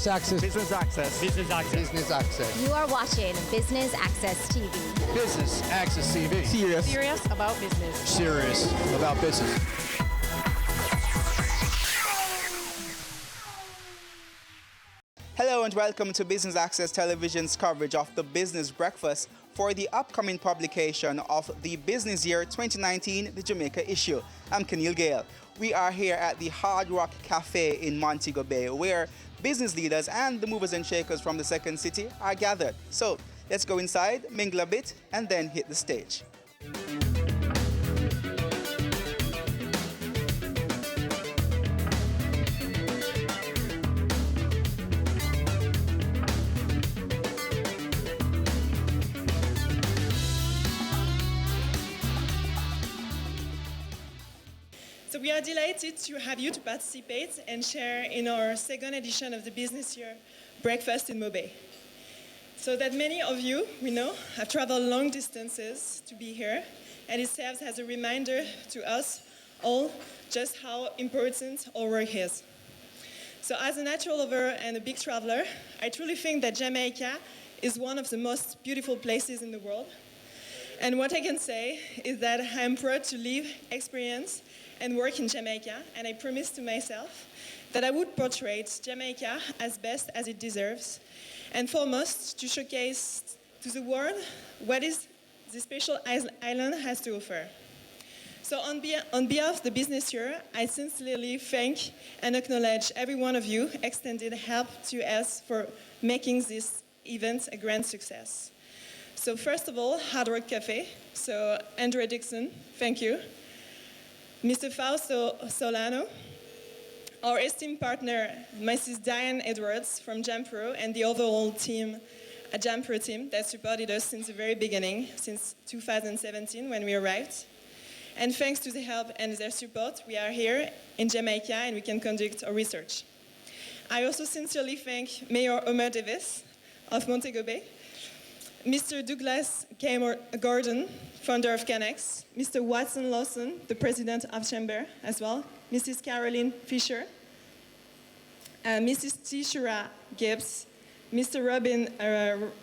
Business Access. Business Access. Business Access. Business Access. You are watching Business Access TV. Business Access TV. Serious about business. Serious about business. Hello and welcome to Business Access Television's coverage of the Business Breakfast for the upcoming publication of the Business Year 2019, the Jamaica issue. I'm Keneal Gale. We are here at the Hard Rock Cafe in Montego Bay, where business leaders and the movers and shakers from the Second City are gathered. So let's go inside, mingle a bit, and then hit the stage. So we are delighted to have you to participate and share in our second edition of the Business Year Breakfast in Mobay. So that many of you, we know, have traveled long distances to be here, and it serves as a reminder to us all just how important our work is. So as a natural lover and a big traveler, I truly think that Jamaica is one of the most beautiful places in the world. And what I can say is that I am proud to live, experience, and work in Jamaica, and I promised to myself that I would portray Jamaica as best as it deserves, and foremost to showcase to the world what is the special island has to offer. So on behalf of the Business Year, I sincerely thank and acknowledge every one of you extended help to us for making this event a grand success. So first of all, Hard Rock Cafe. So Andrea Dixon, thank you. Mr. Fausto Solano, our esteemed partner, Mrs. Diane Edwards from JAMPRO, and the overall team, a JAMPRO team that supported us since the very beginning, since 2017 when we arrived. And thanks to the help and their support, we are here in Jamaica and we can conduct our research. I also sincerely thank Mayor Omer Davis of Montego Bay, Mr. Douglas K. Gordon, founder of Canex, Mr. Watson Lawson, the president of Chamber as well, Mrs. Caroline Fisher, Mrs. Tishura Gibbs, Mr.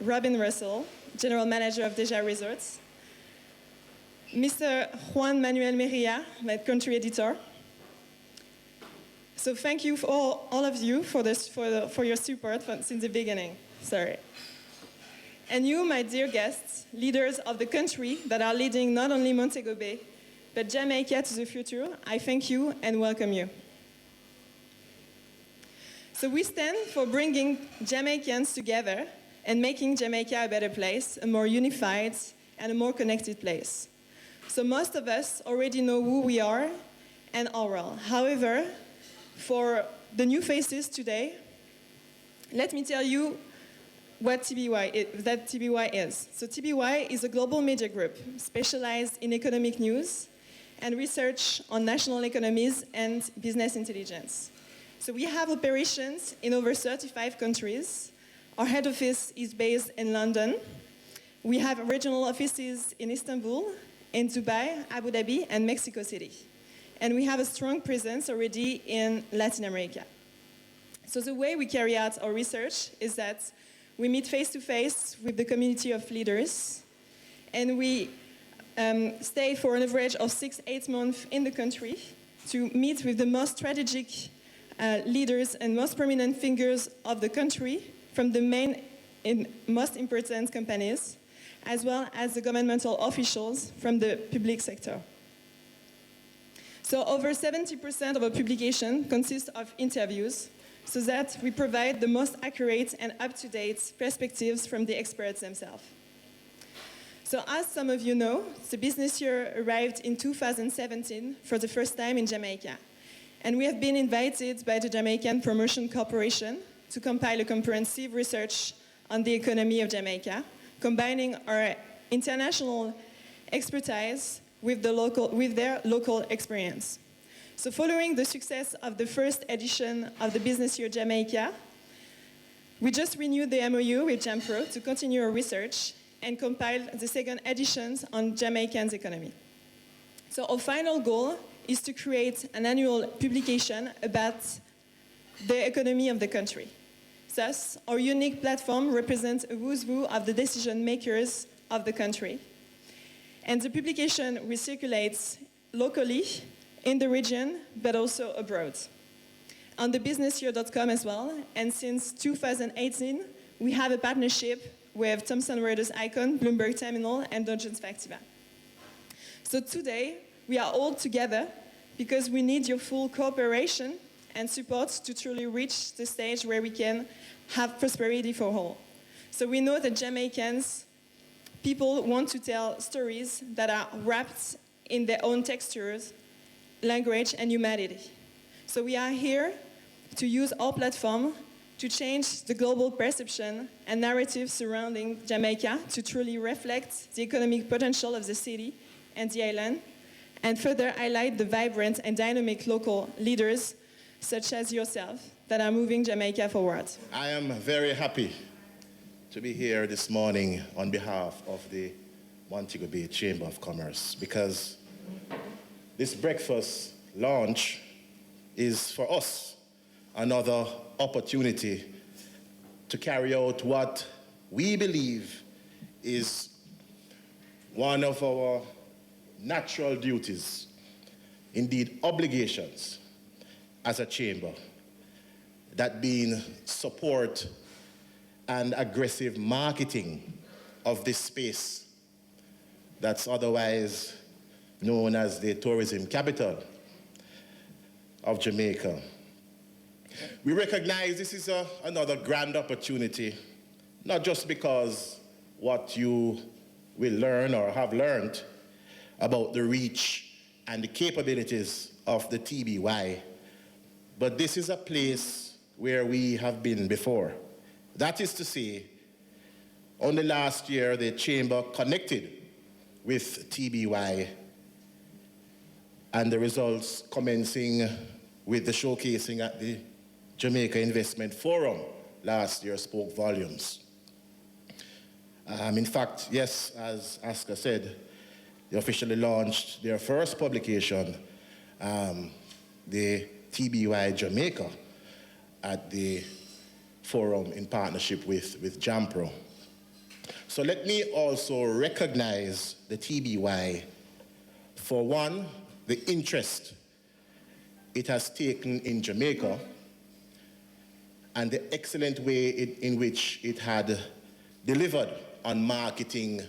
Robin Russell, general manager of Deja Resorts, Mr. Juan Manuel Merilla, my country editor. So thank you for all of you for your support since the beginning. Sorry. And you, my dear guests, leaders of the country that are leading not only Montego Bay, but Jamaica to the future, I thank you and welcome you. So we stand for bringing Jamaicans together and making Jamaica a better place, a more unified and a more connected place. So most of us already know who we are and our role. However, for the new faces today, let me tell you what TBY is. So TBY is a global media group specialized in economic news and research on national economies and business intelligence. So we have operations in over 35 countries. Our head office is based in London. We have regional offices in Istanbul, in Dubai, Abu Dhabi, and Mexico City. And we have a strong presence already in Latin America. So the way we carry out our research is that we meet face-to-face with the community of leaders, and we stay for an average of 6-8 months in the country to meet with the most strategic leaders and most prominent figures of the country from the main and most important companies, as well as the governmental officials from the public sector. So over 70% of our publication consists of interviews, so that we provide the most accurate and up-to-date perspectives from the experts themselves. So as some of you know, the Business Year arrived in 2017 for the first time in Jamaica. And we have been invited by the Jamaican Promotion Corporation to compile a comprehensive research on the economy of Jamaica, combining our international expertise with their local experience. So following the success of the first edition of the Business Year Jamaica, we just renewed the MOU with JAMPRO to continue our research and compile the second editions on Jamaican's economy. So our final goal is to create an annual publication about the economy of the country. Thus, our unique platform represents a who's who of the decision makers of the country. And the publication recirculates locally, in the region, but also abroad. On the businessyear.com as well, and since 2018, we have a partnership with Thomson Reuters Icon, Bloomberg Terminal, and Dungeons Factiva. So today, we are all together because we need your full cooperation and support to truly reach the stage where we can have prosperity for all. So we know that Jamaicans, people want to tell stories that are wrapped in their own textures, language, and humanity. So we are here to use our platform to change the global perception and narrative surrounding Jamaica to truly reflect the economic potential of the city and the island, and further highlight the vibrant and dynamic local leaders, such as yourself, that are moving Jamaica forward. I am very happy to be here this morning on behalf of the Montego Bay Chamber of Commerce, because this breakfast launch is for us another opportunity to carry out what we believe is one of our natural duties, indeed obligations, as a chamber, that being support and aggressive marketing of this space that's otherwise known as the tourism capital of Jamaica. We recognize this is another grand opportunity, not just because what you will learn or have learned about the reach and the capabilities of the TBY, but this is a place where we have been before. That is to say, only last year the Chamber connected with TBY, and the results commencing with the showcasing at the Jamaica Investment Forum last year spoke volumes. In fact, yes, as Aska said, they officially launched their first publication, the TBY Jamaica, at the forum in partnership with JAMPRO. So let me also recognize the TBY for, one, the interest it has taken in Jamaica and the excellent way in which it had delivered on marketing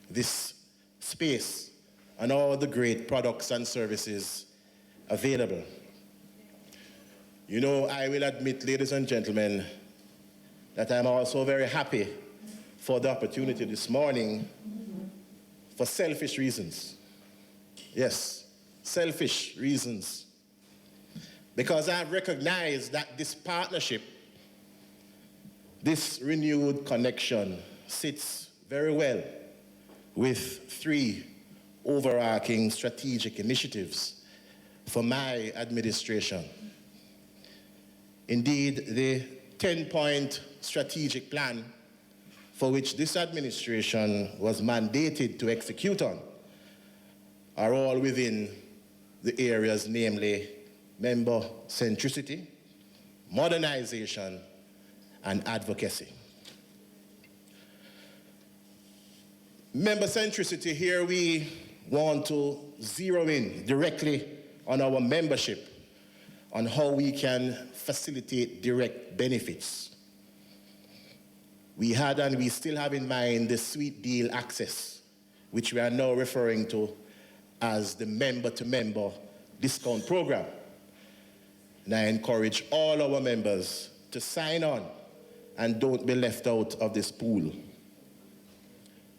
this space and all the great products and services available. You know, I will admit, ladies and gentlemen, that I'm also very happy for the opportunity this morning for selfish reasons. Yes, selfish reasons. Because I've recognized that this partnership, this renewed connection, sits very well with three overarching strategic initiatives for my administration. Indeed, the 10-point strategic plan for which this administration was mandated to execute on are all within the areas, namely member centricity, modernization, and advocacy. Member centricity, here we want to zero in directly on our membership, on how we can facilitate direct benefits. We had and we still have in mind the sweet deal access, which we are now referring to as the member-to-member discount program. And I encourage all our members to sign on and don't be left out of this pool.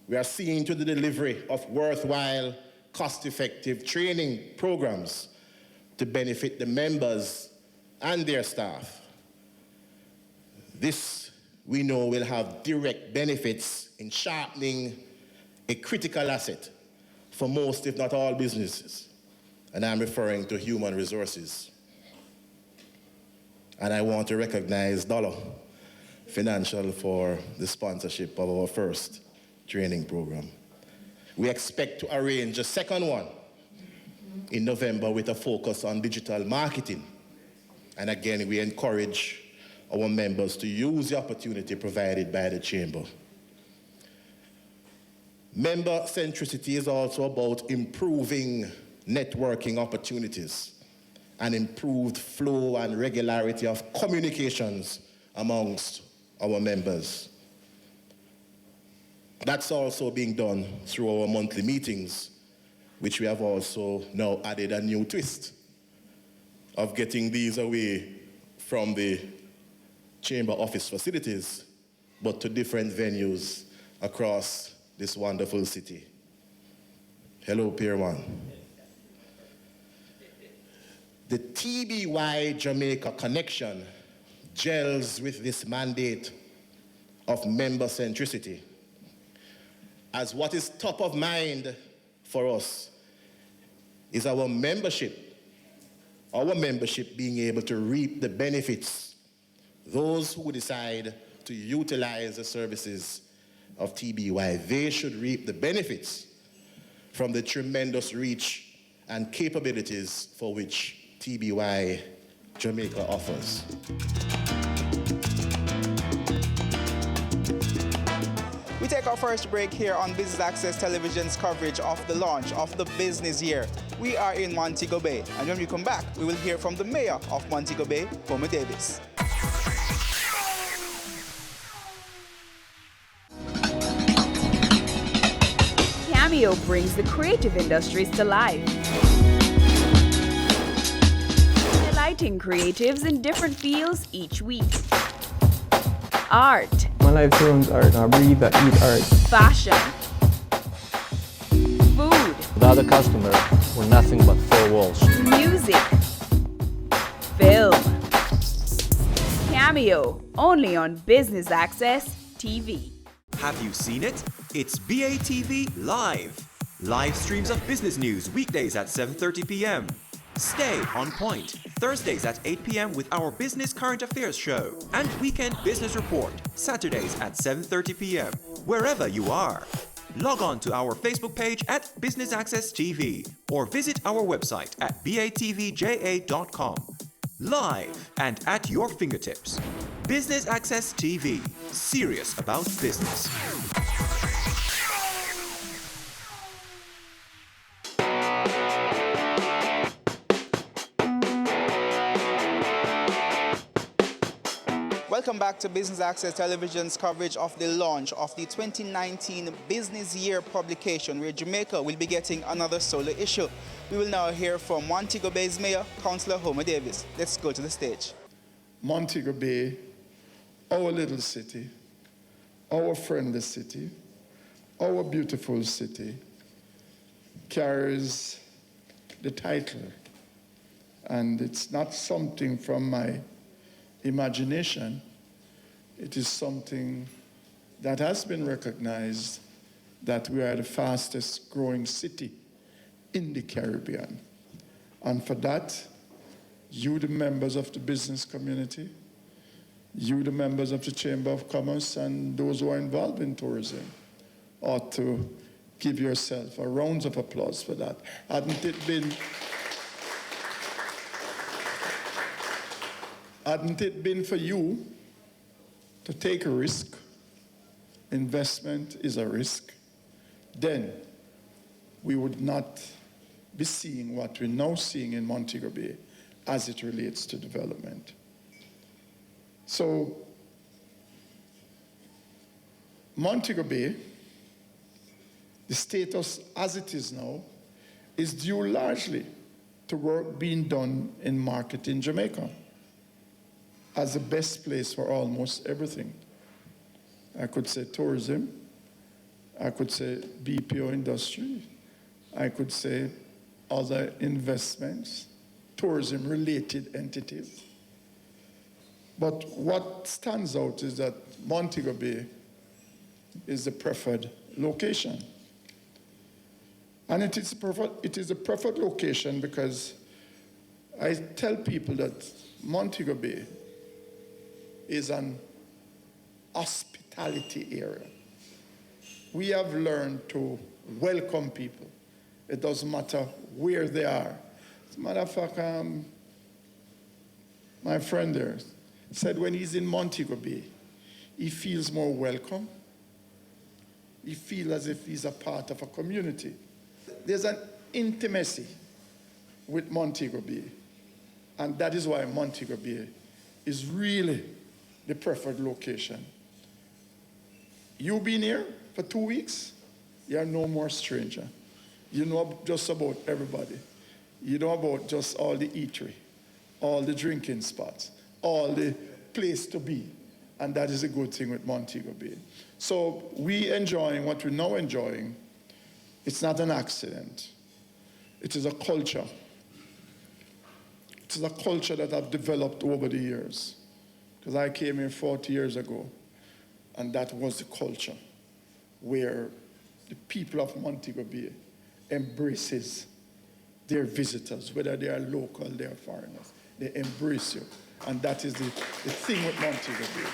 We are seeing to the delivery of worthwhile, cost-effective training programs to benefit the members and their staff. This, we know, will have direct benefits in sharpening a critical asset for most, if not all, businesses. And I'm referring to human resources. And I want to recognize Dollar Financial for the sponsorship of our first training program. We expect to arrange a second one in November with a focus on digital marketing. And again, we encourage our members to use the opportunity provided by the Chamber. Member centricity is also about improving networking opportunities and improved flow and regularity of communications amongst our members. That's also being done through our monthly meetings, which we have also now added a new twist of getting these away from the Chamber office facilities, but to different venues across this wonderful city. Hello, Pier 1. The TBY Jamaica connection gels with this mandate of member centricity, as what is top of mind for us is our membership being able to reap the benefits. Those who decide to utilize the services of TBY, they should reap the benefits from the tremendous reach and capabilities for which TBY Jamaica offers. We take our first break here on Business Access Television's coverage of the launch of the business year. We are in Montego Bay, and when we come back, we will hear from the mayor of Montego Bay, Homer Davis. Cameo brings the creative industries to life, highlighting creatives in different fields each week. Art. My life surrounds art. I breathe, I eat art. Fashion. Food. Without a customer, we're nothing but four walls. Music. Film. Cameo, only on Business Access TV. Have you seen it? It's BATV Live. Live streams of business news weekdays at 7:30 p.m. Stay on point Thursdays at 8 p.m. with our Business Current Affairs show and Weekend Business Report Saturdays at 7:30 p.m. wherever you are. Log on to our Facebook page at Business Access TV or visit our website at batvja.com. Live and at your fingertips. Business Access TV. Serious about business. Welcome back to Business Access Television's coverage of the launch of the 2019 Business Year publication, where Jamaica will be getting another solar issue. We will now hear from Montego Bay's Mayor, Councillor Homer Davis. Let's go to the stage. Montego Bay, our little city, our friendly city, our beautiful city, carries the title. And it's not something from my imagination. It is something that has been recognized that we are the fastest growing city in the Caribbean. And for that, you, the members of the business community, you, the members of the Chamber of Commerce, and those who are involved in tourism, ought to give yourself a round of applause for that. Hadn't it been for you to take a risk, investment is a risk, then we would not be seeing what we're now seeing in Montego Bay as it relates to development. So, Montego Bay, the status as it is now, is due largely to work being done in marketing Jamaica as the best place for almost everything. I could say tourism, I could say BPO industry, I could say other investments, tourism-related entities. But what stands out is that Montego Bay is the preferred location. And it is a preferred location because I tell people that Montego Bay is an hospitality area. We have learned to welcome people. It doesn't matter where they are. As a matter of fact, my friend there, said when he's in Montego Bay, he feels more welcome. He feels as if he's a part of a community. There's an intimacy with Montego Bay, and that is why Montego Bay is really the preferred location. You've been here for 2 weeks, you're no more stranger. You know just about everybody. You know about just all the eatery, all the drinking spots, all the place to be. And that is a good thing with Montego Bay. So we enjoying what we're now enjoying. It's not an accident. It is a culture. It is a culture that I've developed over the years. Because I came here 40 years ago, and that was the culture where the people of Montego Bay embraces their visitors, whether they are local, they are foreigners. They embrace you. And that is the thing with Montego Bay.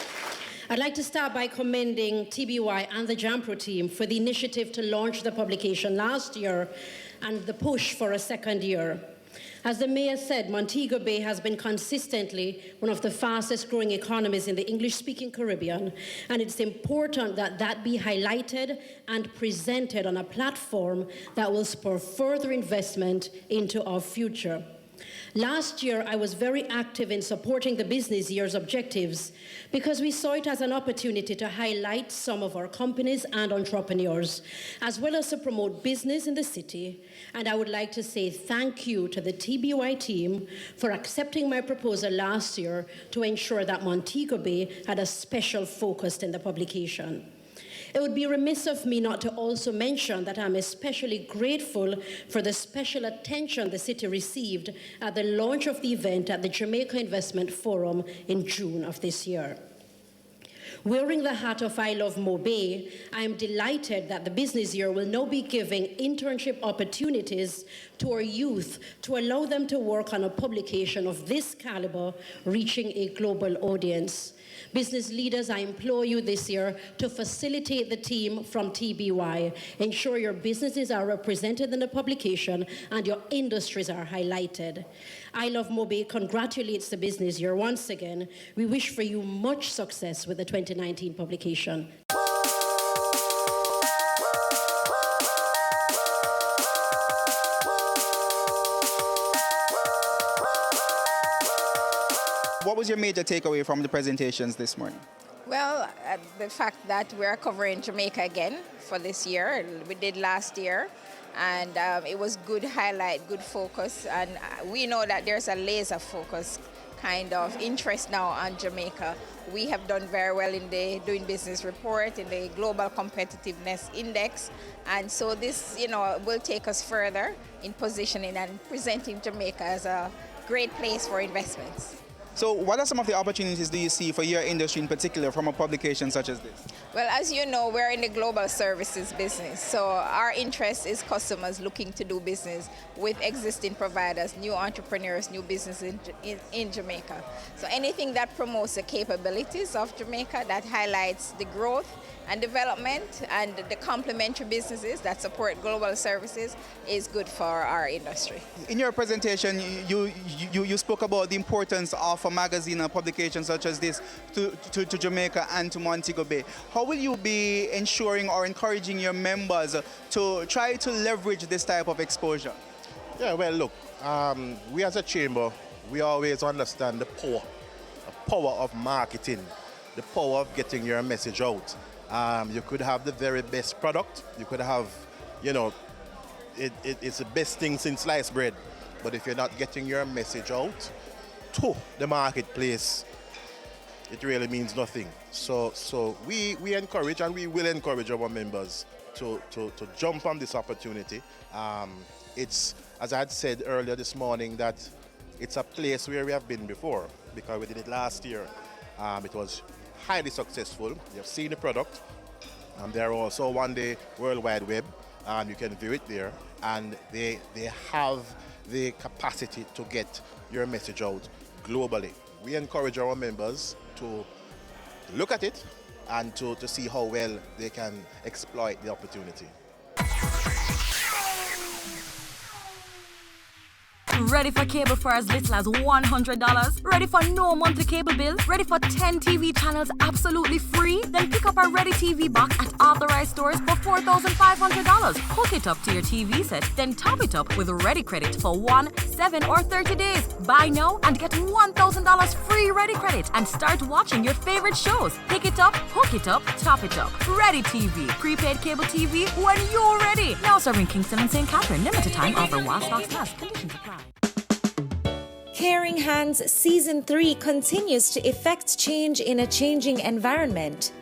I'd like to start by commending TBY and the JAMPRO team for the initiative to launch the publication last year and the push for a second year. As the mayor said, Montego Bay has been consistently one of the fastest growing economies in the English-speaking Caribbean, and it's important that that be highlighted and presented on a platform that will spur further investment into our future. Last year, I was very active in supporting the business year's objectives because we saw it as an opportunity to highlight some of our companies and entrepreneurs, as well as to promote business in the city. And I would like to say thank you to the TBY team for accepting my proposal last year to ensure that Montego Bay had a special focus in the publication. It would be remiss of me not to also mention that I'm especially grateful for the special attention the city received at the launch of the event at the Jamaica Investment Forum in June of this year. Wearing the hat of I Love Mobay, I am delighted that the business year will now be giving internship opportunities to our youth to allow them to work on a publication of this caliber, reaching a global audience. Business leaders, I implore you this year to facilitate the team from TBY. Ensure your businesses are represented in the publication and your industries are highlighted. I Love Mobay congratulates the business year once again. We wish for you much success with the 2019 publication. What was your major takeaway from the presentations this morning? Well, the fact that we're covering Jamaica again for this year. We did last year, and it was good highlight, good focus, and we know that there's a laser focus kind of interest now on Jamaica. We have done very well in the Doing Business report, in the Global Competitiveness Index, and so this, will take us further in positioning and presenting Jamaica as a great place for investments. So what are some of the opportunities do you see for your industry in particular from a publication such as this? Well, as you know, we're in the global services business. So our interest is customers looking to do business with existing providers, new entrepreneurs, new businesses in Jamaica. So anything that promotes the capabilities of Jamaica, that highlights the growth and development and the complementary businesses that support global services is good for our industry. In your presentation, you spoke about the importance of a magazine and publication such as this to Jamaica and to Montego Bay. How will you be ensuring or encouraging your members to try to leverage this type of exposure? Yeah, well, look, we as a chamber, we always understand the power of marketing, the power of getting your message out. You could have the very best product. You could have, it's the best thing since sliced bread. But if you're not getting your message out to the marketplace, it really means nothing. So we encourage and we will encourage our members to jump on this opportunity. It's, as I had said earlier this morning, that it's a place where we have been before because we did it last year. It was highly successful. You have seen the product, and they're also one day World Wide Web, and you can view it there. And they have the capacity to get your message out globally. We encourage our members to look at it and to see how well they can exploit the opportunity. Ready for cable for as little as $100? Ready for no monthly cable bill? Ready for 10 TV channels absolutely free? Then pick up our Ready TV box at authorized stores for $4,500. Hook it up to your TV set, then top it up with Ready Credit for 1, 7, or 30 days. Buy now and get $1,000 free Ready Credit and start watching your favorite shows. Pick it up, hook it up, top it up. Ready TV. Prepaid cable TV when you're ready. Now serving Kingston and St. Catherine. Limited time offer while stocks last. Conditions apply. Caring Hands Season 3 continues to effect change in a changing environment.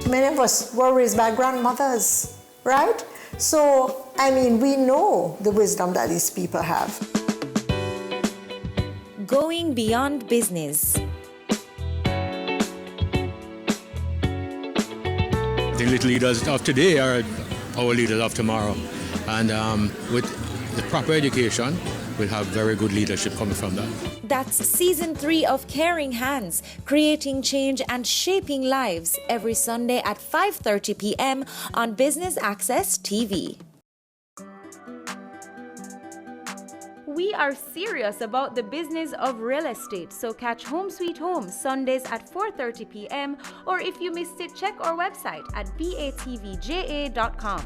Many of us were raised by grandmothers, right? So, I mean, we know the wisdom that these people have. Going beyond business. The little leaders of today are our leaders of tomorrow. And with the proper education, we'll have very good leadership coming from that. That's Season 3 of Caring Hands, creating change and shaping lives every Sunday at 5:30 p.m. on Business Access TV. We are serious about the business of real estate, so catch Home Sweet Home Sundays at 4:30 p.m. or if you missed it, check our website at batvja.com.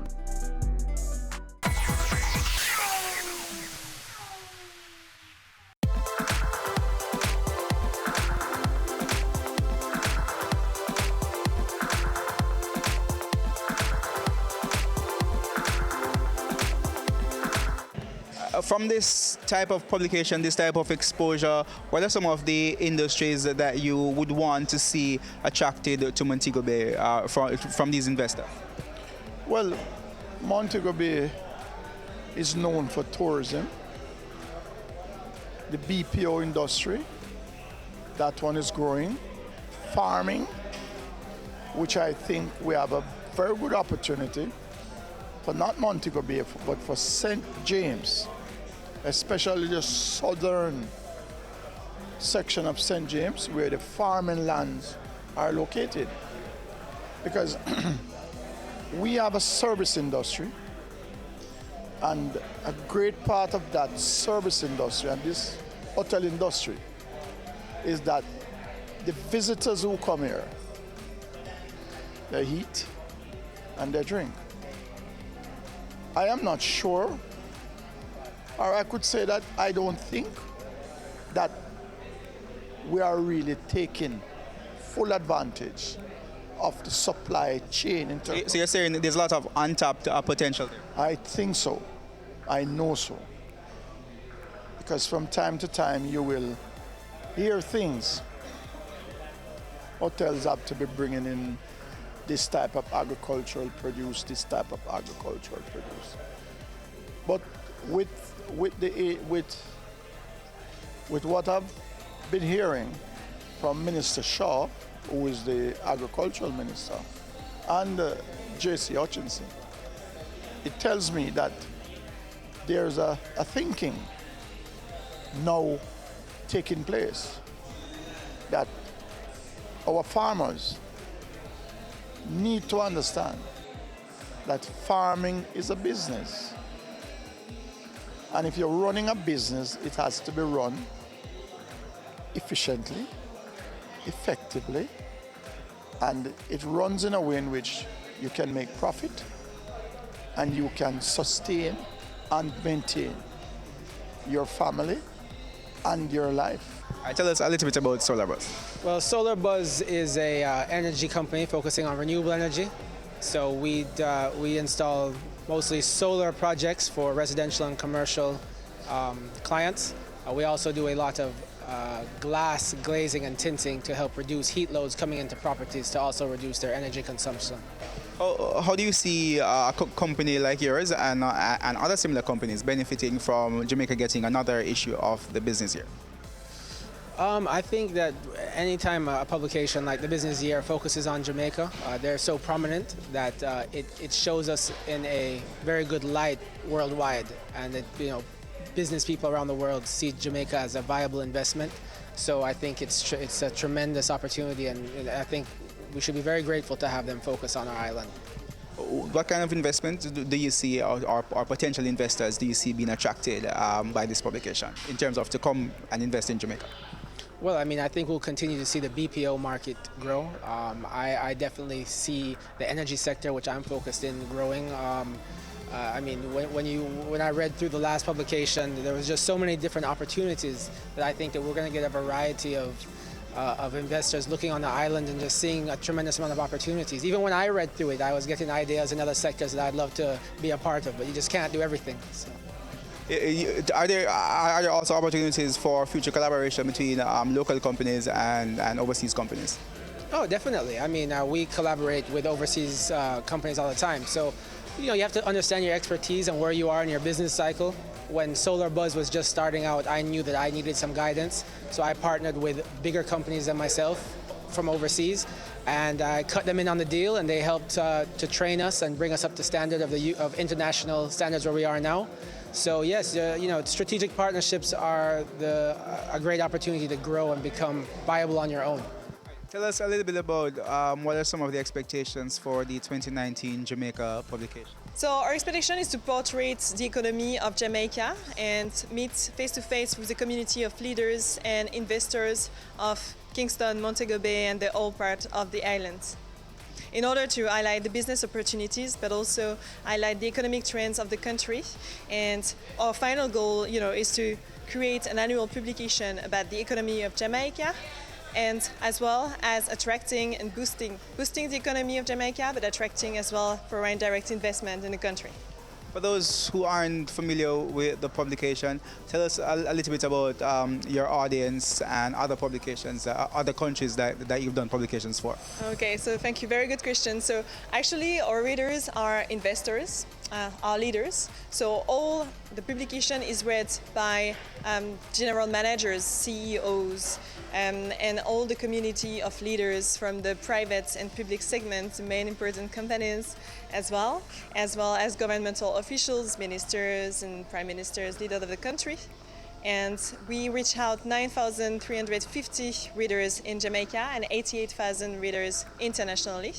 From this type of publication, this type of exposure, what are some of the industries that you would want to see attracted to Montego Bay from these investors? Well, Montego Bay is known for tourism, the BPO industry, that one is growing, farming, which I think we have a very good opportunity for not Montego Bay, but for St. James, especially the southern section of St. James where the farming lands are located. Because we have a service industry, and a great part of that service industry and this hotel industry is that the visitors who come here, they eat and they drink. I am not sure, or I could say that I don't think that we are really taking full advantage of the supply chain. So you're saying that there's a lot of untapped potential there? I think so. I know so. Because from time to time you will hear things. Hotels have to be bringing in this type of agricultural produce, this type of agricultural produce. But with what I've been hearing from Minister Shaw, who is the agricultural minister, and J.C. Hutchinson, it tells me that there's a thinking now taking place that our farmers need to understand that farming is a business. And if you're running a business, it has to be run efficiently, effectively, and it runs in a way in which you can make profit and you can sustain and maintain your family and your life. Tell us a little bit about SolarBuzz. Well, SolarBuzz is a energy company focusing on renewable energy. So we install mostly solar projects for residential and commercial clients. We also do a lot of glass glazing and tinting to help reduce heat loads coming into properties to also reduce their energy consumption. How do you see a company like yours and other similar companies benefiting from Jamaica getting another issue of the business year? I think that anytime a publication like the Business Year focuses on Jamaica, they're so prominent that it shows us in a very good light worldwide, and business people around the world see Jamaica as a viable investment. So I think it's a tremendous opportunity, and I think we should be very grateful to have them focus on our island. What kind of investment do you see, or potential investors do you see being attracted by this publication in terms of to come and invest in Jamaica? Well, I mean, I think we'll continue to see the BPO market grow. I definitely see the energy sector, which I'm focused in, growing. I mean, when I read through the last publication, there was just so many different opportunities that I think that we're going to get a variety of investors looking on the island and just seeing a tremendous amount of opportunities. Even when I read through it, I was getting ideas in other sectors that I'd love to be a part of, but you just can't do everything. So. Are there also opportunities for future collaboration between local companies and overseas companies? Oh, definitely. I mean, we collaborate with overseas companies all the time. So, you have to understand your expertise and where you are in your business cycle. When Solar Buzz was just starting out, I knew that I needed some guidance. So I partnered with bigger companies than myself from overseas, and I cut them in on the deal, and they helped to train us and bring us up to standard of international standards where we are now. So yes, strategic partnerships are a great opportunity to grow and become viable on your own. Tell us a little bit about what are some of the expectations for the 2019 Jamaica publication? So our expectation is to portray the economy of Jamaica and meet face-to-face with the community of leaders and investors of Kingston, Montego Bay and the whole part of the island, in order to highlight the business opportunities, but also highlight the economic trends of the country. And our final goal, is to create an annual publication about the economy of Jamaica, and as well as attracting and boosting the economy of Jamaica, but attracting as well foreign direct investment in the country. For those who aren't familiar with the publication, tell us a little bit about your audience and other publications, other countries that you've done publications for. Okay, so thank you. Very good question. So actually our readers are investors, our leaders. So all the publication is read by general managers, CEOs, and all the community of leaders from the private and public segments, the main important companies as well as governmental officials, ministers and prime ministers, leaders of the country. And we reach out 9,350 readers in Jamaica and 88,000 readers internationally,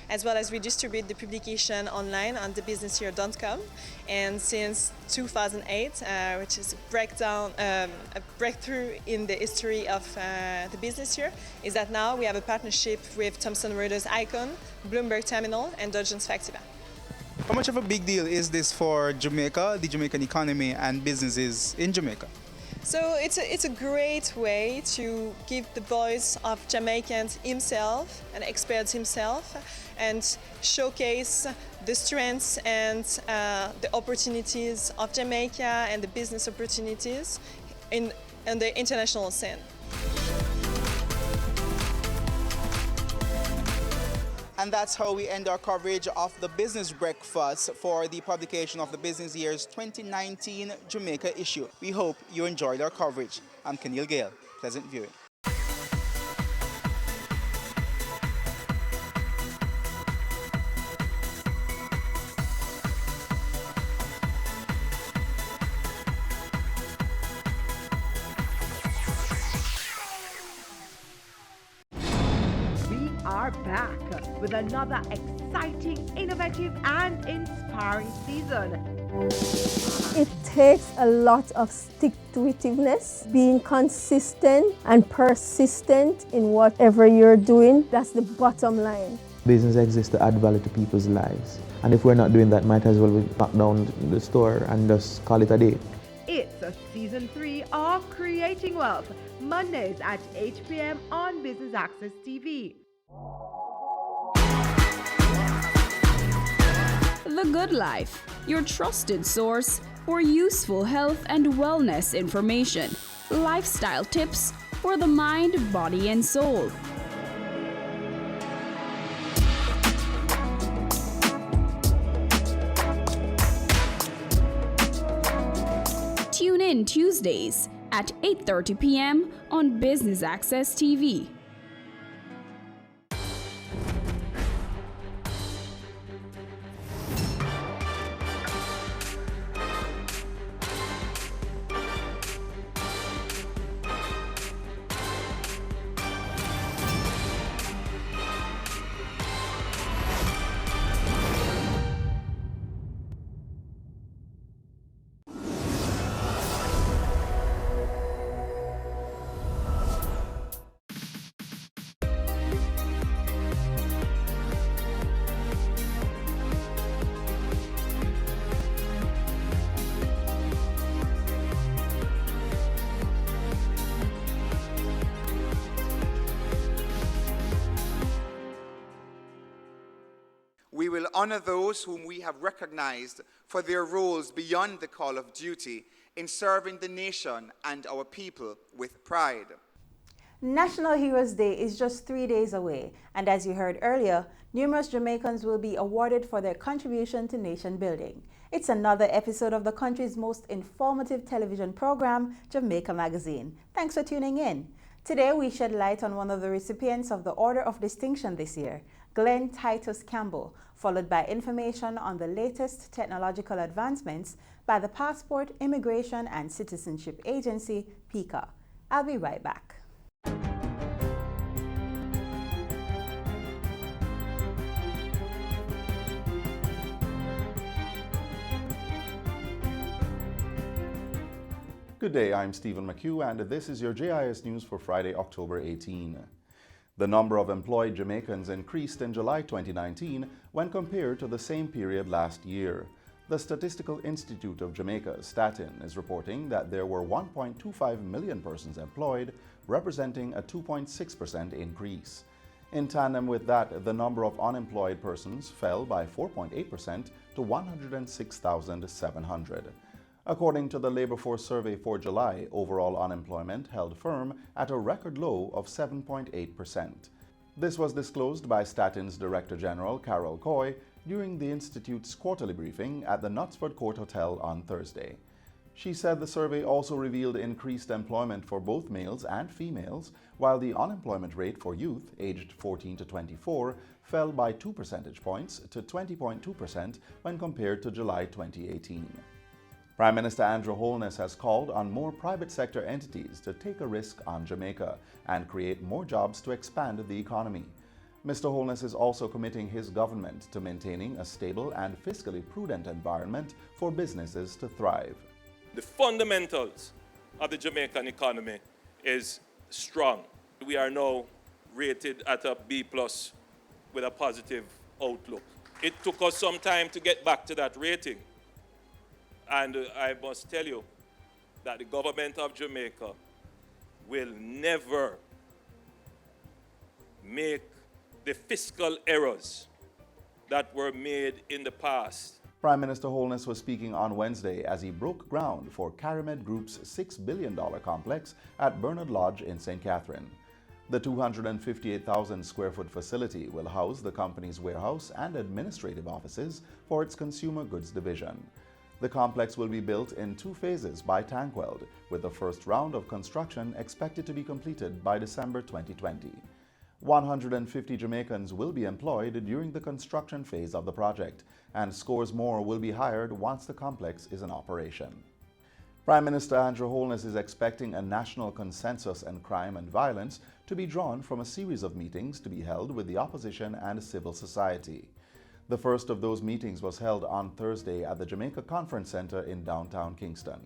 as well as we distribute the publication online on thebusinessyear.com. And since 2008, which is a breakthrough in the history of the business year, is that now we have a partnership with Thomson Reuters Icon, Bloomberg Terminal and Dow Jones Factiva. How much of a big deal is this for Jamaica, the Jamaican economy and businesses in Jamaica? So it's a great way to give the voice of Jamaicans himself and experts himself, and showcase the strengths and the opportunities of Jamaica and the business opportunities in the international scene. And that's how we end our coverage of the Business Breakfast for the publication of the Business Year's 2019 Jamaica issue. We hope you enjoyed our coverage. I'm Keneal Gale. Pleasant viewing. Are back with another exciting, innovative and inspiring season. It takes a lot of stick-to-itiveness, being consistent and persistent in whatever you're doing. That's the bottom line. Business exists to add value to people's lives. And if we're not doing that, might as well lock down the store and just call it a day. It's a season 3 of Creating Wealth, Mondays at 8 p.m. on Business Access TV. The Good Life, your trusted source for useful health and wellness information, lifestyle tips for the mind, body, and soul. Tune in Tuesdays at 8:30 p.m. on Business Access TV. will honor those whom we have recognized for their roles beyond the call of duty in serving the nation and our people with pride. National Heroes Day is just 3 days away, and as you heard earlier, numerous Jamaicans will be awarded for their contribution to nation building. It's another episode of the country's most informative television program, Jamaica Magazine. Thanks for tuning in. Today we shed light on one of the recipients of the Order of Distinction this year, Glenn Titus Campbell, followed by information on the latest technological advancements by the Passport, Immigration and Citizenship Agency, PICA. I'll be right back. Good day, I'm Stephen McHugh, and this is your JIS News for Friday, October 18. The number of employed Jamaicans increased in July 2019 when compared to the same period last year. The Statistical Institute of Jamaica, Statin, is reporting that there were 1.25 million persons employed, representing a 2.6% increase. In tandem with that, the number of unemployed persons fell by 4.8% to 106,700. According to the Labor Force Survey for July, overall unemployment held firm at a record low of 7.8%. This was disclosed by Statin's Director General, Carol Coy, during the Institute's quarterly briefing at the Knutsford Court Hotel on Thursday. She said the survey also revealed increased employment for both males and females, while the unemployment rate for youth aged 14 to 24 fell by 2 percentage points to 20.2% when compared to July 2018. Prime Minister Andrew Holness has called on more private sector entities to take a risk on Jamaica and create more jobs to expand the economy. Mr. Holness is also committing his government to maintaining a stable and fiscally prudent environment for businesses to thrive. The fundamentals of the Jamaican economy is strong. We are now rated at a B+ with a positive outlook. It took us some time to get back to that rating. And I must tell you that the government of Jamaica will never make the fiscal errors that were made in the past. Prime Minister Holness was speaking on Wednesday as he broke ground for Carimed Group's $6 billion complex at Bernard Lodge in St. Catherine. The 258,000 square foot facility will house the company's warehouse and administrative offices for its consumer goods division. The complex will be built in 2 phases by Tankweld, with the first round of construction expected to be completed by December 2020. 150 Jamaicans will be employed during the construction phase of the project, and scores more will be hired once the complex is in operation. Prime Minister Andrew Holness is expecting a national consensus on crime and violence to be drawn from a series of meetings to be held with the opposition and civil society. The first of those meetings was held on Thursday at the Jamaica Conference Center in downtown Kingston.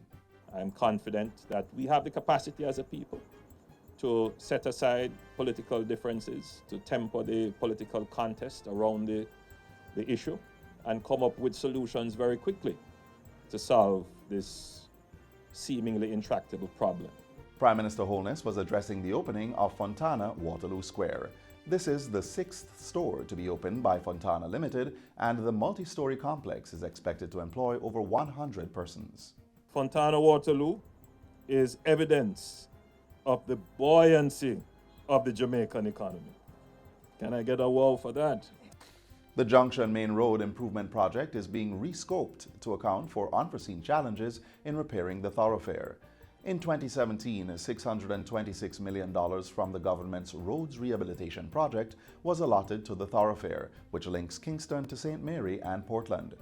I'm confident that we have the capacity as a people to set aside political differences, to temper the political contest around the issue, and come up with solutions very quickly to solve this seemingly intractable problem. Prime Minister Holness was addressing the opening of Fontana Waterloo Square. This is the 6th store to be opened by Fontana Limited, and the multi-story complex is expected to employ over 100 persons. Fontana Waterloo is evidence of the buoyancy of the Jamaican economy. Can I get a wow for that? The Junction Main Road Improvement Project is being rescoped to account for unforeseen challenges in repairing the thoroughfare. In 2017, $626 million from the government's Roads Rehabilitation Project was allotted to the thoroughfare, which links Kingston to St. Mary and Portland.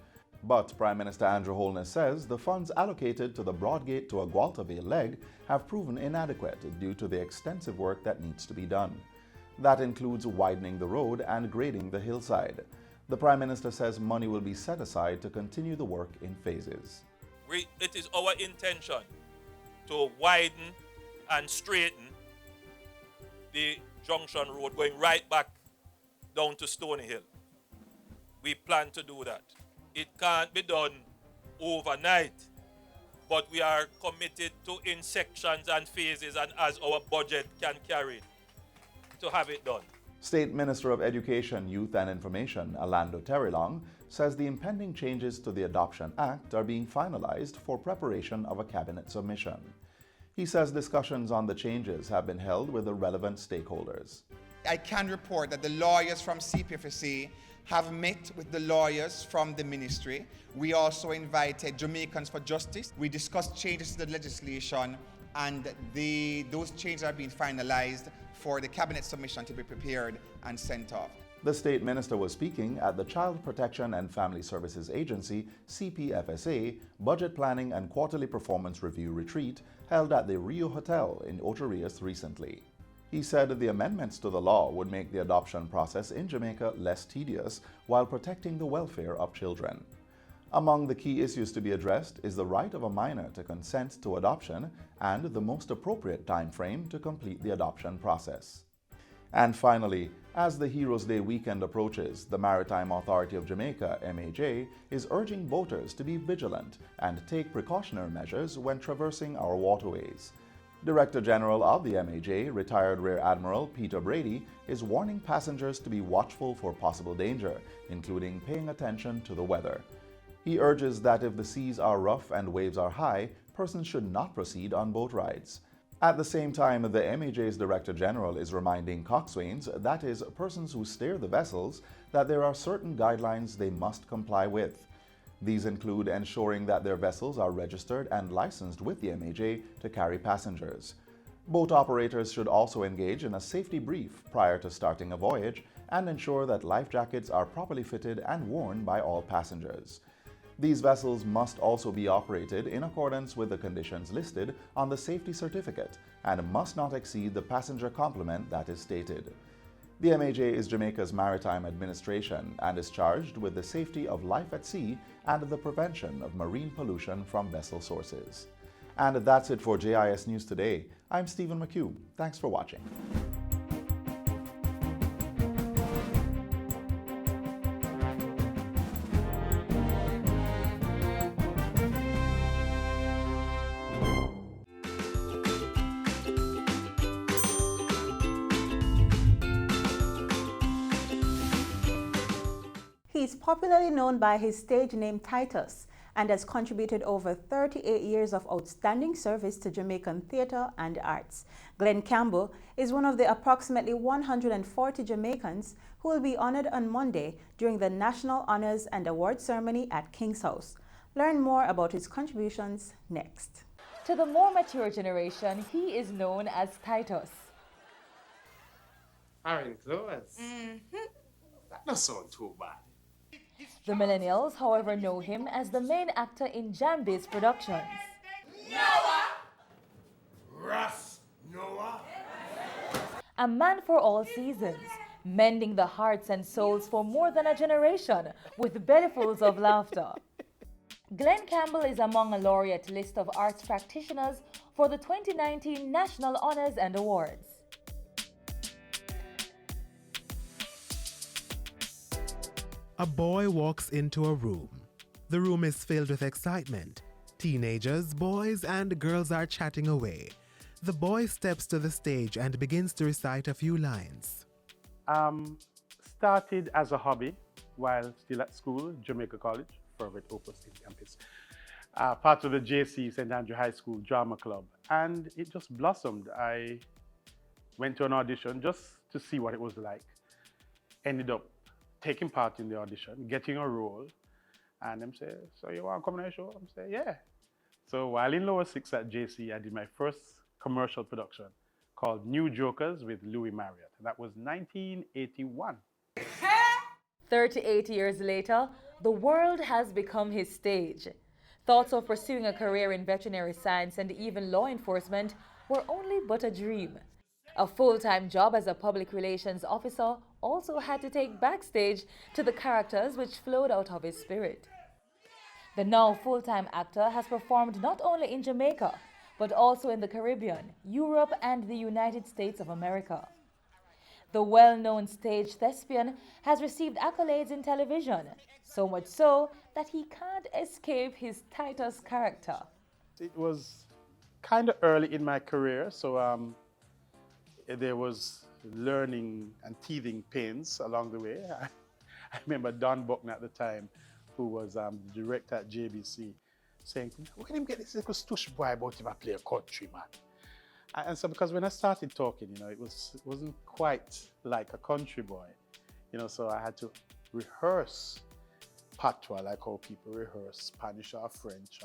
But Prime Minister Andrew Holness says the funds allocated to the Broadgate to Agualta Vale leg have proven inadequate due to the extensive work that needs to be done. That includes widening the road and grading the hillside. The Prime Minister says money will be set aside to continue the work in phases. It is our intention to widen and straighten the Junction Road going right back down to Stony Hill. We plan to do that. It can't be done overnight, but we are committed to in sections and phases and as our budget can carry to have it done. State Minister of Education, Youth and Information, Alando Terilong, says the impending changes to the Adoption Act are being finalized for preparation of a cabinet submission. He says discussions on the changes have been held with the relevant stakeholders. I can report that the lawyers from CPFSA have met with the lawyers from the ministry. We also invited Jamaicans for Justice. We discussed changes to the legislation, and those changes are being finalized for the cabinet submission to be prepared and sent off. The State Minister was speaking at the Child Protection and Family Services Agency, CPFSA, Budget Planning and Quarterly Performance Review Retreat held at the Rio Hotel in Ocho Rios recently. He said the amendments to the law would make the adoption process in Jamaica less tedious while protecting the welfare of children. Among the key issues to be addressed is the right of a minor to consent to adoption and the most appropriate time frame to complete the adoption process. And finally, as the Heroes Day weekend approaches, the Maritime Authority of Jamaica, MAJ, is urging boaters to be vigilant and take precautionary measures when traversing our waterways. Director General of the MAJ, retired Rear Admiral Peter Brady, is warning passengers to be watchful for possible danger, including paying attention to the weather. He urges that if the seas are rough and waves are high, persons should not proceed on boat rides. At the same time, the MAJ's Director General is reminding coxswains, that is, persons who steer the vessels, that there are certain guidelines they must comply with. These include ensuring that their vessels are registered and licensed with the MAJ to carry passengers. Boat operators should also engage in a safety brief prior to starting a voyage and ensure that life jackets are properly fitted and worn by all passengers. These vessels must also be operated in accordance with the conditions listed on the safety certificate and must not exceed the passenger complement that is stated. The MAJ is Jamaica's maritime administration and is charged with the safety of life at sea and the prevention of marine pollution from vessel sources. And that's it for JIS News Today. I'm Stephen McHugh. Thanks for watching. He's popularly known by his stage name Titus and has contributed over 38 years of outstanding service to Jamaican theatre and arts. Glenn Campbell is one of the approximately 140 Jamaicans who will be honored on Monday during the National Honors and Awards ceremony at King's House. Learn more about his contributions next. To the more mature generation, he is known as Titus. Iron clothes. That doesn't sound too bad. The millennials, however, know him as the main actor in Jambi's productions. Russ Noah. A man for all seasons, mending the hearts and souls for more than a generation with bellyfuls of laughter. Glenn Campbell is among a laureate list of arts practitioners for the 2019 National Honors and Awards. A boy walks into a room. The room is filled with excitement. Teenagers, boys, and girls are chatting away. The boy steps to the stage and begins to recite a few lines. Started as a hobby while still at school, Jamaica College, Fervent Opus State Campus. Part of the JC, St. Andrew High School Drama Club. And it just blossomed. I went to an audition just to see what it was like. Ended up taking part in the audition, getting a role, and them say, so you want to come on the show? I'm say, yeah. So while in lower six at JC, I did my first commercial production called New Jokers with Louis Marriott. And that was 1981. 38 years later, the world has become his stage. Thoughts of pursuing a career in veterinary science and even law enforcement were only but a dream. A full-time job as a public relations officer also had to take backstage to the characters which flowed out of his spirit. The now full-time actor has performed not only in Jamaica, but also in the Caribbean, Europe, and the United States of America. The well-known stage thespian has received accolades in television, so much so that he can't escape his Titus character. It was kind of early in my career, so there was learning and teething pains along the way. I remember Don Buckner at the time, who was the director at JBC, saying, "Where can him get this little stush boy about him to play a country, man?" And so, because when I started talking, it wasn't quite like a country boy, so I had to rehearse patois, like how people rehearse Spanish or French.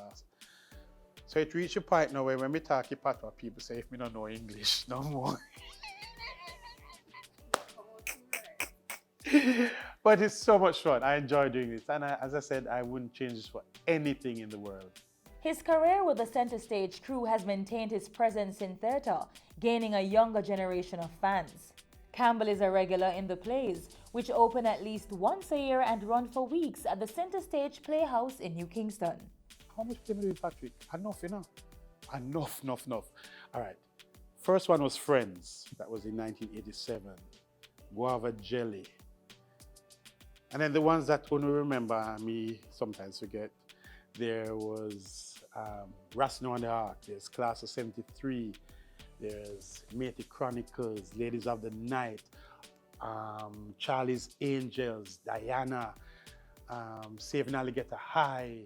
So it reached a point now where when we talk patois, people say, if we don't know English no more. But it's so much fun. I enjoy doing this. And as I said, I wouldn't change this for anything in the world. His career with the Center Stage crew has maintained his presence in theatre, gaining a younger generation of fans. Campbell is a regular in the plays, which open at least once a year and run for weeks at the Center Stage Playhouse in New Kingston. How much play with Patrick? Enough, Enough. All right. First one was Friends. That was in 1987. Guava Jelly. And then the ones that only remember me sometimes forget. There was Rasno and the Ark. There's Class of 73. There's Matey Chronicles, Ladies of the Night, Charlie's Angels, Diana, Saving Alligator High.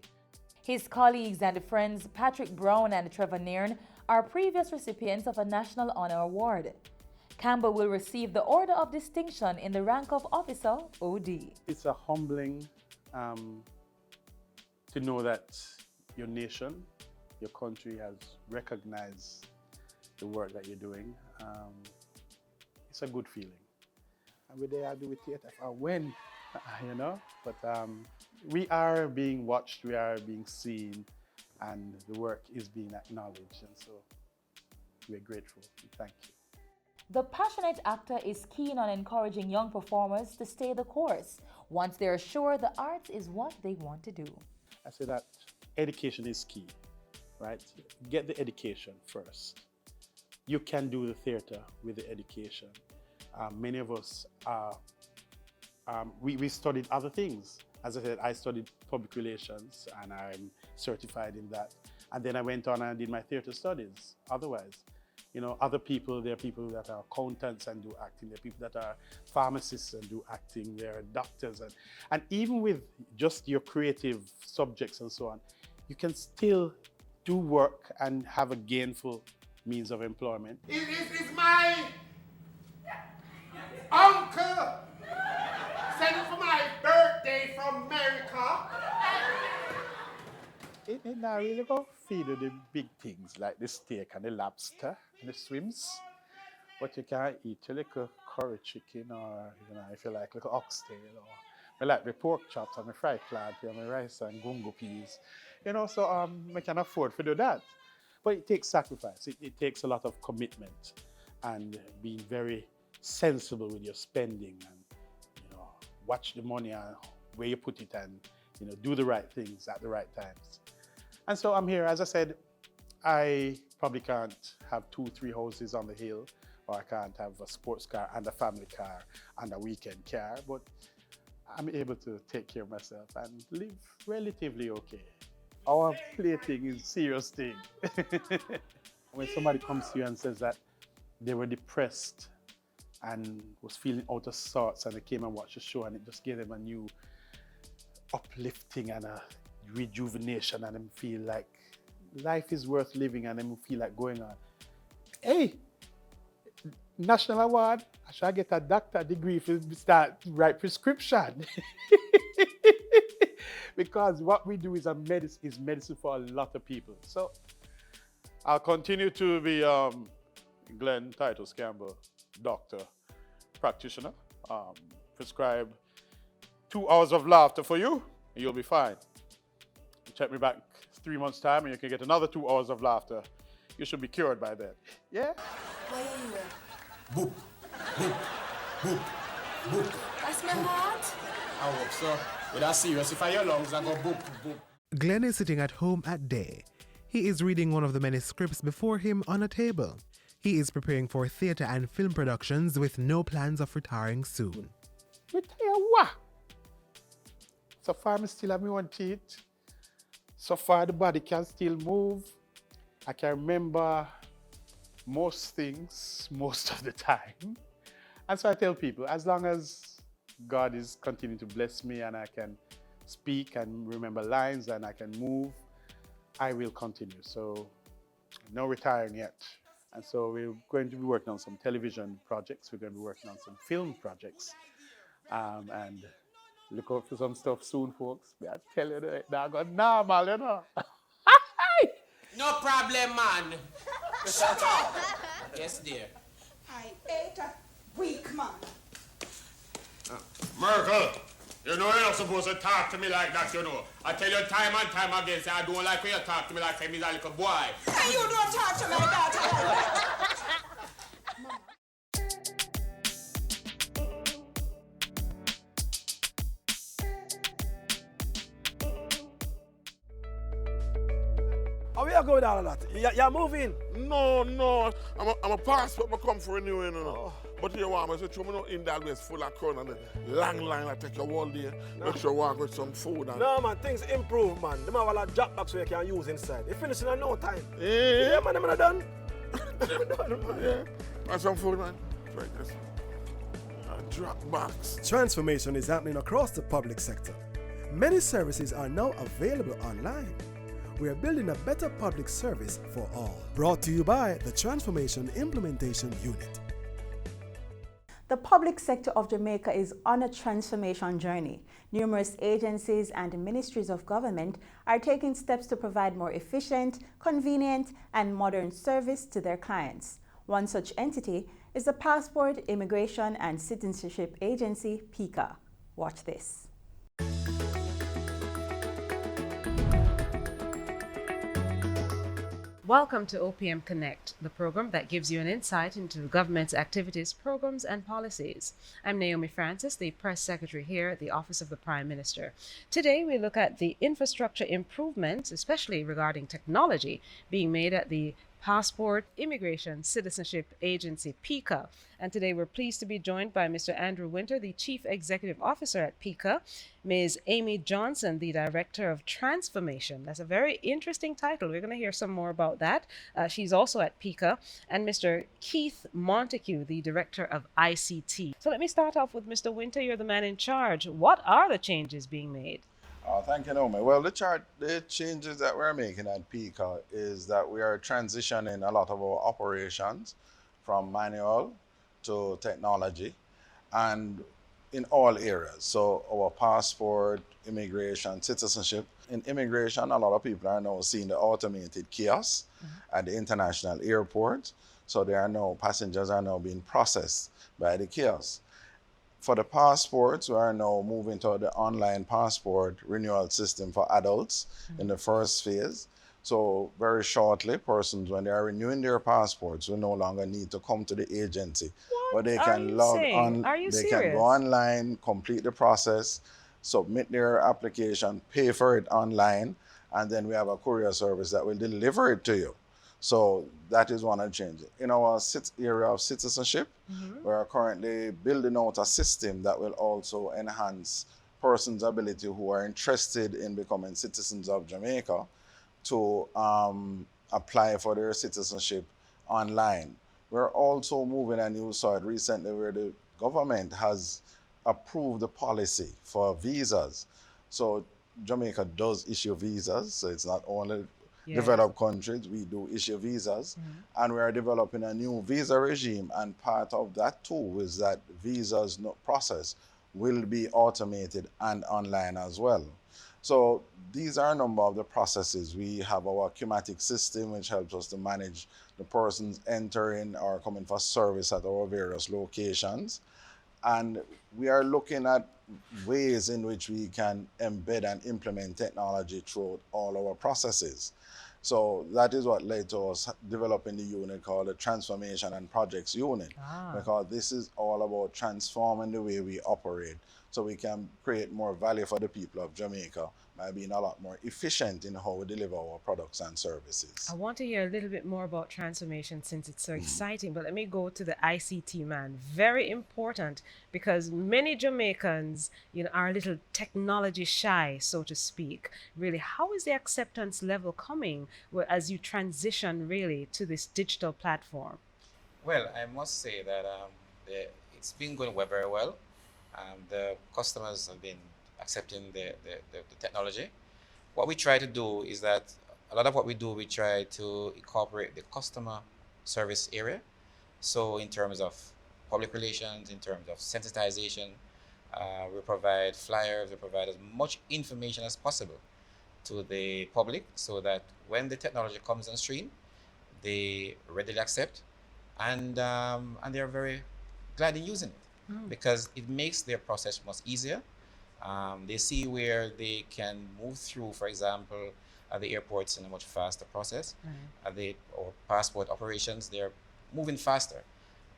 His colleagues and friends Patrick Brown and Trevor Nairn are previous recipients of a National Honor Award. Campbell will receive the Order of Distinction in the rank of Officer OD. It's a humbling to know that your nation, your country has recognized the work that you're doing. It's a good feeling. And we're there, I do with theatre. When, but we are being watched, we are being seen, and the work is being acknowledged. And so we're grateful. Thank you. The passionate actor is keen on encouraging young performers to stay the course once they're sure the arts is what they want to do. I say that education is key, right? Get the education first. You can do the theatre with the education. Many of us, we studied other things. As I said, I studied public relations and I'm certified in that. And then I went on and did my theatre studies. Otherwise, other people, there are people that are accountants and do acting. There are people that are pharmacists and do acting. There are doctors. And even with just your creative subjects and so on, you can still do work and have a gainful means of employment. It is my uncle sent for my birthday from America. It not really go feed the big things like the steak and the lobster and the shrimps. But you can eat a little curry chicken or, if you like, little oxtail. Or I like my pork chops and my fried plantain and my rice and gungo peas. So I can afford to do that. But it takes sacrifice. It takes a lot of commitment and being very sensible with your spending and, watch the money and where you put it and, do the right things at the right times. And so I'm here. As I said, I probably can't have 2-3 houses on the hill, or I can't have a sports car and a family car and a weekend car, but I'm able to take care of myself and live relatively okay. Our plating is a serious thing. When somebody comes to you and says that they were depressed and was feeling out of sorts and they came and watched the show and it just gave them a new uplifting and a rejuvenation and them feel like life is worth living and them feel like going on. Hey, national award, I should get a doctor degree to start write prescription. Because what we do is medicine for a lot of people. So I'll continue to be Glenn Titus Campbell, doctor, practitioner. Prescribe 2 hours of laughter for you, and you'll be fine. Check me back 3 months' time, and you can get another 2 hours of laughter. You should be cured by then. Yeah? Why are you here? Boop, boop, boop, boop. That's my heart. I hope so. But that's serious. If I hear lungs, I go boop, boop. Glenn is sitting at home at day. He is reading one of the many scripts before him on a table. He is preparing for theatre and film productions with no plans of retiring soon. Retire what? So far, I still have me one teeth. So far, the body can still move. I can remember most things most of the time. And so I tell people, as long as God is continuing to bless me and I can speak and remember lines and I can move, I will continue. So no retiring yet. And so we're going to be working on some television projects. We're going to be working on some film projects. And look out for some stuff soon, folks. I tell you that I got normal, you know. No problem, man. Shut up. Yes, dear. I ate a weak man. Merkel, you know you're not supposed to talk to me like that, you know. I tell you time and time again, say I don't like when you talk to me like I'm a little boy. And you don't talk to my daughter like that. How we are going with all of that? You're moving? No. I'm a passport, I come for renewing, you know. But you want me to say, you in that place full of crowd and the long line I take you all day. Make sure you walk with some food. And... No, man, things improve, man. Them have a lot of drop box where you can use inside. You finish in no time. Yeah, man, I'm not done. Yeah, and some food, man. Try this. A drop box. Transformation is happening across the public sector. Many services are now available online. We are building a better public service for all. Brought to you by the Transformation Implementation Unit. The public sector of Jamaica is on a transformation journey. Numerous agencies and ministries of government are taking steps to provide more efficient, convenient, and modern service to their clients. One such entity is the Passport, Immigration and Citizenship Agency, PICA. Watch this. Welcome to OPM Connect, the program that gives you an insight into the government's activities, programs, and policies. I'm Naomi Francis, the press secretary here at the Office of the Prime Minister. Today, we look at the infrastructure improvements, especially regarding technology, being made at the Passport, Immigration, Citizenship Agency, PICA. And today we're pleased to be joined by Mr. Andrew Winter, the Chief Executive Officer at PICA, Ms. Amy Johnson, the Director of Transformation. That's a very interesting title. We're going to hear some more about that. She's also at PICA. And Mr. Keith Montague, the Director of ICT. So let me start off with Mr. Winter. You're the man in charge. What are the changes being made? Thank you, Naomi. Well, the changes that we're making at PICA is that we are transitioning a lot of our operations from manual to technology and in all areas. So our passport, immigration, citizenship. In immigration, a lot of people are now seeing the automated kiosks at the international airport. So passengers are now being processed by the kiosks. For the passports, we are now moving to the online passport renewal system for adults in the first phase. So very shortly, persons, when they are renewing their passports, will no longer need to come to the agency. But they can log on, they can go online, complete the process, submit their application, pay for it online, and then we have a courier service that will deliver it to you. So that is one of the changes. In our area of citizenship, we are currently building out a system that will also enhance persons' ability who are interested in becoming citizens of Jamaica to apply for their citizenship online. We're also moving, and you saw it recently, where the government has approved the policy for visas. So Jamaica does issue visas, so it's not only developed countries, we do issue visas, and we are developing a new visa regime, and part of that too is that visas process will be automated and online as well. So these are a number of the processes. We have our Cumatic system, which helps us to manage the persons entering or coming for service at our various locations. And we are looking at ways in which we can embed and implement technology throughout all our processes. So that is what led to us developing the unit called the Transformation and Projects Unit, because this is all about transforming the way we operate so we can create more value for the people of Jamaica by being a lot more efficient in how we deliver our products and services. I want to hear a little bit more about transformation since it's so exciting, but let me go to the ICT man. Very important, because many Jamaicans, are a little technology shy, so to speak. Really, how is the acceptance level coming as you transition really to this digital platform? Well, I must say that it's been going very well. The customers have been accepting the technology. What we try to do is that a lot of what we do, we try to incorporate the customer service area. So in terms of public relations, in terms of sensitization, we provide flyers, we provide as much information as possible to the public so that when the technology comes on stream, they readily accept and they're very glad in using it because it makes their process much easier. They see where they can move through, for example, at the airports in a much faster process. At the or passport operations, they're moving faster.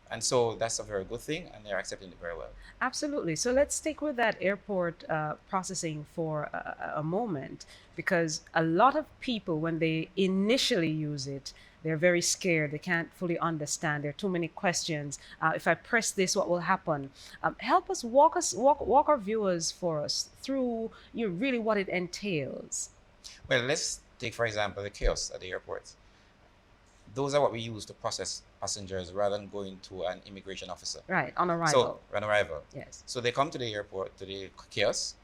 And so that's a very good thing, and they're accepting it very well. Absolutely. So let's stick with that airport processing for a moment, because a lot of people, when they initially use it, they're very scared. They can't fully understand. There are too many questions. If I press this, what will happen? Help us walk our viewers for us through really what it entails. Well, let's take, for example, the kiosks at the airports. Those are what we use to process passengers rather than going to an immigration officer. Right, on arrival. So, on arrival. Yes. So they come to the airport, to the kiosk.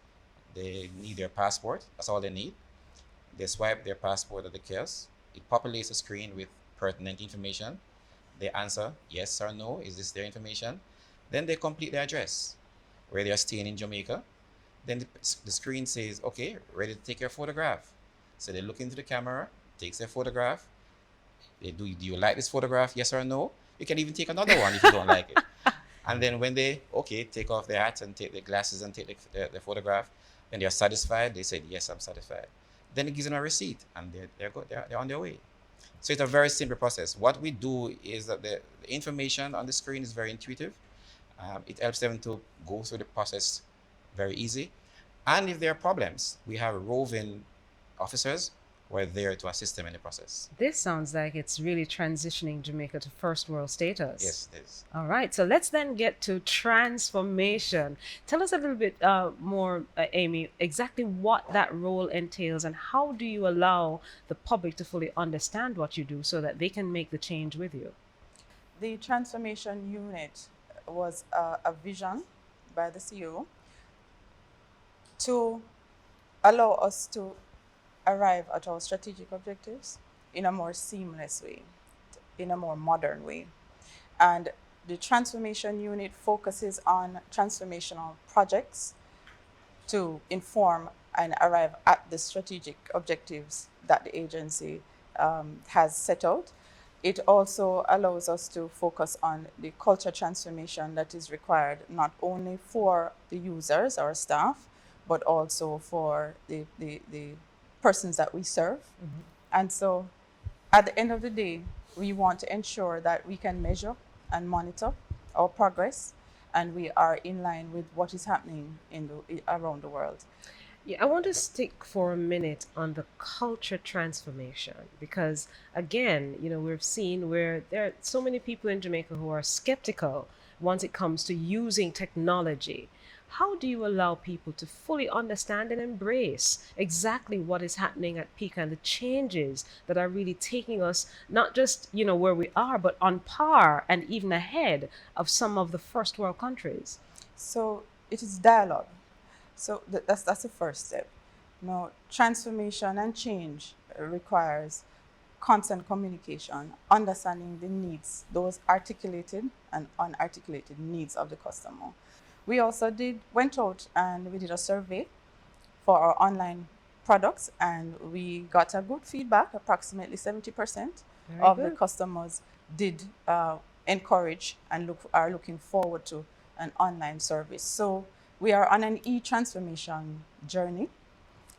They need their passport. That's all they need. They swipe their passport at the kiosk. It populates the screen with pertinent information. They answer yes or no. Is this their information? Then they complete their address, where they are staying in Jamaica. Then the screen says, okay, ready to take your photograph. So they look into the camera, takes their photograph. Do you like this photograph? Yes or no? You can even take another one if you don't like it. And then when they, take off their hats and take their glasses and take the photograph, then they're satisfied. They said, yes, I'm satisfied. Then it gives them a receipt and they're on their way. So it's a very simple process. What we do is that the information on the screen is very intuitive. It helps them to go through the process very easy. And if there are problems, we have roving officers who are there to assist them in the process. This sounds like it's really transitioning Jamaica to first world status. Yes, it is. All right, so let's then get to transformation. Tell us a little bit more, Amy, exactly what that role entails and how do you allow the public to fully understand what you do so that they can make the change with you? The transformation unit was a vision by the CEO to allow us to arrive at our strategic objectives in a more seamless way, in a more modern way. And the transformation unit focuses on transformational projects to inform and arrive at the strategic objectives that the agency has set out. It also allows us to focus on the culture transformation that is required not only for the users, our staff, but also for the persons that we serve. And so at the end of the day, we want to ensure that we can measure and monitor our progress and we are in line with what is happening around the world. Yeah, I want to stick for a minute on the culture transformation because, again, we've seen where there are so many people in Jamaica who are skeptical once it comes to using technology. How do you allow people to fully understand and embrace exactly what is happening at PICA and the changes that are really taking us not just, where we are, but on par and even ahead of some of the first world countries? So it is dialogue. So that's the first step. Transformation and change requires constant communication, understanding the needs, those articulated and unarticulated needs of the customer. We also went out and we did a survey for our online products and we got a good feedback. Approximately 70% of the customers did encourage and are looking forward to an online service. So we are on an e-transformation journey.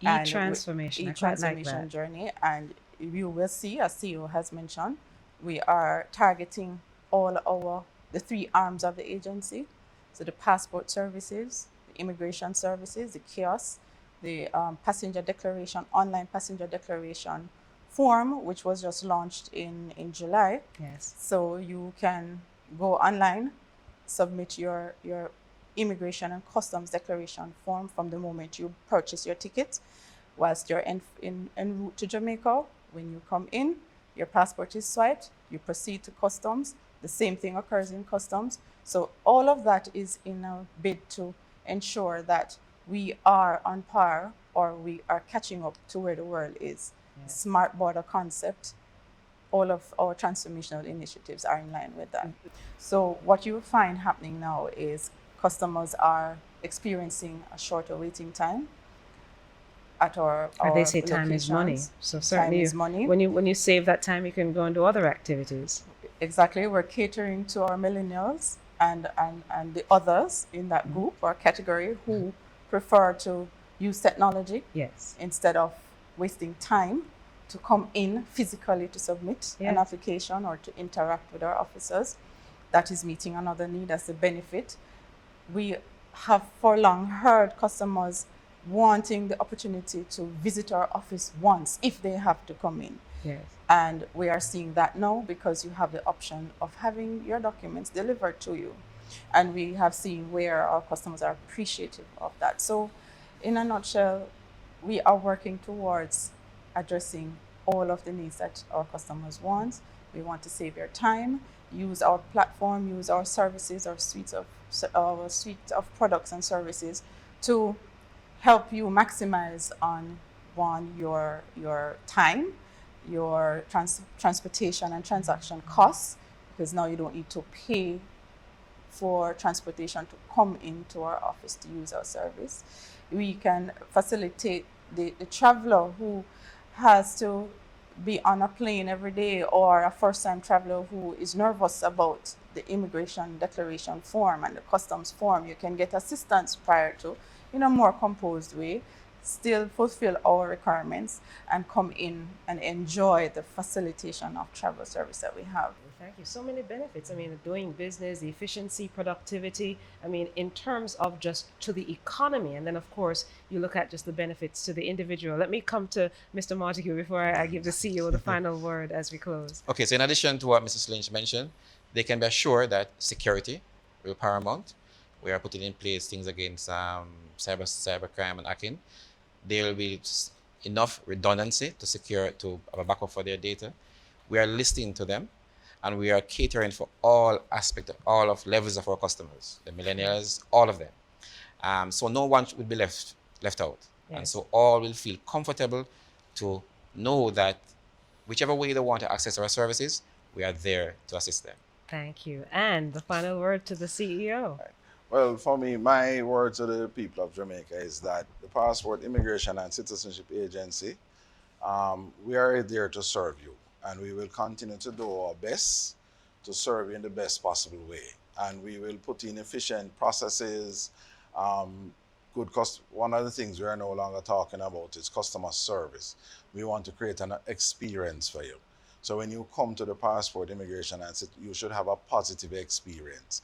E-transformation journey, and you will see, as CEO has mentioned, we are targeting the three arms of the agency. So the passport services, the immigration services, the kiosks, the passenger declaration, online passenger declaration form, which was just launched in July. Yes. So you can go online, submit your immigration and customs declaration form from the moment you purchase your ticket. Whilst you're en route to Jamaica, when you come in, your passport is swiped, you proceed to customs, The same thing occurs in customs. So all of that is in a bid to ensure that we are on par or we are catching up to where the world is. Yeah. Smart border concept, all of our transformational initiatives are in line with that. So what you find happening now is customers are experiencing a shorter waiting time at our they say time is money. So certainly time is money. When you save that time, you can go and do other activities. Exactly. We're catering to our millennials and the others in that group or category who prefer to use technology instead of wasting time to come in physically to submit an application or to interact with our officers. That is meeting another need as a benefit. We have for long heard customers wanting the opportunity to visit our office once if they have to come in. Yes. And we are seeing that now because you have the option of having your documents delivered to you. And we have seen where our customers are appreciative of that. So in a nutshell, we are working towards addressing all of the needs that our customers want. We want to save your time, use our platform, use our services, our suite of products and services to help you maximize on your time, your transportation and transaction costs, because now you don't need to pay for transportation to come into our office to use our service. We can facilitate the traveler who has to be on a plane every day, or a first-time traveler who is nervous about the immigration declaration form and the customs form. You can get assistance prior to, in a more composed way, still fulfill our requirements and come in and enjoy the facilitation of travel service that we have. Thank you. So many benefits. I mean, doing business, the efficiency, productivity. I mean, in terms of just to the economy. And then, of course, you look at just the benefits to the individual. Let me come to Mr. Montague before I give the CEO the final word as we close. Okay, so in addition to what Mrs. Lynch mentioned, they can be assured that security will be paramount. We are putting in place things against cybercrime and hacking. There will be enough redundancy to have a backup for their data. We are listening to them, and we are catering for all aspects, all of levels of our customers, the millennials, all of them. So no one will be left out. Yes. And so all will feel comfortable to know that whichever way they want to access our services, we are there to assist them. Thank you. And the final word to the CEO. Well, for me, my word to the people of Jamaica is that the Passport Immigration and Citizenship Agency, we are there to serve you. And we will continue to do our best to serve you in the best possible way. And we will put in efficient processes. One of the things we are no longer talking about is customer service. We want to create an experience for you. So when you come to the Passport Immigration and you should have a positive experience.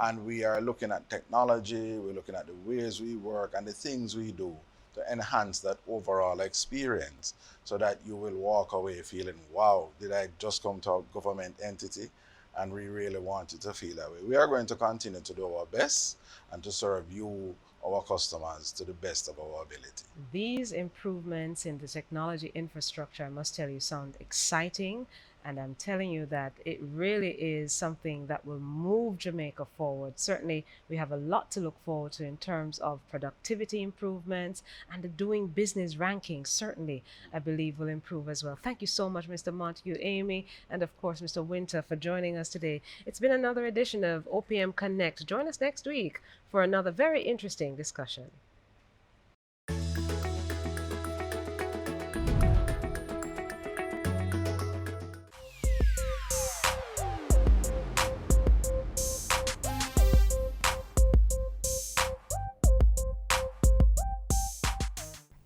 And we are looking at technology, we're looking at the ways we work and the things we do to enhance that overall experience so that you will walk away feeling, wow, did I just come to a government entity? And we really want you to feel that way. We are going to continue to do our best and to serve you, our customers, to the best of our ability. These improvements in the technology infrastructure, I must tell you, sound exciting. And I'm telling you that it really is something that will move Jamaica forward. Certainly, we have a lot to look forward to in terms of productivity improvements, and the doing business rankings, certainly, I believe, will improve as well. Thank you so much, Mr. Montague, Amy, and of course, Mr. Winter, for joining us today. It's been another edition of OPM Connect. Join us next week for another very interesting discussion.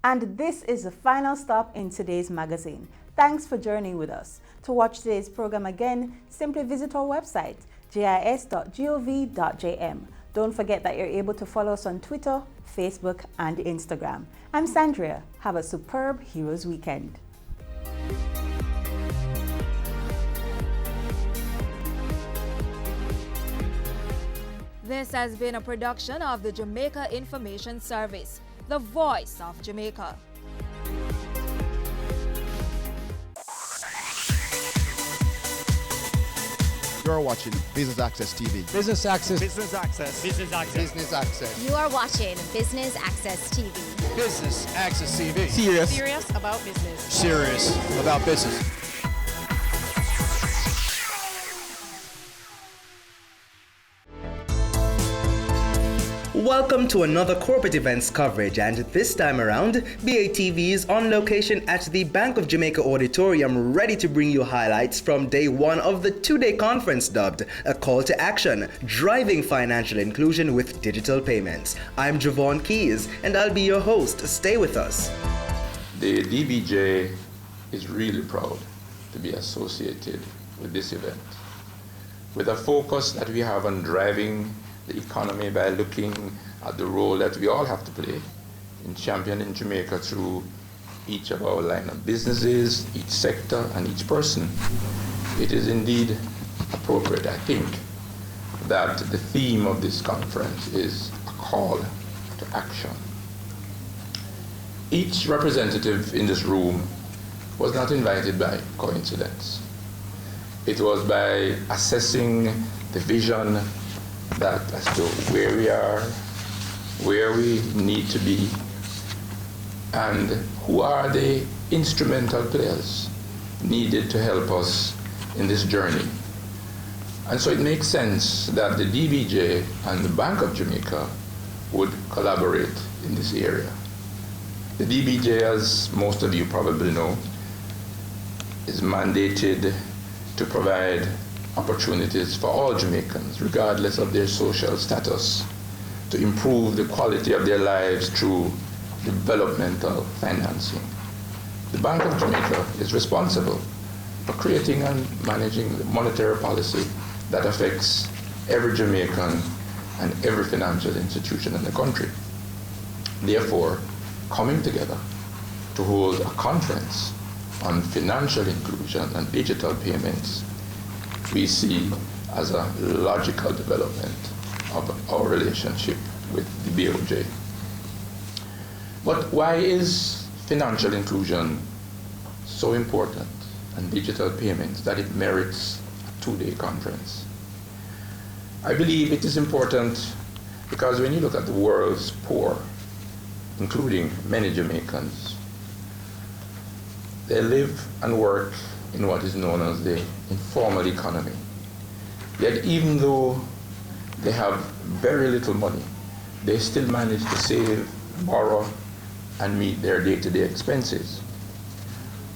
And this is the final stop in today's magazine. Thanks for journeying with us. To watch today's program again, simply visit our website, gis.gov.jm. Don't forget that you're able to follow us on Twitter, Facebook, and Instagram. I'm Sandria. Have a superb Heroes Weekend. This has been a production of the Jamaica Information Service, the voice of Jamaica. You're watching Business Access TV. Business Access. Business Access. Business Access. Business Access. You are watching Business Access TV. Business Access TV. Serious about business. Serious about business. Welcome to another corporate events coverage, and this time around, BATV is on location at the Bank of Jamaica Auditorium, ready to bring you highlights from day one of the two-day conference dubbed A Call to Action, Driving Financial Inclusion with Digital Payments. I'm Javon Keys, and I'll be your host. Stay with us. The DBJ is really proud to be associated with this event. With a focus that we have on driving the economy by looking at the role that we all have to play in championing Jamaica through each of our line of businesses, each sector, and each person. It is indeed appropriate, I think, that the theme of this conference is a call to action. Each representative in this room was not invited by coincidence. It was by assessing the vision that as to where we are, where we need to be, and who are the instrumental players needed to help us in this journey. And so it makes sense that the DBJ and the Bank of Jamaica would collaborate in this area. The DBJ, as most of you probably know, is mandated to provide opportunities for all Jamaicans, regardless of their social status, to improve the quality of their lives through developmental financing. The Bank of Jamaica is responsible for creating and managing the monetary policy that affects every Jamaican and every financial institution in the country. Therefore, coming together to hold a conference on financial inclusion and digital payments we see as a logical development of our relationship with the BOJ. But why is financial inclusion so important and digital payments that it merits a two-day conference? I believe it is important because when you look at the world's poor, including many Jamaicans, they live and work in what is known as the informal economy. Yet even though they have very little money, they still manage to save, borrow, and meet their day-to-day expenses.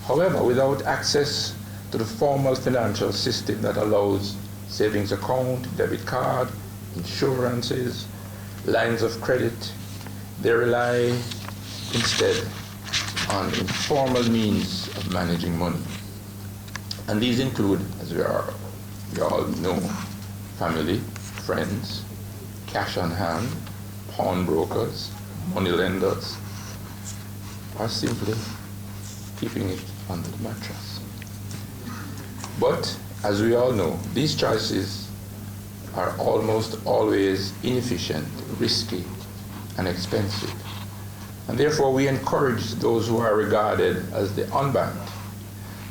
However, without access to the formal financial system that allows savings account, debit card, insurances, lines of credit, they rely instead on informal means of managing money. And these include, as we all know, family, friends, cash on hand, pawnbrokers, money lenders, or simply keeping it under the mattress. But, as we all know, these choices are almost always inefficient, risky, and expensive. And therefore, we encourage those who are regarded as the unbanked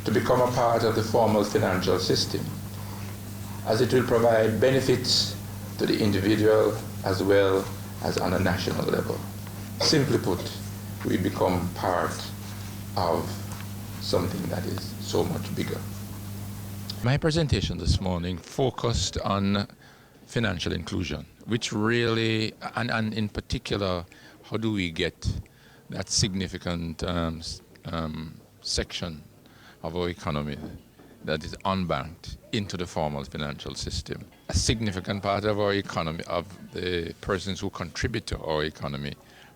to become a part of the formal financial system, as it will provide benefits to the individual as well as on a national level. Simply put, we become part of something that is so much bigger. My presentation this morning focused on financial inclusion, which really, and in particular, how do we get that significant section of our economy that is unbanked into the formal financial system. A significant part of our economy, of the persons who contribute to our economy,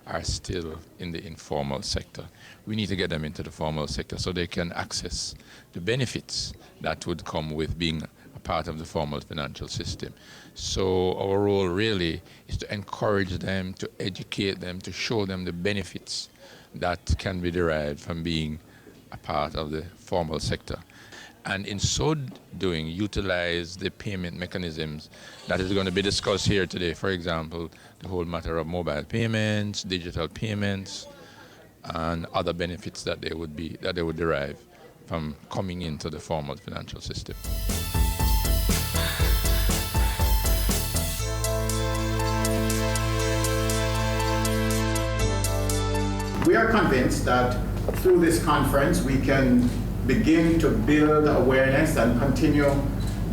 are still in the informal sector. We need to get them into the formal sector so they can access the benefits that would come with being a part of the formal financial system. So our role really is to encourage them, to educate them, to show them the benefits that can be derived from being a part of the formal sector. And in so doing, utilize the payment mechanisms that is going to be discussed here today. For example, the whole matter of mobile payments, digital payments, and other benefits that they would derive from coming into the formal financial system. We are convinced that through this conference we can begin to build awareness and continue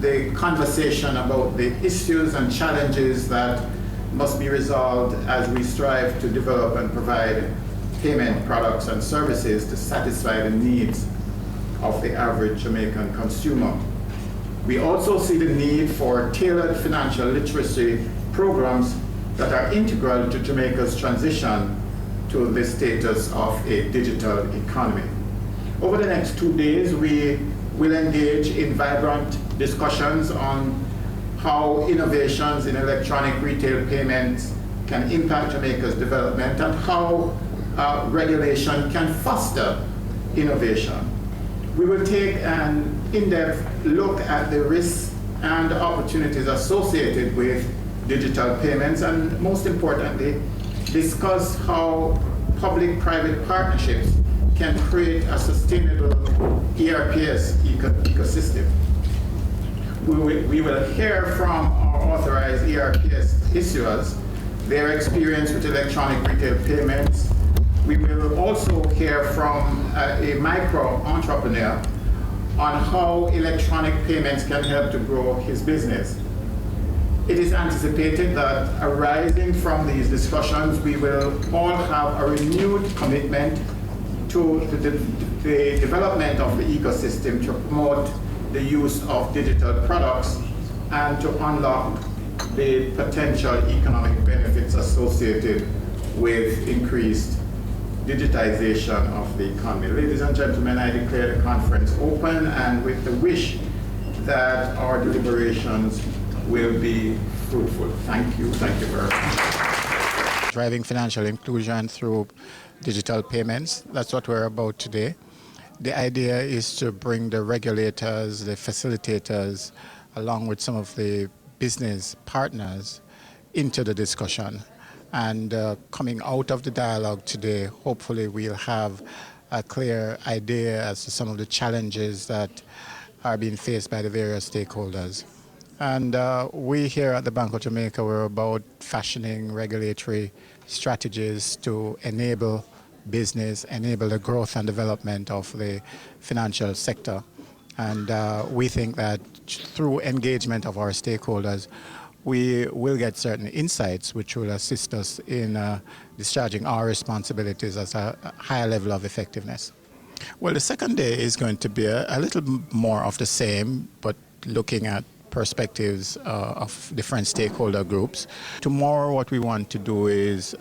the conversation about the issues and challenges that must be resolved as we strive to develop and provide payment products and services to satisfy the needs of the average Jamaican consumer. We also see the need for tailored financial literacy programs that are integral to Jamaica's transition to the status of a digital economy. Over the next 2 days, we will engage in vibrant discussions on how innovations in electronic retail payments can impact Jamaica's development and how regulation can foster innovation. We will take an in-depth look at the risks and opportunities associated with digital payments and, most importantly, discuss how public-private partnerships can create a sustainable ERPS ecosystem. We will hear from our authorized ERPS issuers their experience with electronic retail payments. We will also hear from a micro entrepreneur on how electronic payments can help to grow his business. It is anticipated that arising from these discussions, we will all have a renewed commitment to the development of the ecosystem to promote the use of digital products and to unlock the potential economic benefits associated with increased digitization of the economy. Ladies and gentlemen, I declare the conference open and with the wish that our deliberations will be fruitful. Thank you very much. Driving financial inclusion through digital payments, that's what we're about today. The idea is to bring the regulators, the facilitators, along with some of the business partners into the discussion. And coming out of the dialogue today, hopefully we'll have a clear idea as to some of the challenges that are being faced by the various stakeholders. And we here at the Bank of Jamaica, we're about fashioning regulatory strategies to enable business, enable the growth and development of the financial sector. And we think that through engagement of our stakeholders, we will get certain insights which will assist us in discharging our responsibilities as a higher level of effectiveness. Well, the second day is going to be a little more of the same, but looking at perspectives of different stakeholder groups. Tomorrow what we want to do is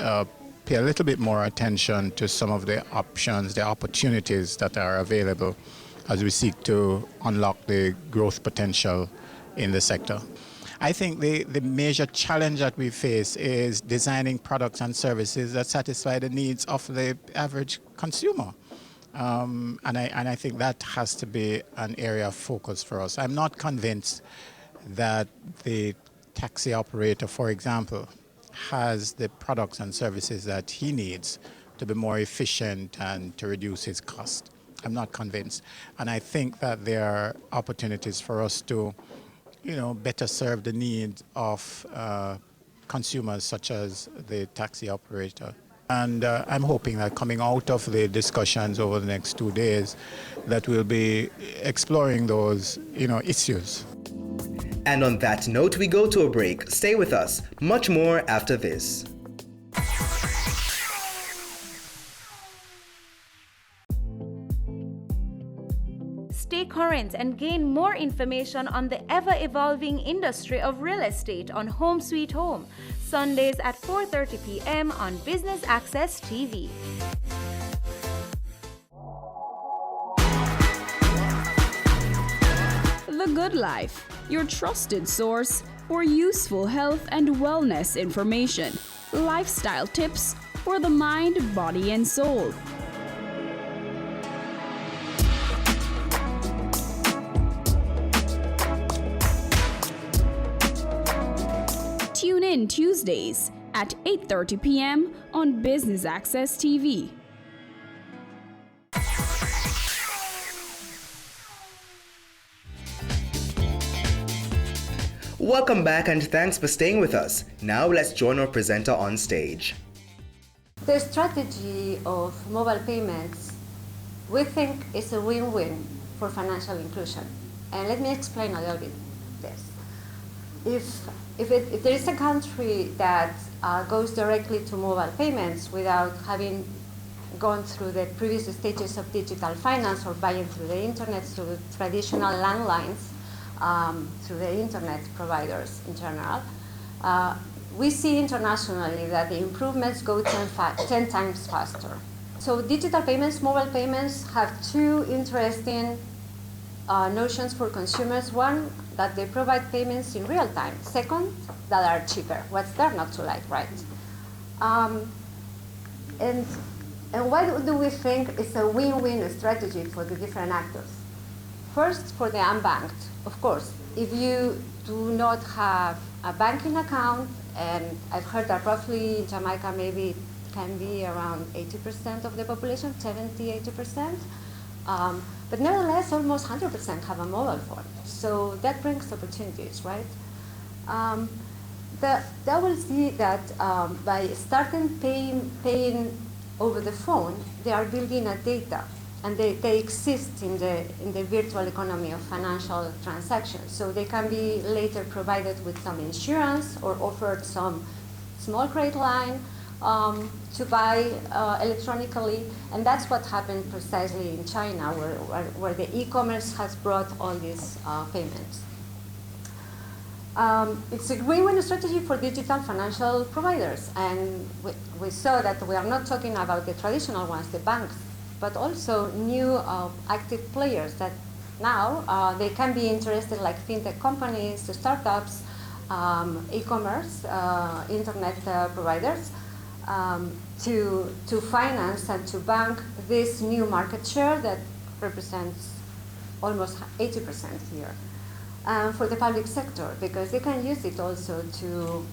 pay a little bit more attention to some of the options, the opportunities that are available as we seek to unlock the growth potential in the sector. I think the major challenge that we face is designing products and services that satisfy the needs of the average consumer. And I think that has to be an area of focus for us. I'm not convinced that the taxi operator, for example, has the products and services that he needs to be more efficient and to reduce his cost. I'm not convinced. And I think that there are opportunities for us to, better serve the needs of consumers such as the taxi operator. And I'm hoping that coming out of the discussions over the next 2 days, that we'll be exploring those, issues. And on that note, we go to a break. Stay with us. Much more after this. Stay current and gain more information on the ever-evolving industry of real estate on Home Sweet Home, Sundays at 4:30 p.m. on Business Access TV. The Good Life, your trusted source for useful health and wellness information, lifestyle tips for the mind, body, and soul. Tune in Tuesdays at 8:30 p.m. on Business Access TV. Welcome back and thanks for staying with us. Now let's join our presenter on stage. the strategy of mobile payments, we think is a win-win for financial inclusion. And let me explain a little bit this. If there is a country that goes directly to mobile payments without having gone through the previous stages of digital finance or buying through the internet, through traditional landlines, through the internet providers in general, we see internationally that the improvements go 10 times faster. So digital payments, mobile payments have two interesting notions for consumers. One, that they provide payments in real time. Second, that are cheaper. What's there not to like, right? And what do we think is a win-win strategy for the different actors? First, for the unbanked, of course. If you do not have a banking account, and I've heard that roughly in Jamaica maybe it can be around 80% of the population, 70, 80%. But nevertheless, almost 100% have a mobile phone. So that brings opportunities, right? They will see that by starting paying over the phone, they are building a data, and they exist in the virtual economy of financial transactions. So they can be later provided with some insurance or offered some small credit line to buy electronically, and that's what happened precisely in China, where the e-commerce has brought all these payments. It's a win-win strategy for digital financial providers, and we saw that we are not talking about the traditional ones, the banks, but also new active players that now they can be interested, like fintech companies, startups, e-commerce, internet providers, to finance and to bank this new market share that represents almost 80% here. For the public sector, because they can use it also to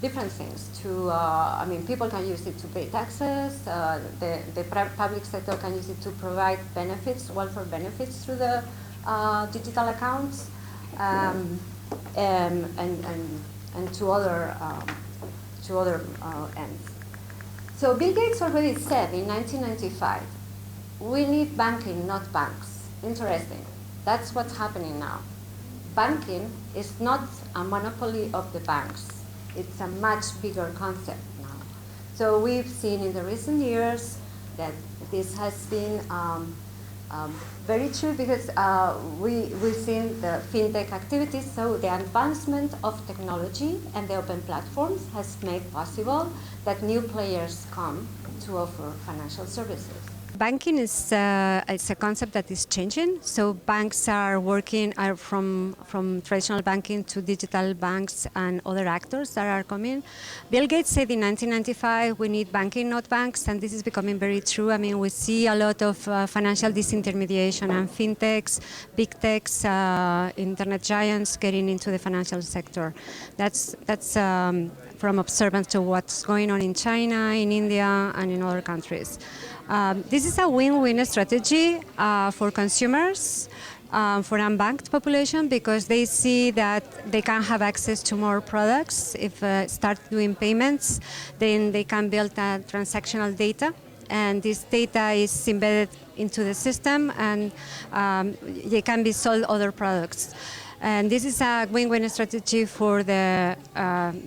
different things. I mean, people can use it to pay taxes. The public sector can use it to provide benefits, welfare benefits through the digital accounts, and to other ends. So Bill Gates already said in 1995, we need banking, not banks. Interesting. That's what's happening now. Banking is not a monopoly of the banks. It's a much bigger concept now. So we've seen in the recent years that this has been very true, because we've seen the fintech activities, so the advancement of technology and the open platforms has made possible that new players come to offer financial services. Banking is it's a concept that is changing. So banks are working from traditional banking to digital banks and other actors that are coming. Bill Gates said in 1995, we need banking, not banks, and this is becoming very true. I mean, we see a lot of financial disintermediation and fintechs, big techs, internet giants getting into the financial sector. That's from observance to what's going on in China, in India, and in other countries. This is a win-win strategy for consumers, for unbanked population, because they see that they can have access to more products. If start doing payments, then they can build transactional data, and this data is embedded into the system, and they can be sold other products. And this is a win-win strategy for the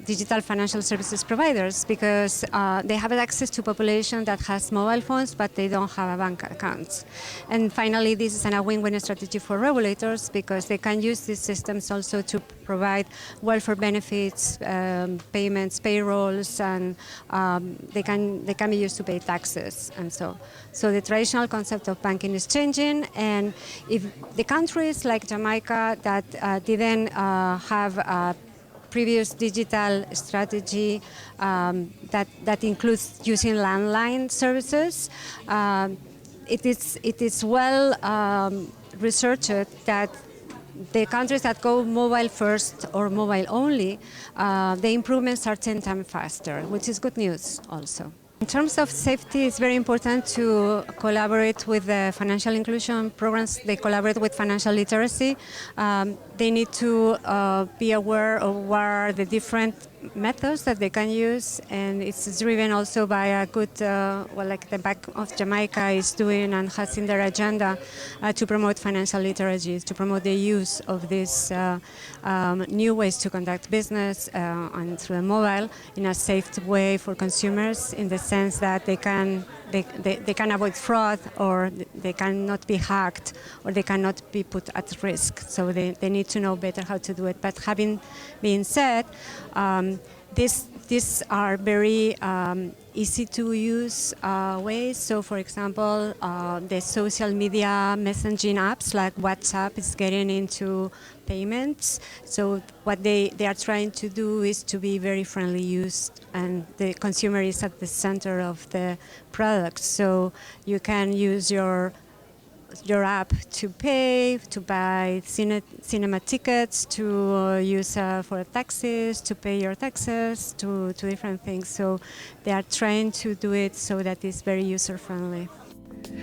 digital financial services providers, because they have access to population that has mobile phones, but they don't have a bank account. And finally, this is a win-win strategy for regulators, because they can use these systems also to provide welfare benefits, payments, payrolls, and they can be used to pay taxes, and so the traditional concept of banking is changing. And if the countries like Jamaica that didn't have a previous digital strategy that includes using landline services, it is well researched that the countries that go mobile first or mobile only, the improvements are 10 times faster, which is good news also. In terms of safety, it's very important to collaborate with the financial inclusion programs. They collaborate with financial literacy. they need to be aware of what are the different methods that they can use, and it's driven also by a good, like the Bank of Jamaica is doing and has in their agenda to promote financial literacy, to promote the use of these new ways to conduct business and through the mobile in a safe way for consumers, in the sense that they can avoid fraud, or they cannot be hacked, or they cannot be put at risk. So they need to know better how to do it. But having been said, these are very easy to use ways. So for example, the social media messaging apps like WhatsApp is getting into payments. So what they are trying to do is to be very friendly used, and the consumer is at the center of the product. So you can use your app to pay, to buy cinema tickets, to use for taxes, to pay your taxes, to different things. So they are trying to do it so that it's very user-friendly.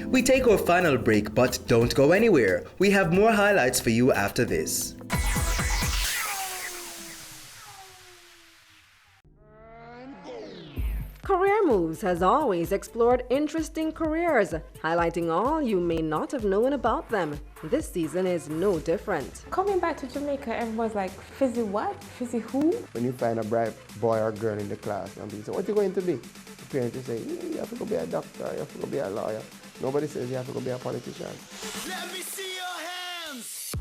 We take our final break, but don't go anywhere. We have more highlights for you after this. Career Moves has always explored interesting careers, highlighting all you may not have known about them. This season is no different. Coming back to Jamaica, everyone's like, Fizzy what? Fizzy who? When you find a bright boy or girl in the class and people say, what are you going to be? The parents will say, you have to go be a doctor, you have to go be a lawyer. Nobody says you have to go be a politician. Let me see your hands!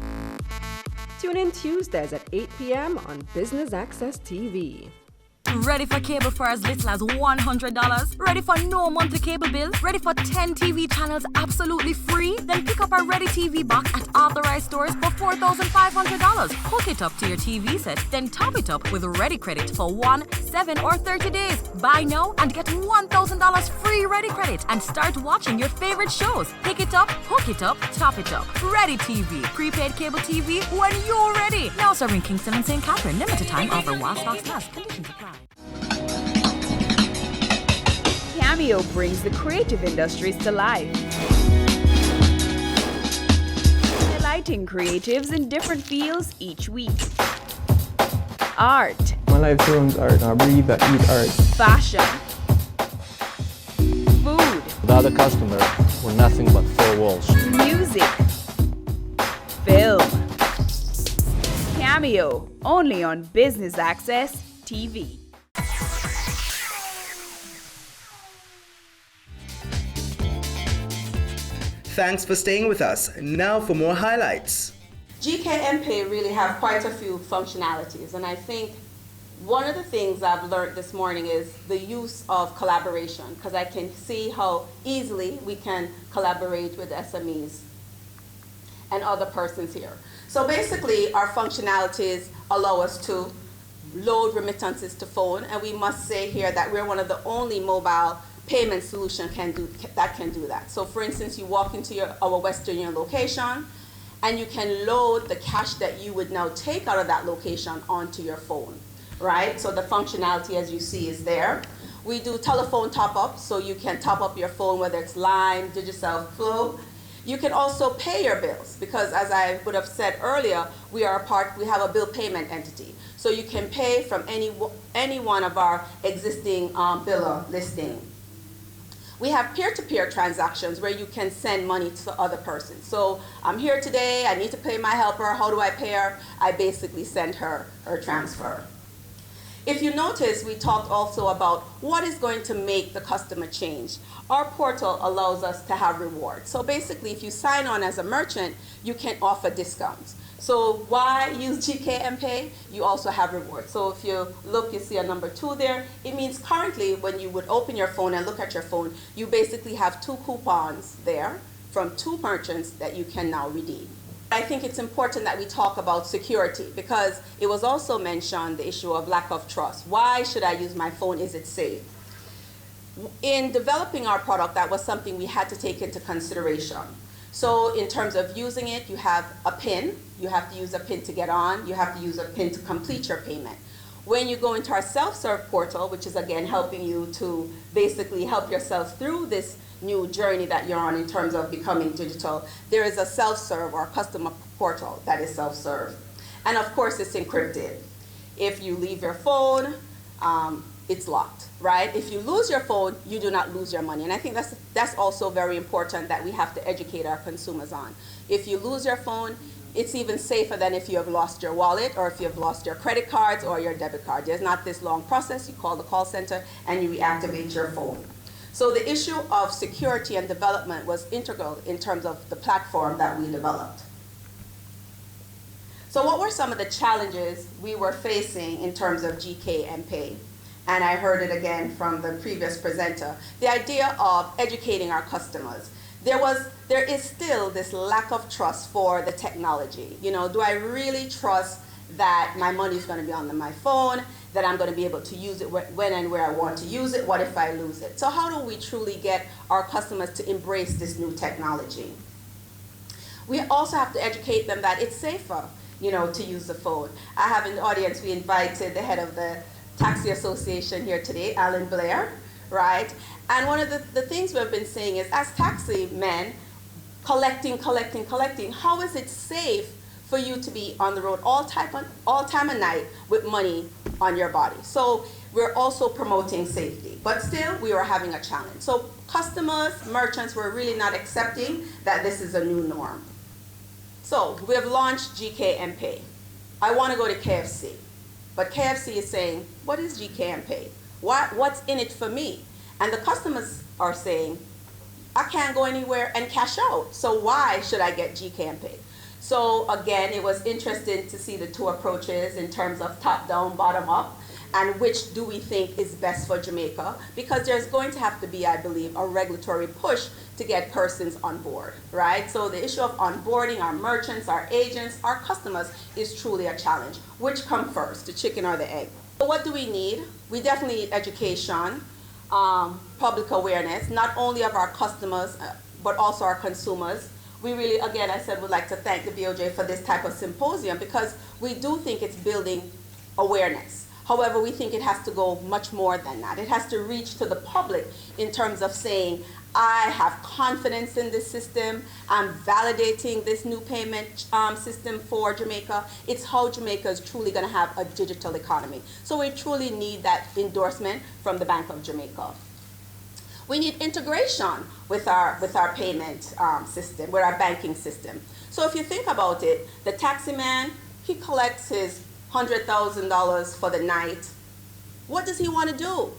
Tune in Tuesdays at 8 p.m. on Business Access TV. Ready for cable for as little as $100? Ready for no monthly cable bill? Ready for 10 TV channels absolutely free? Then pick up our Ready TV box at authorized stores for $4,500. Hook it up to your TV set, then top it up with Ready Credit for 1, 7, or 30 days. Buy now and get $1,000 free Ready Credit and start watching your favorite shows. Pick it up, hook it up, top it up. Ready TV. Prepaid cable TV when you're ready. Now serving Kingston and St. Catherine. Limited time offer while stocks last. Conditions apply. Cameo brings the creative industries to life. Highlighting creatives in different fields each week. Art. My life turns art, I breathe, I eat art. Fashion. Food. Without a customer, we're nothing but four walls. Music. Film. Cameo, only on Business Access TV. Thanks for staying with us. Now for more highlights. GKMPay really have quite a few functionalities, and I think one of the things I've learned this morning is the use of collaboration, because I can see how easily we can collaborate with SMEs and other persons here. So basically, our functionalities allow us to load remittances to phone, and we must say here that we're one of the only mobile payment solution that can do that. So for instance, you walk into our Western Union location, and you can load the cash that you would now take out of that location onto your phone, right? So the functionality, as you see, is there. We do telephone top-up, so you can top up your phone, whether it's Line, Digicel, Flow. You can also pay your bills, because as I would have said earlier, we have a bill payment entity. So you can pay from any one of our existing biller listing. We have peer-to-peer transactions where you can send money to the other person. So I'm here today, I need to pay my helper, how do I pay her? I basically send her her transfer. If you notice, we talked also about what is going to make the customer change. Our portal allows us to have rewards. So basically, if you sign on as a merchant, you can offer discounts. So why use GKMPay? You also have rewards. So if you look, you see a number 2 there. It means currently when you would open your phone and look at your phone, you basically have 2 coupons there from 2 merchants that you can now redeem. I think it's important that we talk about security, because it was also mentioned the issue of lack of trust. Why should I use my phone? Is it safe? In developing our product, that was something we had to take into consideration. So in terms of using it, you have a PIN. You have to use a PIN to get on. You have to use a PIN to complete your payment. When you go into our self-serve portal, which is again helping you to basically help yourself through this new journey that you're on in terms of becoming digital, there is a self-serve or customer portal that is self-serve. And of course, it's encrypted. If you leave your phone, it's locked, right? If you lose your phone, you do not lose your money. And I think that's also very important that we have to educate our consumers on. If you lose your phone, it's even safer than if you have lost your wallet or if you have lost your credit cards or your debit card. There's not this long process. You call the call center and you reactivate your phone. So the issue of security and development was integral in terms of the platform that we developed. So what were some of the challenges we were facing in terms of GK and Pay? And I heard it again from the previous presenter. The idea of educating our customers. There is still this lack of trust for the technology. You know, do I really trust that my money is going to be on my phone, that I'm going to be able to use it when and where I want to use it? What if I lose it? So how do we truly get our customers to embrace this new technology? We also have to educate them that it's safer, you know, to use the phone. I have in the audience, we invited the head of the Taxi Association here today, Alan Blair, right? And one of the things we've been saying is, as taxi men, collecting, how is it safe for you to be on the road all time of night with money on your body? So we're also promoting safety, but still we were having a challenge. So customers, merchants were really not accepting that this is a new norm. So we have launched GK and Pay. I want to go to KFC, but KFC is saying, what is GK and Pay? What's in it for me? And the customers are saying, I can't go anywhere and cash out, so why should I get GK and Pay? So again, it was interesting to see the two approaches in terms of top-down, bottom-up, and which do we think is best for Jamaica, because there's going to have to be, I believe, a regulatory push to get persons on board, right? So the issue of onboarding our merchants, our agents, our customers is truly a challenge. Which come first, the chicken or the egg? So what do we need? We definitely need education, public awareness, not only of our customers, but also our consumers. We really, again, I said, would like to thank the BOJ for this type of symposium, because we do think it's building awareness. However, we think it has to go much more than that. It has to reach to the public in terms of saying, I have confidence in this system. I'm validating this new payment system for Jamaica. It's how Jamaica is truly going to have a digital economy. So we truly need that endorsement from the Bank of Jamaica. We need integration with our payment system, with our banking system. So if you think about it, the taxi man, he collects his $100,000 for the night. What does he want to do?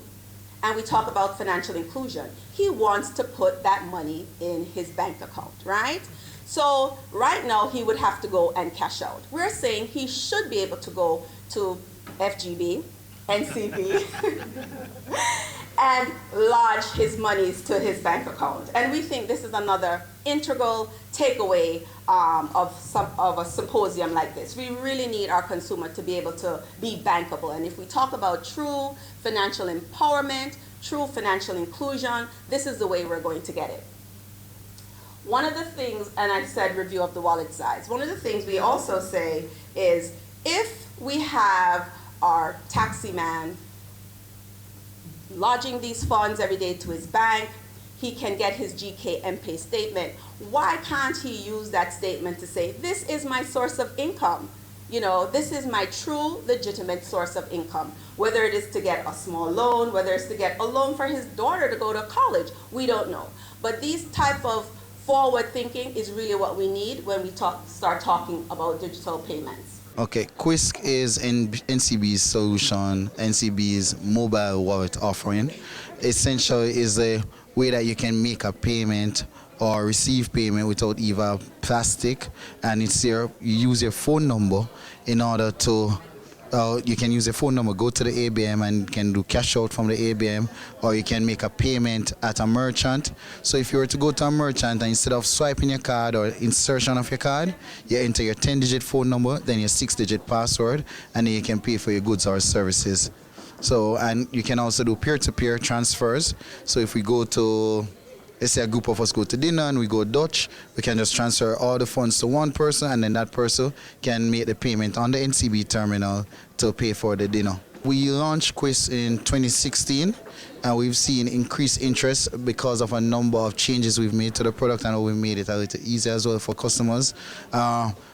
And we talk about financial inclusion. He wants to put that money in his bank account, right? So right now he would have to go and cash out. We're saying he should be able to go to FGB, NCB, and lodge his monies to his bank account. And we think this is another integral takeaway of a symposium like this. We really need our consumer to be able to be bankable. And if we talk about true financial empowerment, true financial inclusion, this is the way we're going to get it. One of the things, and I said review of the wallet size, one of the things we also say is, if we have our taxi man lodging these funds every day to his bank, he can get his GK and Pay statement. Why can't he use that statement to say, this is my source of income? You know, this is my true, legitimate source of income. Whether it is to get a small loan, whether it's to get a loan for his daughter to go to college, we don't know. But these type of forward thinking is really what we need when we start talking about digital payments. Okay, Quisk is in NCB's solution, NCB's mobile wallet offering. Essentially is a way that you can make a payment or receive payment without either plastic, and you use your phone number in order to you can use your phone number, go to the ABM and can do cash out from the ABM, or you can make a payment at a merchant. So if you were to go to a merchant and instead of swiping your card or insertion of your card, you enter your 10-digit phone number, then your 6-digit password, and then you can pay for your goods or services. So, and you can also do peer-to-peer transfers. So if we go to, let's say a group of us go to dinner and we go Dutch, we can just transfer all the funds to one person, and then that person can make the payment on the NCB terminal to pay for the dinner. We launched Quiz in 2016, and we've seen increased interest because of a number of changes we've made to the product, and we made it a little easier as well for customers.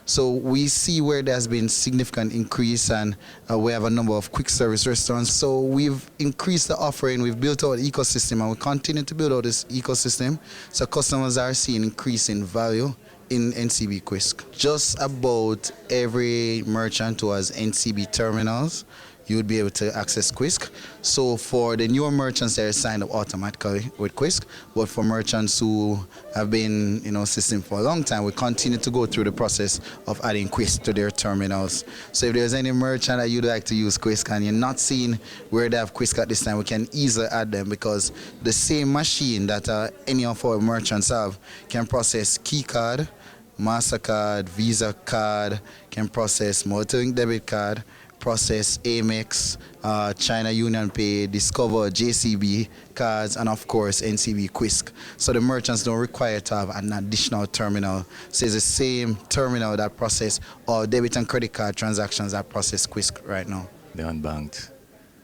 So we see where there's been significant increase, and we have a number of quick service restaurants. So we've increased the offering, we've built out the ecosystem, and we continue to build out this ecosystem. So customers are seeing increase in value in NCB Quisk. Just about every merchant who has NCB terminals, you would be able to access Quisk. So for the newer merchants, they're signed up automatically with Quisk. But for merchants who have been system for a long time, we continue to go through the process of adding Quisk to their terminals. So if there's any merchant that you'd like to use Quisk and you're not seeing where they have Quisk at this time, we can easily add them, because the same machine that any of our merchants have can process KeyCard, MasterCard, Visa card, can process multi-link debit card, process Amex, China Union Pay, Discover, JCB cards, and of course NCB Quisk. So the merchants don't require to have an additional terminal. So it's the same terminal that process all debit and credit card transactions that process Quisk right now. The unbanked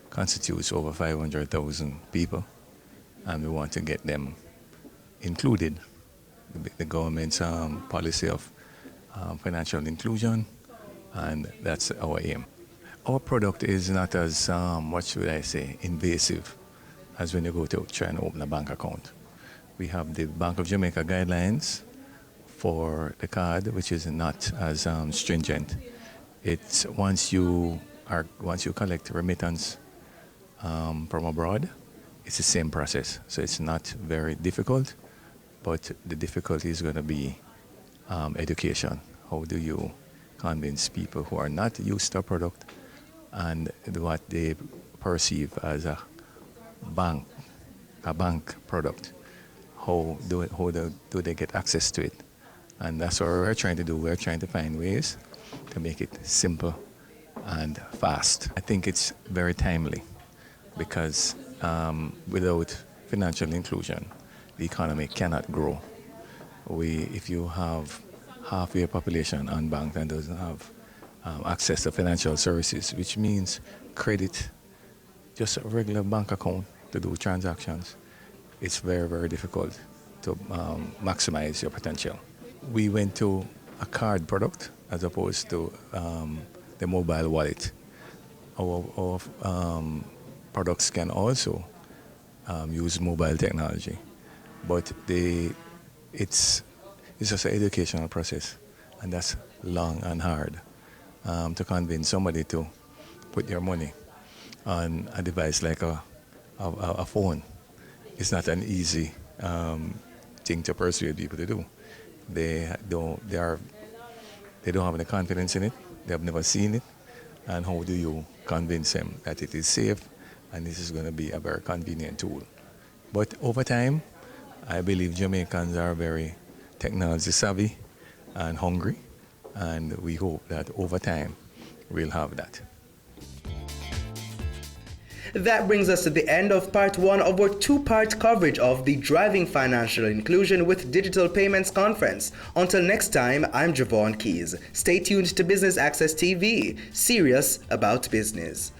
constitutes over 500,000 people, and we want to get them included. The government's policy of financial inclusion, and that's our aim. Our product is not as, invasive as when you go to try and open a bank account. We have the Bank of Jamaica guidelines for the card, which is not as stringent. It's once you collect remittance from abroad, it's the same process. So it's not very difficult, but the difficulty is going to be education. How do you convince people who are not used to a product and what they perceive as a bank product? How do they get access to it? And that's what we're trying to do. We're trying to find ways to make it simple and fast. I think it's very timely, because without financial inclusion, the economy cannot grow. If you have half your population unbanked and doesn't have access to financial services, which means credit, just a regular bank account to do transactions, it's very, very difficult to maximize your potential. We went to a card product as opposed to the mobile wallet. Our products can also use mobile technology, but it's just an educational process, and that's long and hard. To convince somebody to put your money on a device like a phone, it's not an easy thing to persuade people to do. They don't have any confidence in it. They have never seen it. And how do you convince them that it is safe and this is going to be a very convenient tool? But over time, I believe Jamaicans are very technology savvy and hungry, and we hope that over time we'll have that. That brings us to the end of part one of our two-part coverage of the Driving Financial Inclusion with Digital Payments Conference. Until next time, I'm Javon Keys. Stay tuned to Business Access TV, serious about business.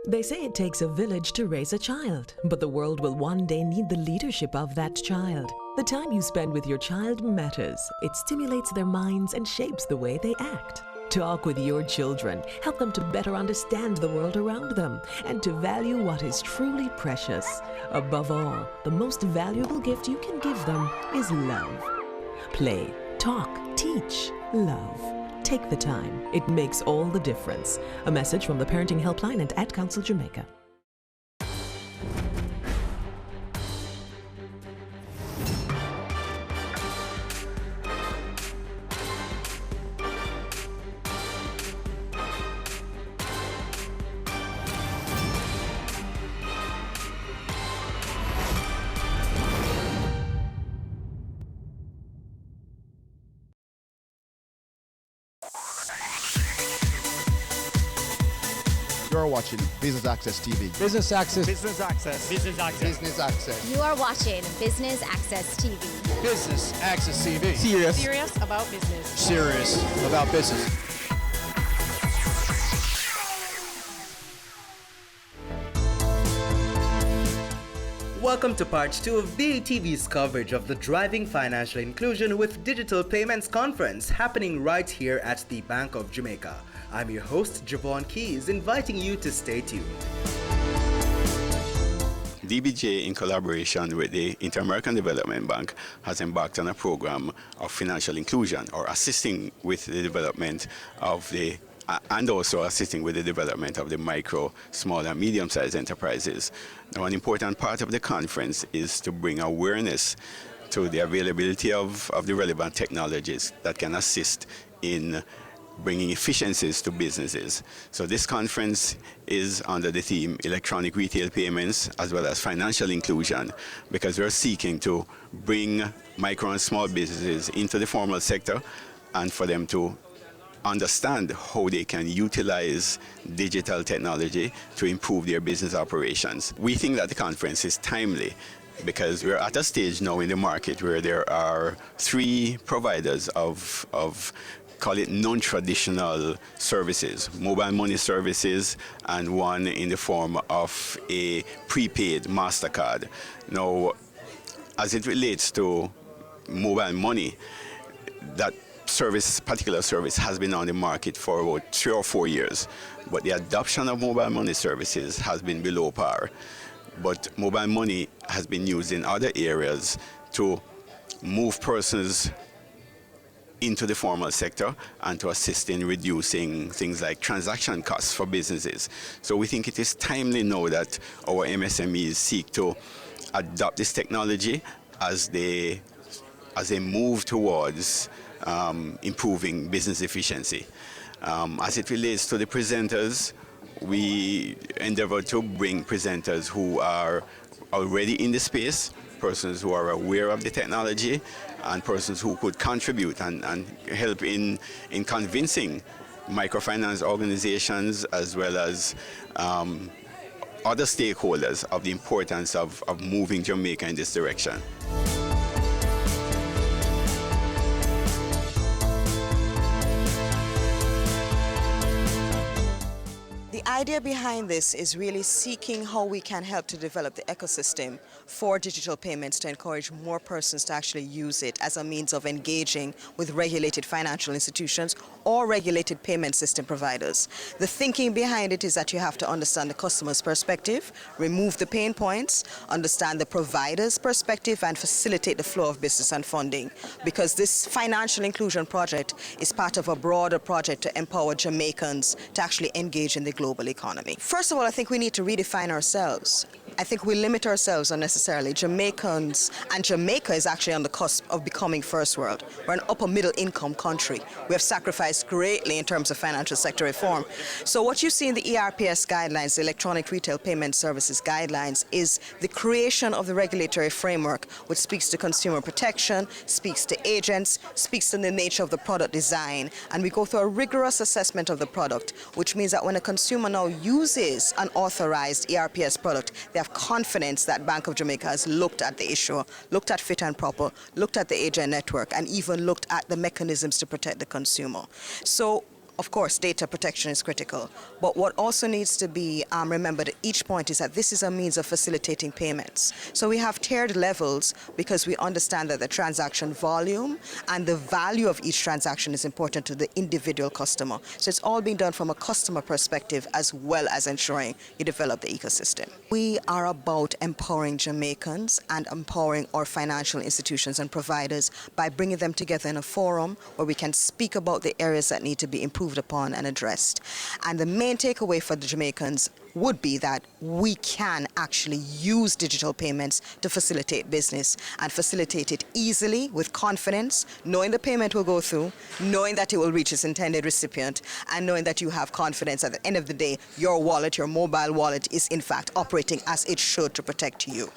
They say it takes a village to raise a child, but the world will one day need the leadership of that child. The time you spend with your child matters. It stimulates their minds and shapes the way they act. Talk with your children. Help them to better understand the world around them and to value what is truly precious. Above all, the most valuable gift you can give them is love. Play, talk, teach, love. Take the time. It makes all the difference. A message from the Parenting Helpline and Ad Council Jamaica. watching Business Access TV. Business Access. Business Access. Business Access. Business Access. You are watching Business Access TV. Business Access TV. Serious about business. Serious about business. Welcome to part 2 of BATV's coverage of the Driving Financial Inclusion with Digital Payments Conference happening right here at the Bank of Jamaica. I'm your host, Javon Keys, inviting you to stay tuned. DBJ, in collaboration with the Inter-American Development Bank, has embarked on a program of financial inclusion, or assisting with the development of the and also assisting with the development of the micro, small and medium-sized enterprises. Now, an important part of the conference is to bring awareness to the availability of the relevant technologies that can assist in bringing efficiencies to businesses. So this conference is under the theme Electronic Retail Payments as well as Financial Inclusion, because we're seeking to bring micro and small businesses into the formal sector and for them to understand how they can utilize digital technology to improve their business operations. We think that the conference is timely because we're at a stage now in the market where there are 3 providers of call it non-traditional services, mobile money services, and one in the form of a prepaid MasterCard. Now, as it relates to mobile money, that particular service has been on the market for about 3 or 4 years, but the adoption of mobile money services has been below par. But mobile money has been used in other areas to move persons into the formal sector and to assist in reducing things like transaction costs for businesses. So we think it is timely now that our MSMEs seek to adopt this technology as they move towards improving business efficiency. As it relates to the presenters, we endeavor to bring presenters who are already in the space, persons who are aware of the technology, and persons who could contribute and help in convincing microfinance organizations as well as other stakeholders of the importance of moving Jamaica in this direction. The idea behind this is really seeking how we can help to develop the ecosystem for digital payments to encourage more persons to actually use it as a means of engaging with regulated financial institutions or regulated payment system providers. The thinking behind it is that you have to understand the customer's perspective, remove the pain points, understand the provider's perspective, and facilitate the flow of business and funding. Because this financial inclusion project is part of a broader project to empower Jamaicans to actually engage in the global economy. First of all, I think we need to redefine ourselves. I think we limit ourselves unnecessarily. Jamaicans, and Jamaica is actually on the cusp of becoming first world. We're an upper middle income country. We have sacrificed greatly in terms of financial sector reform. So what you see in the ERPS guidelines, the Electronic Retail Payment Services guidelines, is the creation of the regulatory framework which speaks to consumer protection, speaks to agents, speaks to the nature of the product design, and we go through a rigorous assessment of the product, which means that when a consumer now uses an authorized ERPS product, they have confidence that Bank of Jamaica has looked at the issue, looked at fit and proper, looked at the agent network, and even looked at the mechanisms to protect the consumer. So, of course, data protection is critical, but what also needs to be remembered at each point is that this is a means of facilitating payments. So we have tiered levels because we understand that the transaction volume and the value of each transaction is important to the individual customer. So it's all being done from a customer perspective as well as ensuring you develop the ecosystem. We are about empowering Jamaicans and empowering our financial institutions and providers by bringing them together in a forum where we can speak about the areas that need to be improved upon and addressed. And the main takeaway for the Jamaicans would be that we can actually use digital payments to facilitate business and facilitate it easily with confidence, knowing the payment will go through, knowing that it will reach its intended recipient, and knowing that you have confidence at the end of the day, your wallet, your mobile wallet is in fact operating as it should to protect you.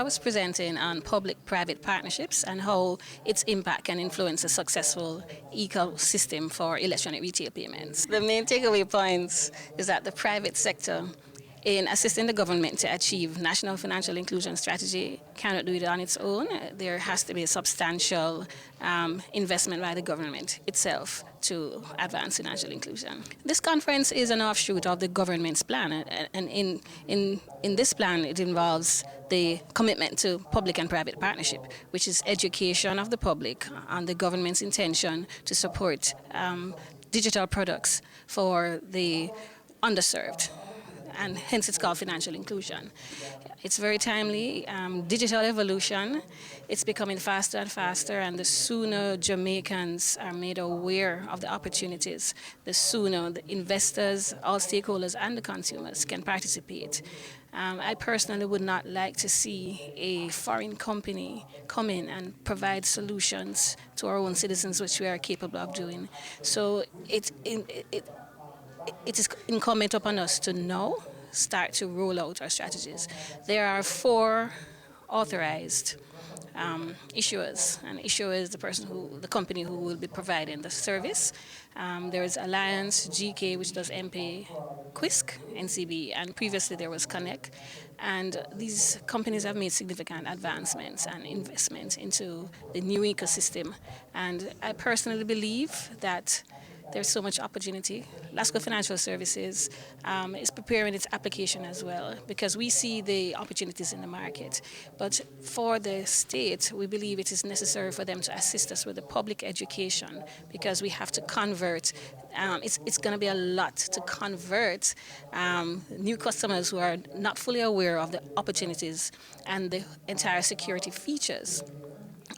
I was presenting on public-private partnerships and how its impact can influence a successful ecosystem for electronic retail payments. The main takeaway points is that the private sector, in assisting the government to achieve national financial inclusion strategy, cannot do it on its own. There has to be a substantial investment by the government itself to advance financial inclusion. This conference is an offshoot of the government's plan, and in this plan it involves the commitment to public and private partnership, which is education of the public on the government's intention to support digital products for the underserved, and hence it's called financial inclusion. It's very timely. Digital evolution, it's becoming faster and faster, and the sooner Jamaicans are made aware of the opportunities, the sooner the investors, all stakeholders, and the consumers can participate. I personally would not like to see a foreign company come in and provide solutions to our own citizens, which we are capable of doing. So it is incumbent upon us to now start to roll out our strategies. There are 4 authorized issuers, and issuer is the company who will be providing the service. There is Alliance, GK, which does MPay, Quisk, NCB, and previously there was Connect. And these companies have made significant advancements and investments into the new ecosystem. And I personally believe that there's so much opportunity. Lasco Financial Services is preparing its application as well, because we see the opportunities in the market. But for the state, we believe it is necessary for them to assist us with the public education, because we have to convert. It's going to be a lot to convert new customers who are not fully aware of the opportunities and the entire security features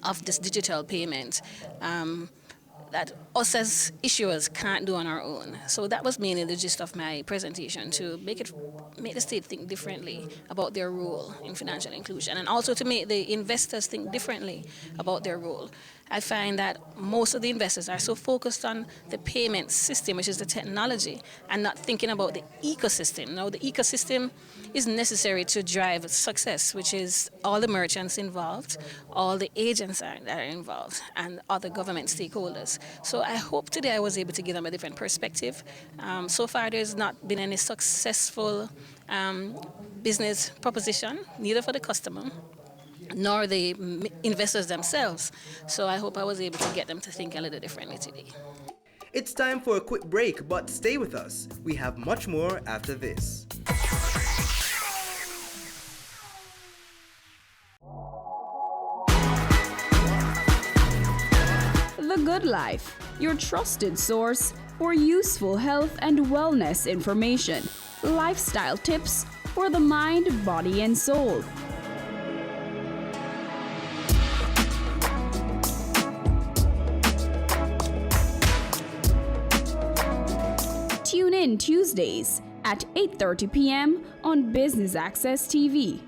of this digital payment. That us as issuers can't do on our own. So that was mainly the gist of my presentation, to make the state think differently about their role in financial inclusion, and also to make the investors think differently about their role. I find that most of the investors are so focused on the payment system, which is the technology, and not thinking about the ecosystem. Now, the ecosystem is necessary to drive success, which is all the merchants involved, all the agents that are involved, and other government stakeholders. So I hope today I was able to give them a different perspective. So far, there's not been any successful business proposition, neither for the customer nor the investors themselves. So I hope I was able to get them to think a little differently today. It's time for a quick break, but stay with us. We have much more after this. The Good Life, your trusted source for useful health and wellness information, lifestyle tips for the mind, body, and soul. Tune in Tuesdays at 8:30 p.m. on Business Access TV.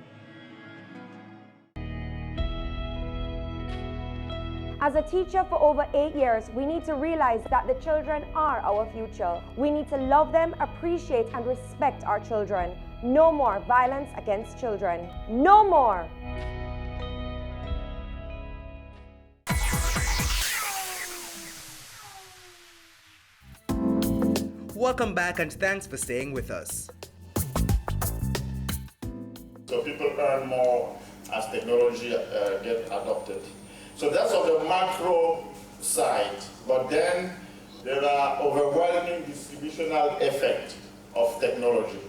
As a teacher for over 8 years, we need to realize that the children are our future. We need to love them, appreciate and respect our children. No more violence against children. No more! Welcome back and thanks for staying with us. So people earn more as technology get adopted. So that's on the macro side, but then there are overwhelming distributional effect of technology.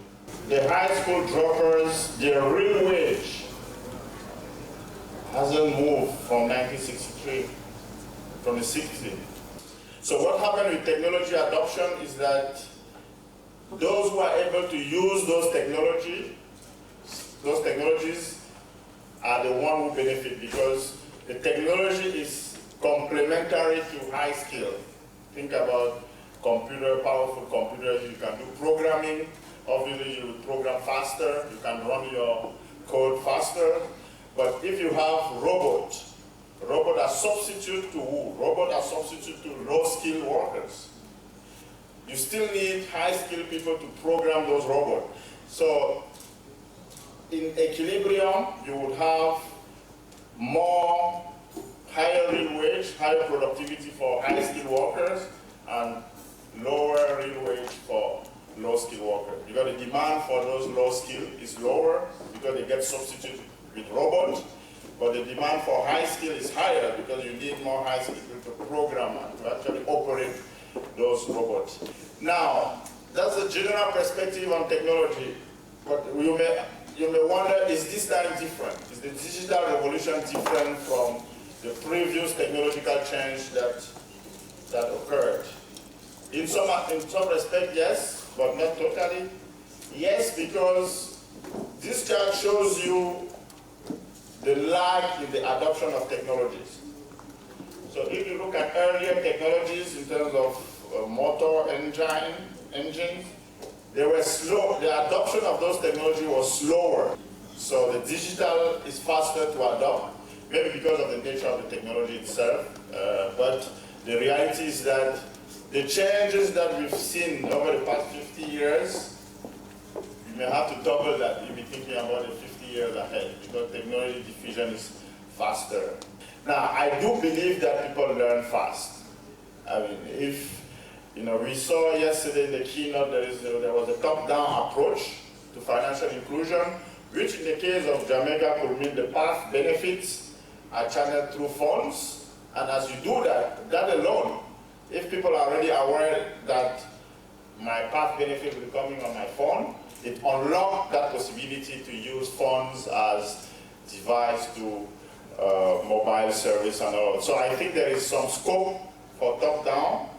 The high school droppers, their real wage hasn't moved from 1963, from the 60s. So what happened with technology adoption is that those who are able to use those technologies are the one who benefit, because the technology is complementary to high skill. Think about powerful computers. You can do programming. Obviously, you program faster. You can run your code faster. But if you have robots are substitute to who? Robots are substitute to low-skilled workers. You still need high-skilled people to program those robots. So in equilibrium, you would have more higher real wage, higher productivity for high-skilled workers, and lower real wage for low-skilled workers. Because the demand for those low-skilled is lower because they get substituted with robots, but the demand for high-skill is higher because you need more high-skilled people to program and to actually operate those robots. Now, that's a general perspective on technology, but you may wonder, is this time different? Is the digital revolution different from the previous technological change that occurred? In some respect, yes, but not totally. Yes, because this chart shows you the lag in the adoption of technologies. So if you look at earlier technologies in terms of motor engines, they were slow. The adoption of those technologies was slower. So the digital is faster to adopt, maybe because of the nature of the technology itself. But the reality is that the changes that we've seen over the past 50 years, you may have to double that if you're thinking about it 50 years ahead, because technology diffusion is faster. Now, I do believe that people learn fast. I mean, we saw yesterday in the keynote there was a top-down approach to financial inclusion, which in the case of Jamaica could mean the path benefits are channeled through funds. And as you do that alone, if people are already aware that my path benefit will be coming on my phone, it unlocks that possibility to use funds as device to mobile service and all. So I think there is some scope for top-down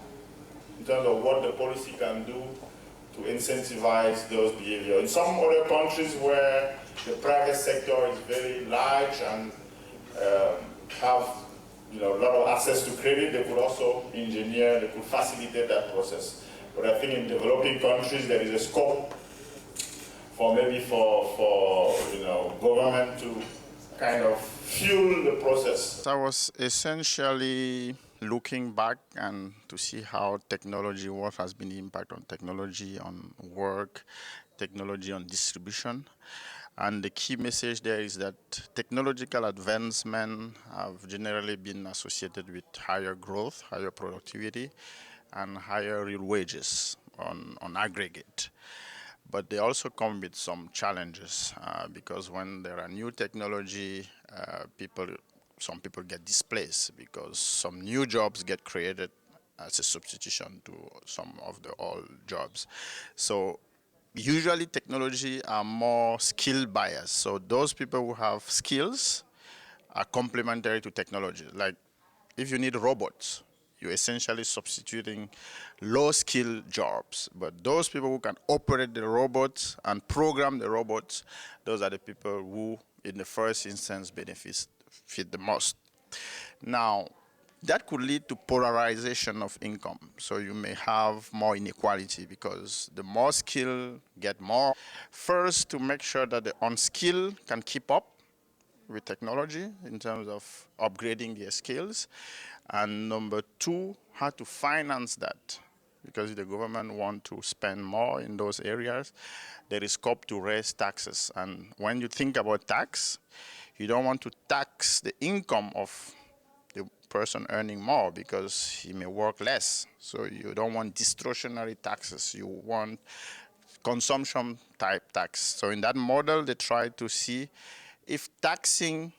in terms of what the policy can do to incentivize those behaviors. In some other countries where the private sector is very large and have a lot of access to credit, they could also engineer, they could facilitate that process. But I think in developing countries there is a scope for government to kind of fuel the process. I was essentially looking back and to see how technology, what has been the impact on technology, on work, technology on distribution. And the key message there is that technological advancement have generally been associated with higher growth, higher productivity, and higher real wages on aggregate. But they also come with some challenges because when there are new technology, some people get displaced because some new jobs get created as a substitution to some of the old jobs. So usually technology are more skill biased. So those people who have skills are complementary to technology. Like if you need robots, you're essentially substituting low-skill jobs. But those people who can operate the robots and program the robots, those are the people who, in the first instance, benefit the most. Now, that could lead to polarization of income. So you may have more inequality because the more skilled get more. First, to make sure that the unskilled can keep up with technology in terms of upgrading their skills. And number two, how to finance that. Because the government wants to spend more in those areas, there is scope to raise taxes. And when you think about tax, you don't want to tax the income of the person earning more because he may work less. So you don't want distortionary taxes. You want consumption type tax. So in that model, they try to see if taxing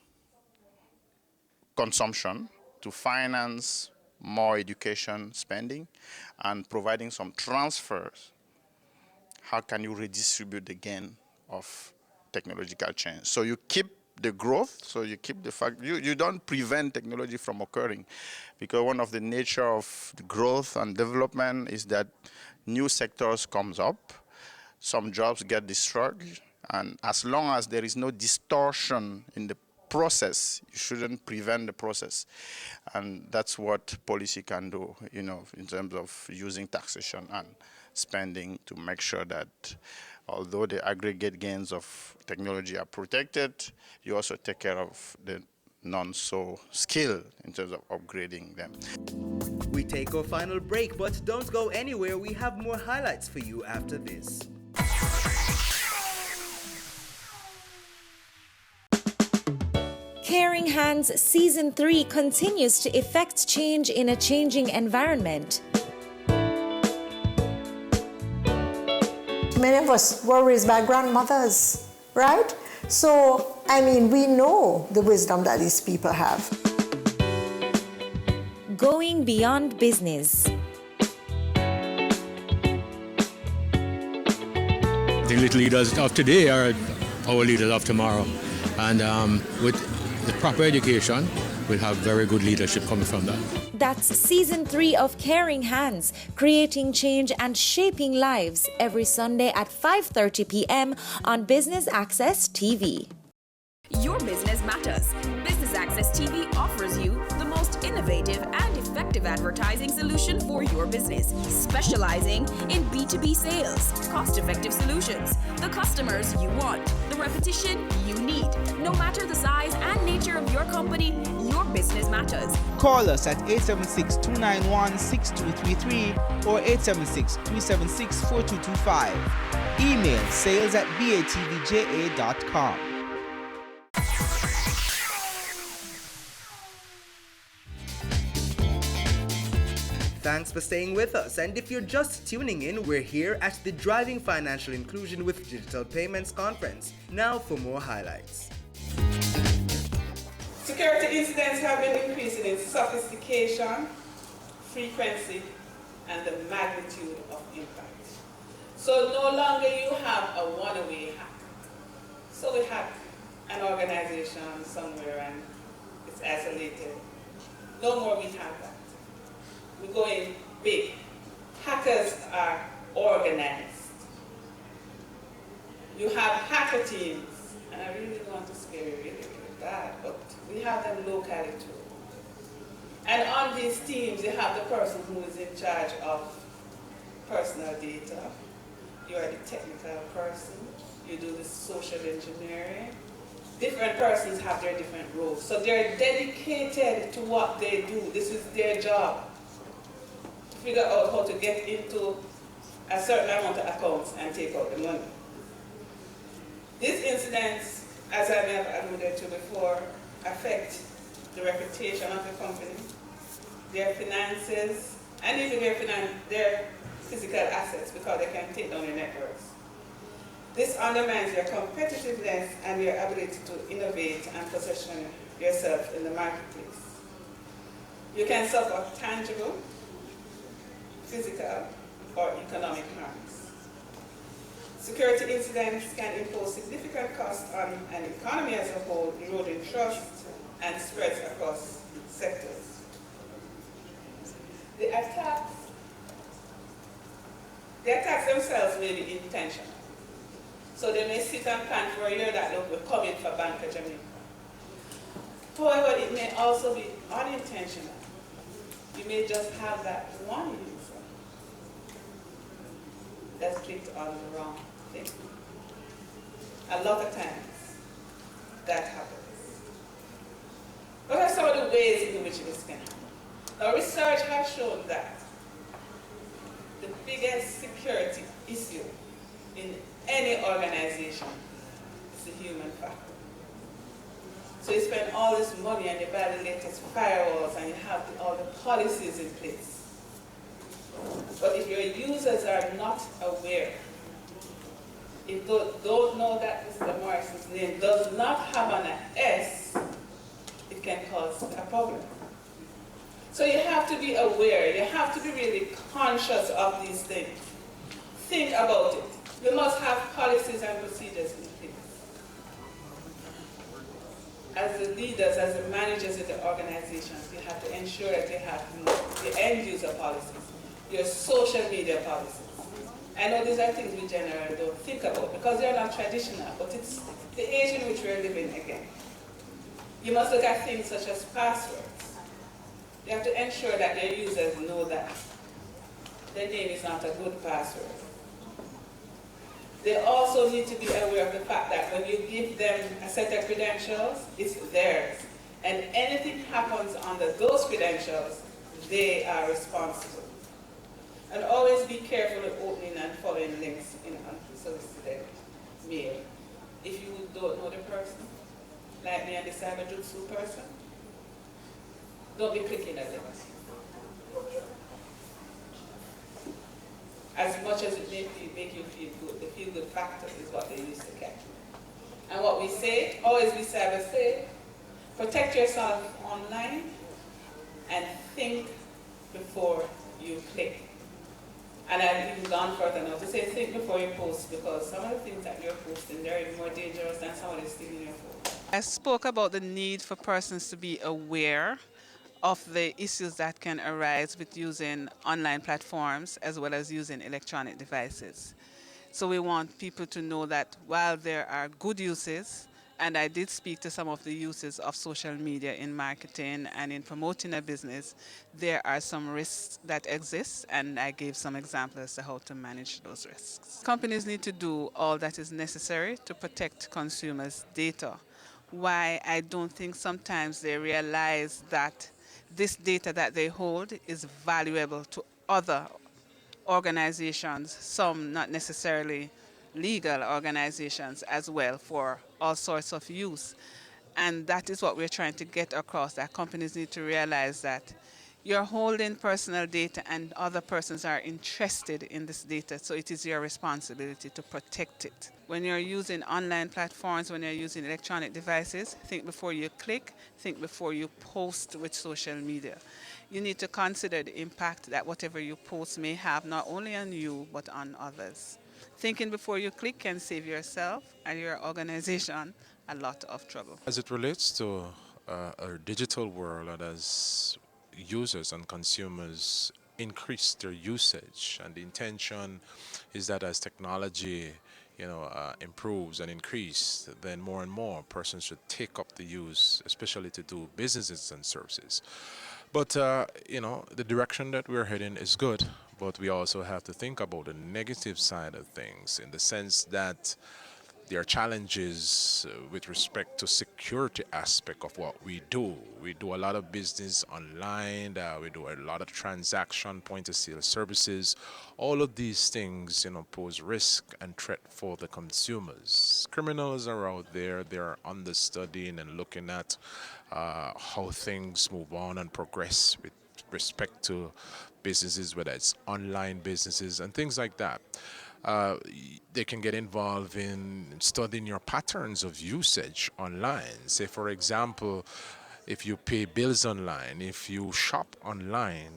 consumption to finance more education spending and providing some transfers, how can you redistribute the gain of technological change? So you keep the growth, so you keep the fact, you don't prevent technology from occurring because one of the nature of the growth and development is that new sectors comes up, some jobs get destroyed, and as long as there is no distortion in the process, you shouldn't prevent the process. And that's what policy can do, in terms of using taxation and spending to make sure that although the aggregate gains of technology are protected, you also take care of the non-so skilled in terms of upgrading them. We take our final break, but don't go anywhere. We have more highlights for you after this. Caring Hands Season 3 continues to effect change in a changing environment. Many of us were raised by grandmothers, right? So, I mean, we know the wisdom that these people have. Going beyond business. The little leaders of today are our leaders of tomorrow. And with the proper education, we'll have very good leadership coming from that. That's Season 3 of Caring Hands, creating change and shaping lives, every Sunday at 5:30 p.m. on Business Access TV. Your business matters. Business Access TV offers you the most innovative and effective advertising solution for your business, specializing in B2B sales, cost-effective solutions, the customers you want, the repetition you need. No matter the size and nature of your company, your business matters. Call us at 876-291-6233 or 876-376-4225. Email sales@batvja.com. Thanks for staying with us, and if you're just tuning in, we're here at the Driving Financial Inclusion with Digital Payments Conference. Now for more highlights. Security incidents have been increasing in sophistication, frequency, and the magnitude of impact. So no longer you have a one-way hack. So we hack an organization somewhere and it's isolated. No more we have that. We're going big. Hackers are organized. You have hacker teams, and I really don't want to scare you really bad, but we have them locally too. And on these teams, you have the person who is in charge of personal data. You are the technical person. You do the social engineering. Different persons have their different roles. So they're dedicated to what they do. This is their job. Figure out how to get into a certain amount of accounts and take out the money. These incidents, as I may have alluded to before, affect the reputation of the company, their finances, and even their physical assets, because they can take down your networks. This undermines your competitiveness and your ability to innovate and position yourself in the marketplace. You can suffer tangible, physical, or economic harms. Security incidents can impose significant costs on an economy as a whole, eroding trust and spreads across sectors. The attacks themselves may be intentional. So they may sit and plan for a year that look, we're coming for Bank of Jamaica. However, it may also be unintentional. You may just have that one user that's clicked on the wrong thing. A lot of times, that happens. What are some of the ways in which this can happen? Now, research has shown that the biggest security issue in any organization is the human factor. So you spend all this money and you buy the latest firewalls and you have all the policies in place. But if your users are not aware, if they don't know that Mr. Morrison's name does not have an S, it can cause a problem. So you have to be aware, you have to be really conscious of these things. Think about it. You must have policies and procedures in place. As the leaders, as the managers of the organizations, you have to ensure that you have the end user policies, your social media policies. I know these are things we generally don't think about because they're not traditional, but it's the age in which we're living again. You must look at things such as passwords. You have to ensure that your users know that their name is not a good password. They also need to be aware of the fact that when you give them a set of credentials, it's theirs. And anything happens under those credentials, they are responsible. And always be careful of opening and following links in unsolicited mail. If you don't know the person, like me and the cyber jutsu person, don't be clicking at them. As much as it make you feel good, the feel good factor is what they used to catch. And what we say, always we cyber say, protect yourself online and think before you click. And I've even gone further now to say think before you post, because some of the things that you're posting, they're even more dangerous than somebody stealing your phone. I spoke about the need for persons to be aware of the issues that can arise with using online platforms as well as using electronic devices. So we want people to know that while there are good uses, and I did speak to some of the uses of social media in marketing and in promoting a business, there are some risks that exist, and I gave some examples as to how to manage those risks. Companies need to do all that is necessary to protect consumers' data. Why I don't think sometimes they realize that this data that they hold is valuable to other organizations, some not necessarily legal organizations as well, for all sorts of use. And that is what we're trying to get across, that companies need to realize that you're holding personal data and other persons are interested in this data, so it is your responsibility to protect it. When you're using online platforms, when you're using electronic devices, think before you click, think before you post with social media. You need to consider the impact that whatever you post may have not only on you but on others. Thinking before you click can save yourself and your organization a lot of trouble. As it relates to a digital world, and as users and consumers increase their usage, and the intention is that as technology improves and increase, then more and more persons should take up the use, especially to do businesses and services. But the direction that we're heading is good, but we also have to think about the negative side of things, in the sense that there are challenges with respect to security aspect of what we do. We do a lot of business online. We do a lot of transaction, point of sale services. All of these things, pose risk and threat for the consumers. Criminals are out there. They're understudying and looking at how things move on and progress with respect to businesses, whether it's online businesses and things like that. They can get involved in studying your patterns of usage online. Say, for example, if you pay bills online, if you shop online,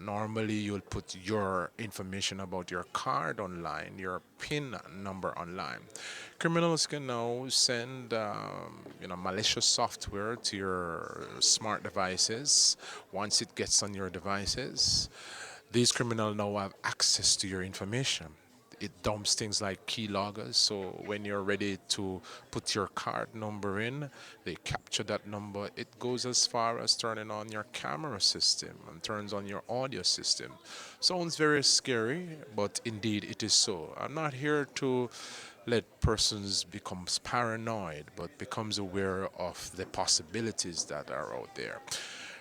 normally you'll put your information about your card online, your PIN number online. Criminals can now send, malicious software to your smart devices. Once it gets on your devices, these criminals now have access to your information. It dumps things like keyloggers, so when you're ready to put your card number in, they capture that number. It goes as far as turning on your camera system and turns on your audio system. Sounds very scary, but indeed it is so. I'm not here to let persons become paranoid, but becomes aware of the possibilities that are out there.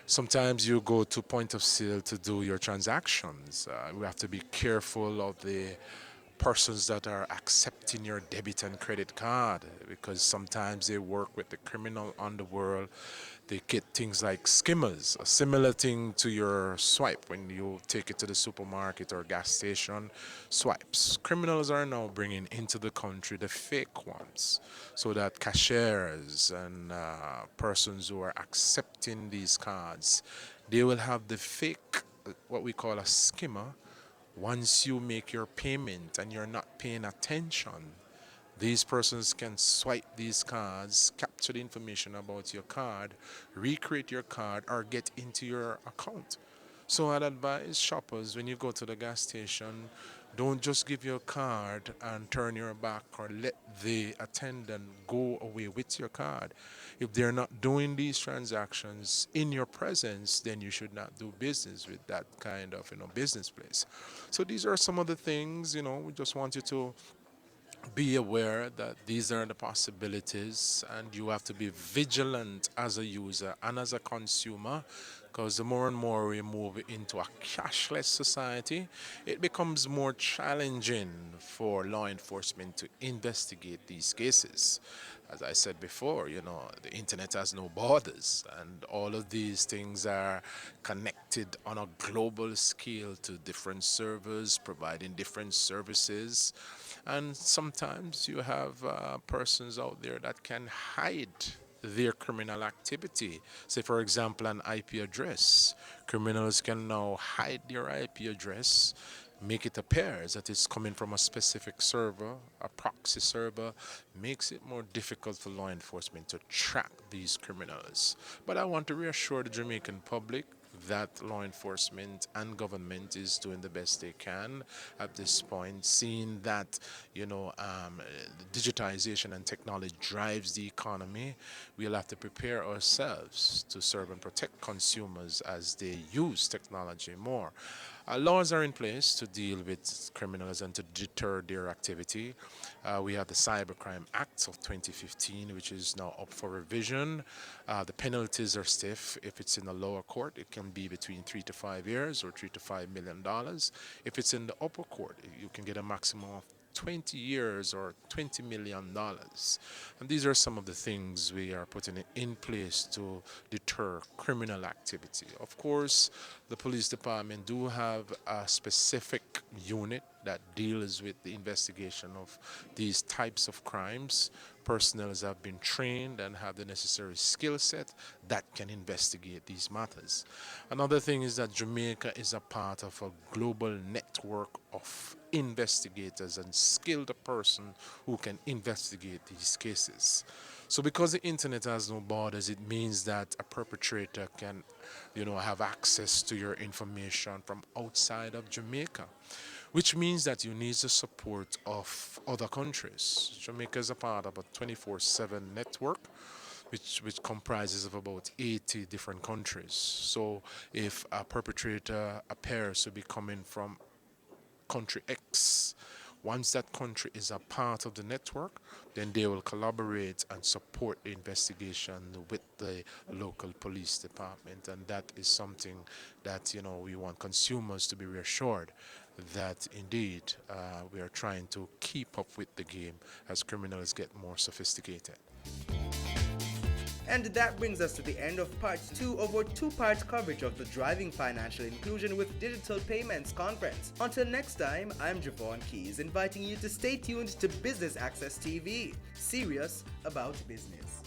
Sometimes you go to point of sale to do your transactions. We have to be careful of the persons that are accepting your debit and credit card, because sometimes they work with the criminal underworld. They get things like skimmers, a similar thing to your swipe when you take it to the supermarket or gas station. Swipes. Criminals are now bringing into the country the fake ones, so that cashiers and persons who are accepting these cards, they will have the fake, what we call a skimmer. Once you make your payment and you're not paying attention, these persons can swipe these cards, capture the information about your card, recreate your card, or get into your account. So I'd advise shoppers, when you go to the gas station, don't just give your card and turn your back or let the attendant go away with your card. If they're not doing these transactions in your presence, then you should not do business with that kind of business place. So these are some of the things, we just want you to be aware that these are the possibilities, and you have to be vigilant as a user and as a consumer, because the more and more we move into a cashless society, it becomes more challenging for law enforcement to investigate these cases. as I said before, the internet has no borders, and all of these things are connected on a global scale to different servers providing different services. And sometimes you have persons out there that can hide their criminal activity. Say, for example, an IP address. Criminals can now hide their IP address, make it appear that it's coming from a specific server, a proxy server, makes it more difficult for law enforcement to track these criminals. But I want to reassure the Jamaican public that law enforcement and government is doing the best they can at this point, seeing that digitization and technology drives the economy. We'll have to prepare ourselves to serve and protect consumers as they use technology more. Laws are in place to deal with criminals and to deter their activity. We have the Cybercrime Act of 2015, which is now up for revision. The penalties are stiff. If it's in the lower court, it can be between 3 to 5 years or $3 to $5 million. If it's in the upper court, you can get a maximum of 20 years or $20 million. And these are some of the things we are putting in place to deter criminal activity. Of course, the police department do have a specific unit that deals with the investigation of these types of crimes. Personnel have been trained and have the necessary skill set that can investigate these matters. Another thing is that Jamaica is a part of a global network of investigators and skilled person who can investigate these cases. So because the internet has no borders, it means that a perpetrator can, have access to your information from outside of Jamaica, which means that you need the support of other countries. Jamaica is a part of a 24/7 network, which comprises of about 80 different countries. So if a perpetrator appears to be coming from country X, once that country is a part of the network, then they will collaborate and support the investigation with the local police department. And that is something that, we want consumers to be reassured that indeed we are trying to keep up with the game as criminals get more sophisticated. And that brings us to the end of part 2 of our 2-part coverage of the Driving Financial Inclusion with Digital Payments Conference. Until next time, I'm Javon Keys, inviting you to stay tuned to Business Access TV, serious about business.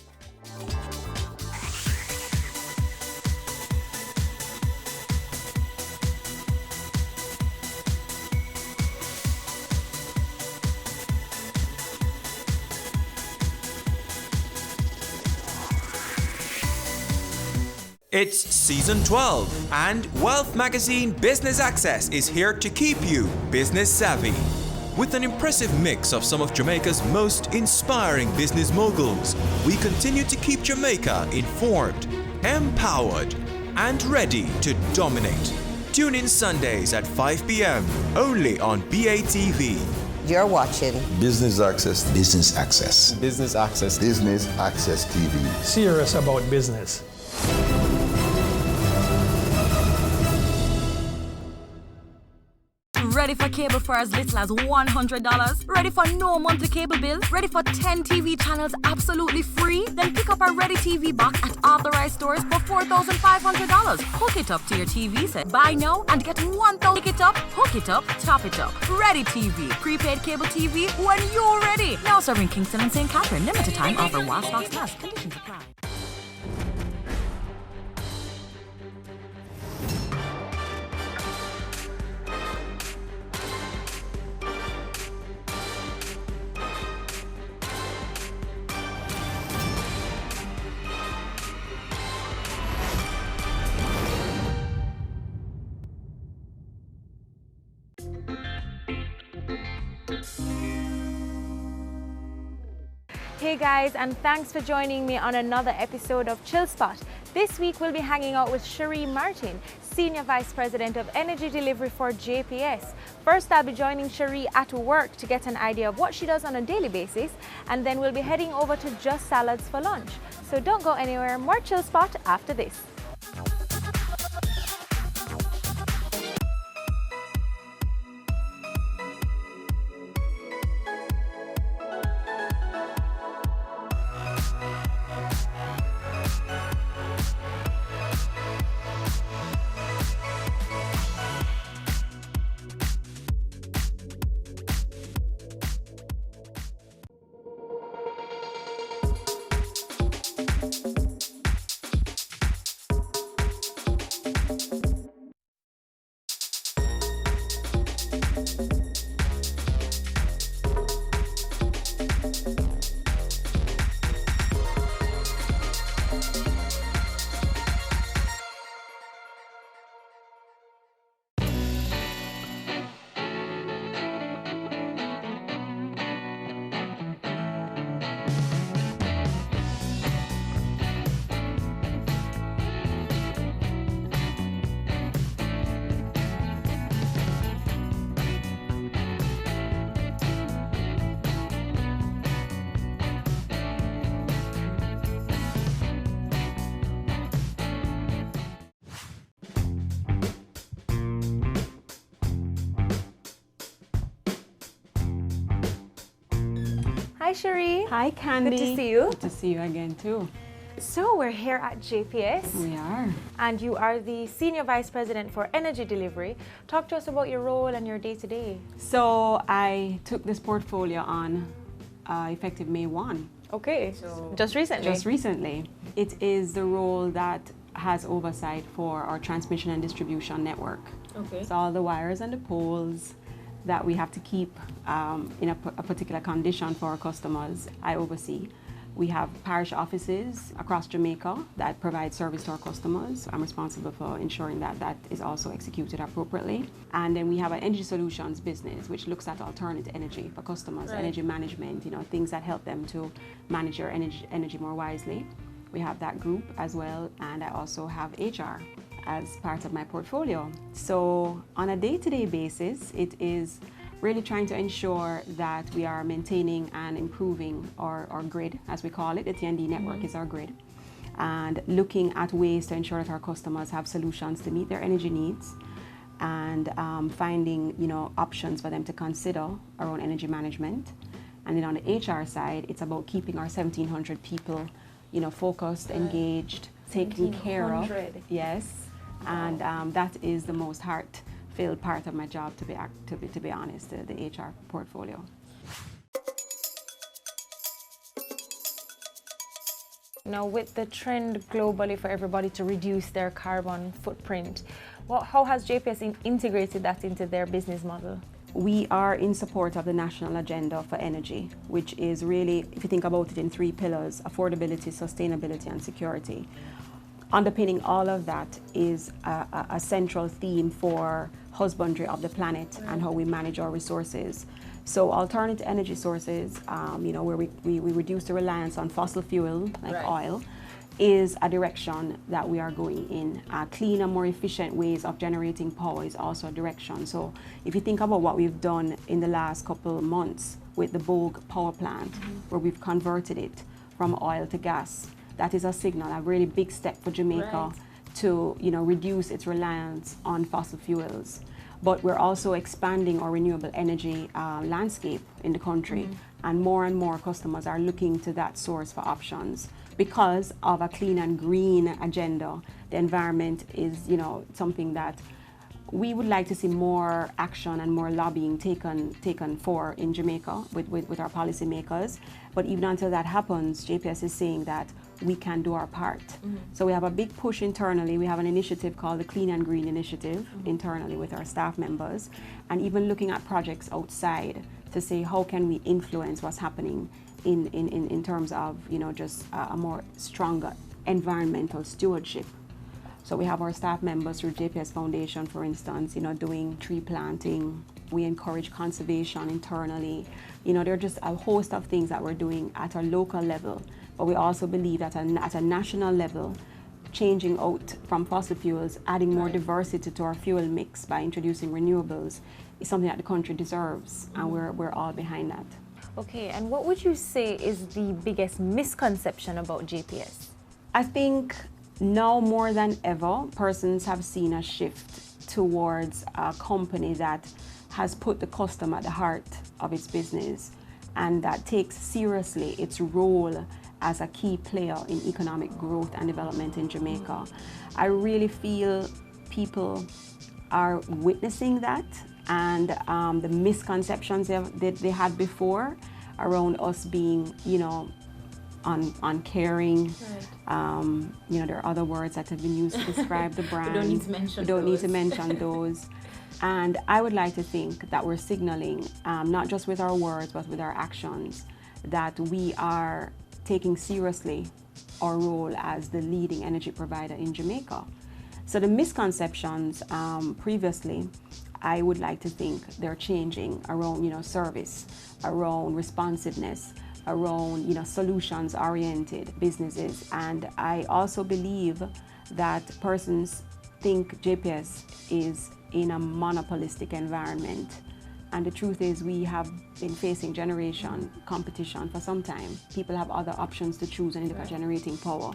It's season 12, and Wealth Magazine Business Access is here to keep you business savvy. With an impressive mix of some of Jamaica's most inspiring business moguls, we continue to keep Jamaica informed, empowered, and ready to dominate. Tune in Sundays at 5 p.m. only on BATV. You're watching Business Access. Business Access. Business Access. Business Access TV. Serious about business. Ready for cable for as little as $100? Ready for no monthly cable bill? Ready for 10 TV channels absolutely free? Then pick up our Ready TV box at authorized stores for $4,500. Hook it up to your TV set. Buy now and get $1,000. Pick it up, hook it up, top it up. Ready TV. Prepaid cable TV when you're ready. Now serving Kingston and St. Catherine. Limited time offer while stocks last. Conditions apply. Hey guys, and thanks for joining me on another episode of Chill Spot. This week we'll be hanging out with Cherie Martin, Senior Vice President of Energy Delivery for JPS. First, I'll be joining Cherie at work to get an idea of what she does on a daily basis, and then we'll be heading over to Just Salads for lunch. So don't go anywhere, more Chill Spot after this. Hi, Cherie. Hi, Candy. Good to see you. Good to see you again, too. So we're here at JPS. We are. And you are the Senior Vice President for Energy Delivery. Talk to us about your role and your day-to-day. So I took this portfolio on effective May 1. Okay, so just recently? Just recently. It is the role that has oversight for our transmission and distribution network. Okay. So all the wires and the poles that we have to keep in a particular condition for our customers, I oversee. We have parish offices across Jamaica that provide service to our customers. I'm responsible for ensuring that that is also executed appropriately. And then we have an energy solutions business, which looks at alternate energy for customers, Right. energy management, things that help them to manage their energy more wisely. We have that group as well, and I also have HR as part of my portfolio. So on a day-to-day basis, it is really trying to ensure that we are maintaining and improving our grid, as we call it. The T&D network is our grid. And looking at ways to ensure that our customers have solutions to meet their energy needs, and finding options for them to consider around energy management. And then on the HR side, it's about keeping our 1,700 people focused, engaged, taken care of. 1,700. Yes. And that is the most heart-filled part of my job, to be honest, the HR portfolio. Now, with the trend globally for everybody to reduce their carbon footprint, how has JPS integrated that into their business model? We are in support of the national agenda for energy, which is really, if you think about it in 3 pillars: affordability, sustainability, and security. Underpinning all of that is a central theme for husbandry of the planet and how we manage our resources. So alternate energy sources, where we reduce the reliance on fossil fuel like oil, is a direction that we are going in. Cleaner, more efficient ways of generating power is also a direction. So if you think about what we've done in the last couple of months with the Bogue power plant, where we've converted it from oil to gas, that is a signal, a really big step for Jamaica to reduce its reliance on fossil fuels. But we're also expanding our renewable energy landscape in the country, and more customers are looking to that source for options. Because of a clean and green agenda, the environment is something that we would like to see more action and more lobbying taken for in Jamaica with our policymakers. But even until that happens, JPS is saying that we can do our part. So we have a big push internally. We have an initiative called the Clean and Green Initiative internally with our staff members, and even looking at projects outside to say how can we influence what's happening in terms of just a more stronger environmental stewardship. So we have our staff members through JPS Foundation, for instance, doing tree planting. We encourage conservation internally. There are just a host of things that we're doing at a local level. But we also believe that at a national level, changing out from fossil fuels, adding more diversity to our fuel mix by introducing renewables is something that the country deserves, and we're all behind that. Okay, and what would you say is the biggest misconception about JPS? I think now more than ever, persons have seen a shift towards a company that has put the customer at the heart of its business and that takes seriously its role as a key player in economic growth and development in Jamaica. I really feel people are witnessing that, and the misconceptions that they had before around us being, uncaring. There are other words that have been used to describe the brand. We don't need to mention We don't need to those. mention those. And I would like to think that we're signaling, not just with our words, but with our actions, that we are taking seriously our role as the leading energy provider in Jamaica. So the misconceptions previously, I would like to think they're changing around, service, around responsiveness, around, solutions-oriented businesses. And I also believe that persons think JPS is in a monopolistic environment. And the truth is we have been facing generation competition for some time. People have other options to choose when they look at generating power.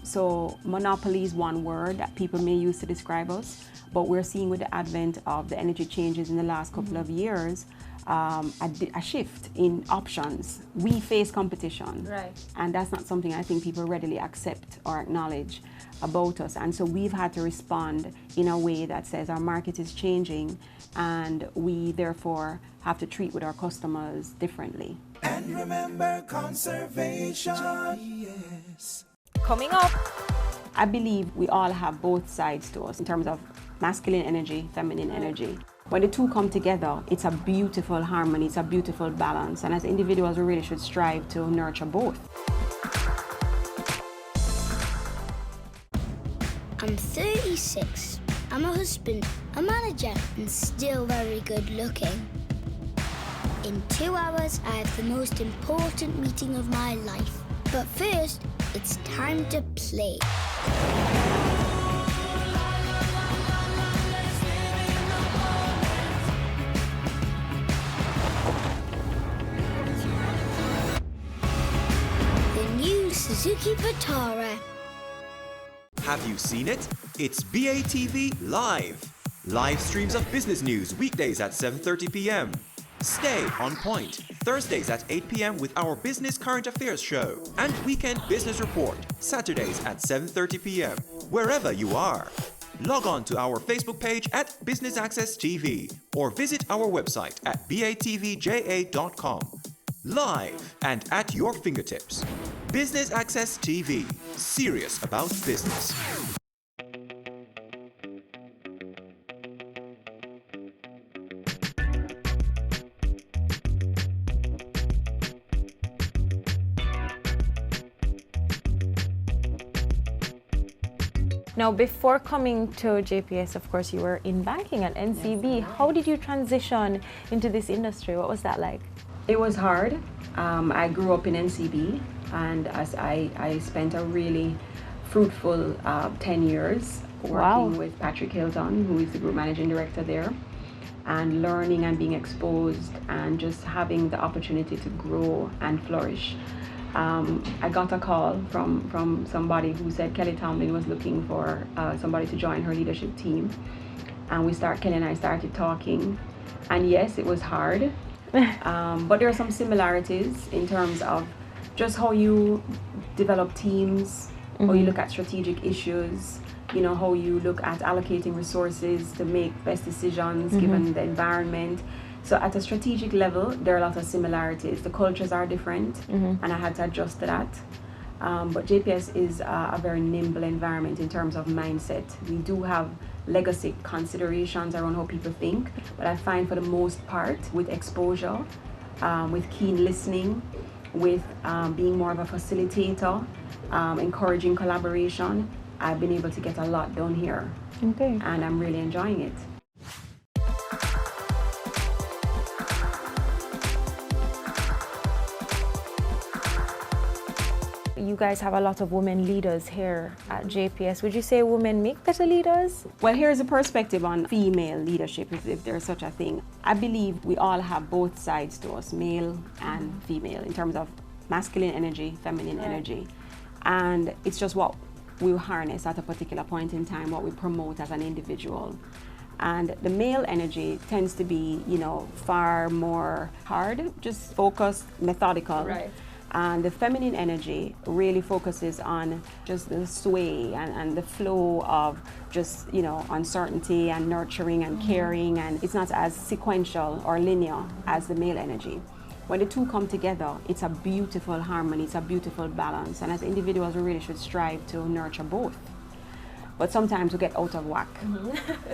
So monopoly is one word that people may use to describe us, but we're seeing with the advent of the energy changes in the last couple of years, a shift in options. We face competition, Right. and that's not something I think people readily accept or acknowledge about us. And so we've had to respond in a way that says our market is changing, and we therefore have to treat with our customers differently. And remember conservation, yes. Coming up, I believe we all have both sides to us in terms of masculine energy, feminine energy. When the two come together, it's a beautiful harmony, it's a beautiful balance. And as individuals, we really should strive to nurture both. I'm 36. I'm a husband, a manager, and still very good looking. In 2 hours, I have the most important meeting of my life. But first, it's time to play. The new Suzuki Vitara. Have you seen it? It's BATV Live. Live streams of business news weekdays at 7:30 p.m. Stay on point Thursdays at 8 p.m. with our Business Current Affairs show and Weekend Business Report Saturdays at 7:30 p.m. wherever you are. Log on to our Facebook page at Business Access TV or visit our website at batvja.com. Live and at your fingertips. Business Access TV. Serious about business. now before coming to JPS, of course, you were in banking at NCB. Yes. How did you transition into this industry? What was that like? It was hard. I grew up in NCB, and as I spent a really fruitful 10 years working with Patrick Hilton, who is the group managing director there, and learning and being exposed and just having the opportunity to grow and flourish. I got a call from somebody who said Kelly Tomlin was looking for somebody to join her leadership team, and Kelly and I started talking, and yes, it was hard, but there are some similarities in terms of just how you develop teams, how you look at strategic issues, you know, how you look at allocating resources to make best decisions given the environment. So at a strategic level, there are a lot of similarities. The cultures are different, and I had to adjust to that. But JPS is a very nimble environment in terms of mindset. We do have legacy considerations around how people think, but I find for the most part, with exposure, with keen listening, with being more of a facilitator, encouraging collaboration, I've been able to get a lot done here. Okay. And I'm really enjoying it. You guys have a lot of women leaders here at JPS. Would you say women make better leaders? Well, here's a perspective on female leadership, if there's such a thing. I believe we all have both sides to us, male and female, in terms of masculine energy, feminine energy. And it's just what we harness at a particular point in time, what we promote as an individual. And the male energy tends to be, you know, far more hard, just focused, methodical. Right. And the feminine energy really focuses on just the sway and the flow of just, you know, uncertainty and nurturing and caring, and it's not as sequential or linear as the male energy. When the two come together, it's a beautiful harmony, it's a beautiful balance, and as individuals we really should strive to nurture both. But sometimes we get out of whack.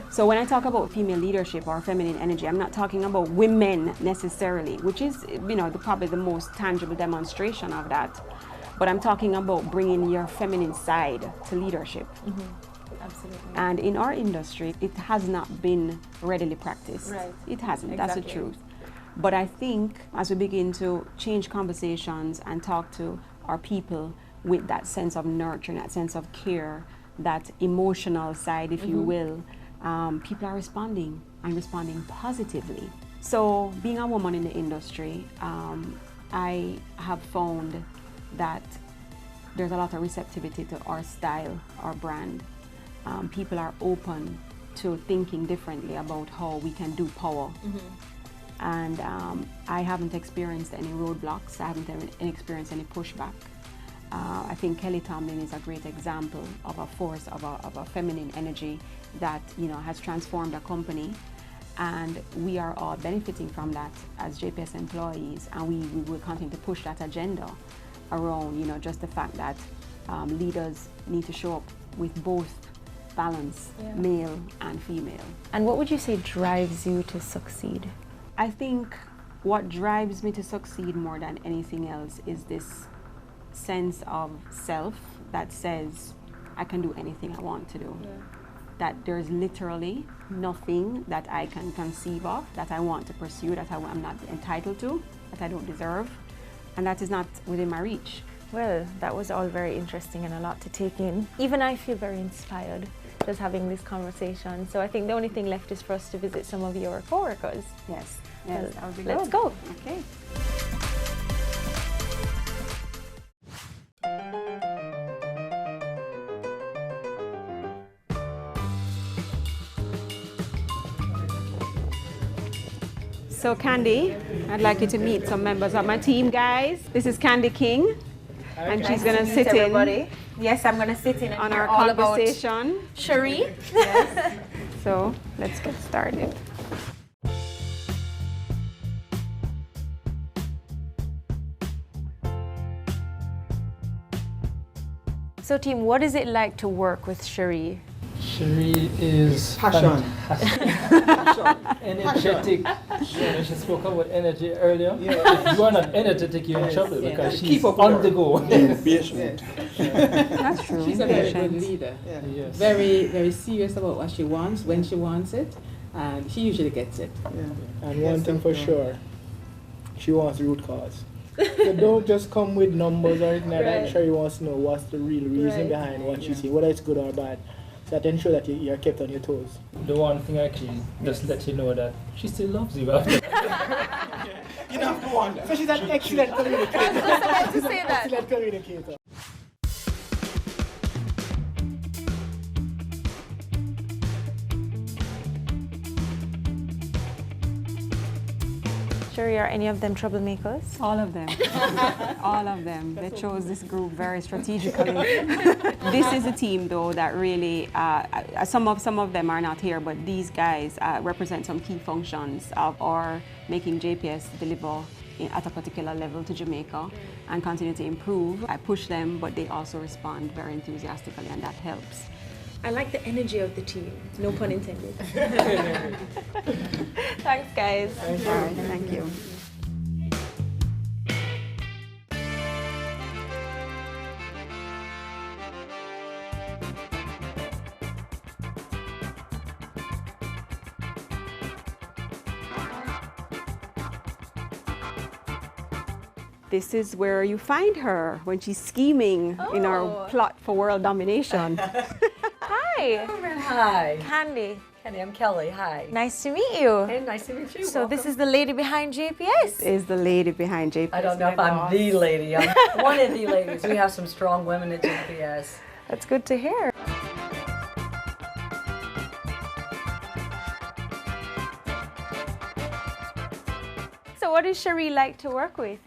So when I talk about female leadership or feminine energy, I'm not talking about women necessarily, which is, you know, probably the most tangible demonstration of that. But I'm talking about bringing your feminine side to leadership. Absolutely. And in our industry, it has not been readily practiced. Right. It hasn't, Exactly. that's the truth. But I think as we begin to change conversations and talk to our people with that sense of nurture, that sense of care, that emotional side, if you will, people are responding and responding positively. So being a woman in the industry, I have found that there's a lot of receptivity to our style, our brand. People are open to thinking differently about how we can do power. And I haven't experienced any roadblocks. I haven't experienced any pushback. I think Kelly Tomlin is a great example of a force, of a feminine energy that has transformed a company, and we are all benefiting from that as JPS employees, and we will continue to push that agenda around just the fact that leaders need to show up with both balance, male and female. And what would you say drives you to succeed? I think what drives me to succeed more than anything else is this sense of self that says I can do anything I want to do. That there's literally nothing that I can conceive of that I want to pursue, that I'm not entitled to, that I don't deserve, and that is not within my reach. Well, that was all very interesting and a lot to take in. Even I feel very inspired just having this conversation. So I think the only thing left is for us to visit some of your co-workers. Yes, well, that would be let's good. go. Okay. So Candy, I'd like you to meet some members of my team, guys. This is Candy King, and she's gonna sit in. Yes, I'm gonna sit in on our all conversation. About Cherie. Yes. So let's get started. So team, what is it like to work with Cherie? Cherie is Passion. Energetic. Yeah, she spoke about energy earlier. Yeah. If you are not energetic, you're in trouble because she's Keep up on with the her. go. Patient. That's true. She's a very good leader. Yeah. Yes. Very, very serious about what she wants, when she wants it, and she usually gets it. Yeah. And one thing for sure, she wants root cause. So don't just come with numbers or anything like that. Sure, you want to know what's the real reason behind what she's saying, whether it's good or bad. So that ensure that you're kept on your toes. The one thing actually, just let you know that she still loves you after. You know, go on. So she's an excellent communicator. I was just about to say that. Excellent communicator. Cherie, are any of them troublemakers? All of them. All of them. They chose this group very strategically. This is a team, though, that really, some of them are not here, but these guys represent some key functions of our making JPS deliver at a particular level to Jamaica and continue to improve. I push them, but they also respond very enthusiastically, and that helps. I like the energy of the team. No pun intended. Thanks, guys. Thank you. All right, thank you. This is where you find her when she's scheming in our plot for world domination. Hi. Hi. Candy. Candy, I'm Kelly. Hi. Nice to meet you. Hey, nice to meet you. So this Welcome. is the lady behind JPS. This is the lady behind JPS. I don't know if I'm the lady. I'm one of the ladies. We have some strong women at JPS. That's good to hear. So what is Cherie like to work with?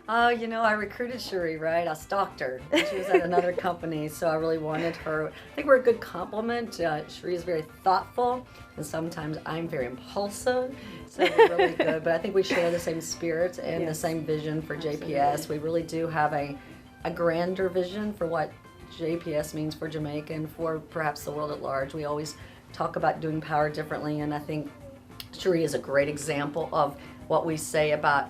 You know, I recruited Cherie, right? I stalked her. She was at another company, so I really wanted her. I think we're a good complement. Cherie is very thoughtful, and sometimes I'm very impulsive, so we're really good. But I think we share the same spirit and the same vision for JPS. We really do have a grander vision for what JPS means for Jamaica and for perhaps the world at large. We always talk about doing power differently, and I think Cherie is a great example of what we say about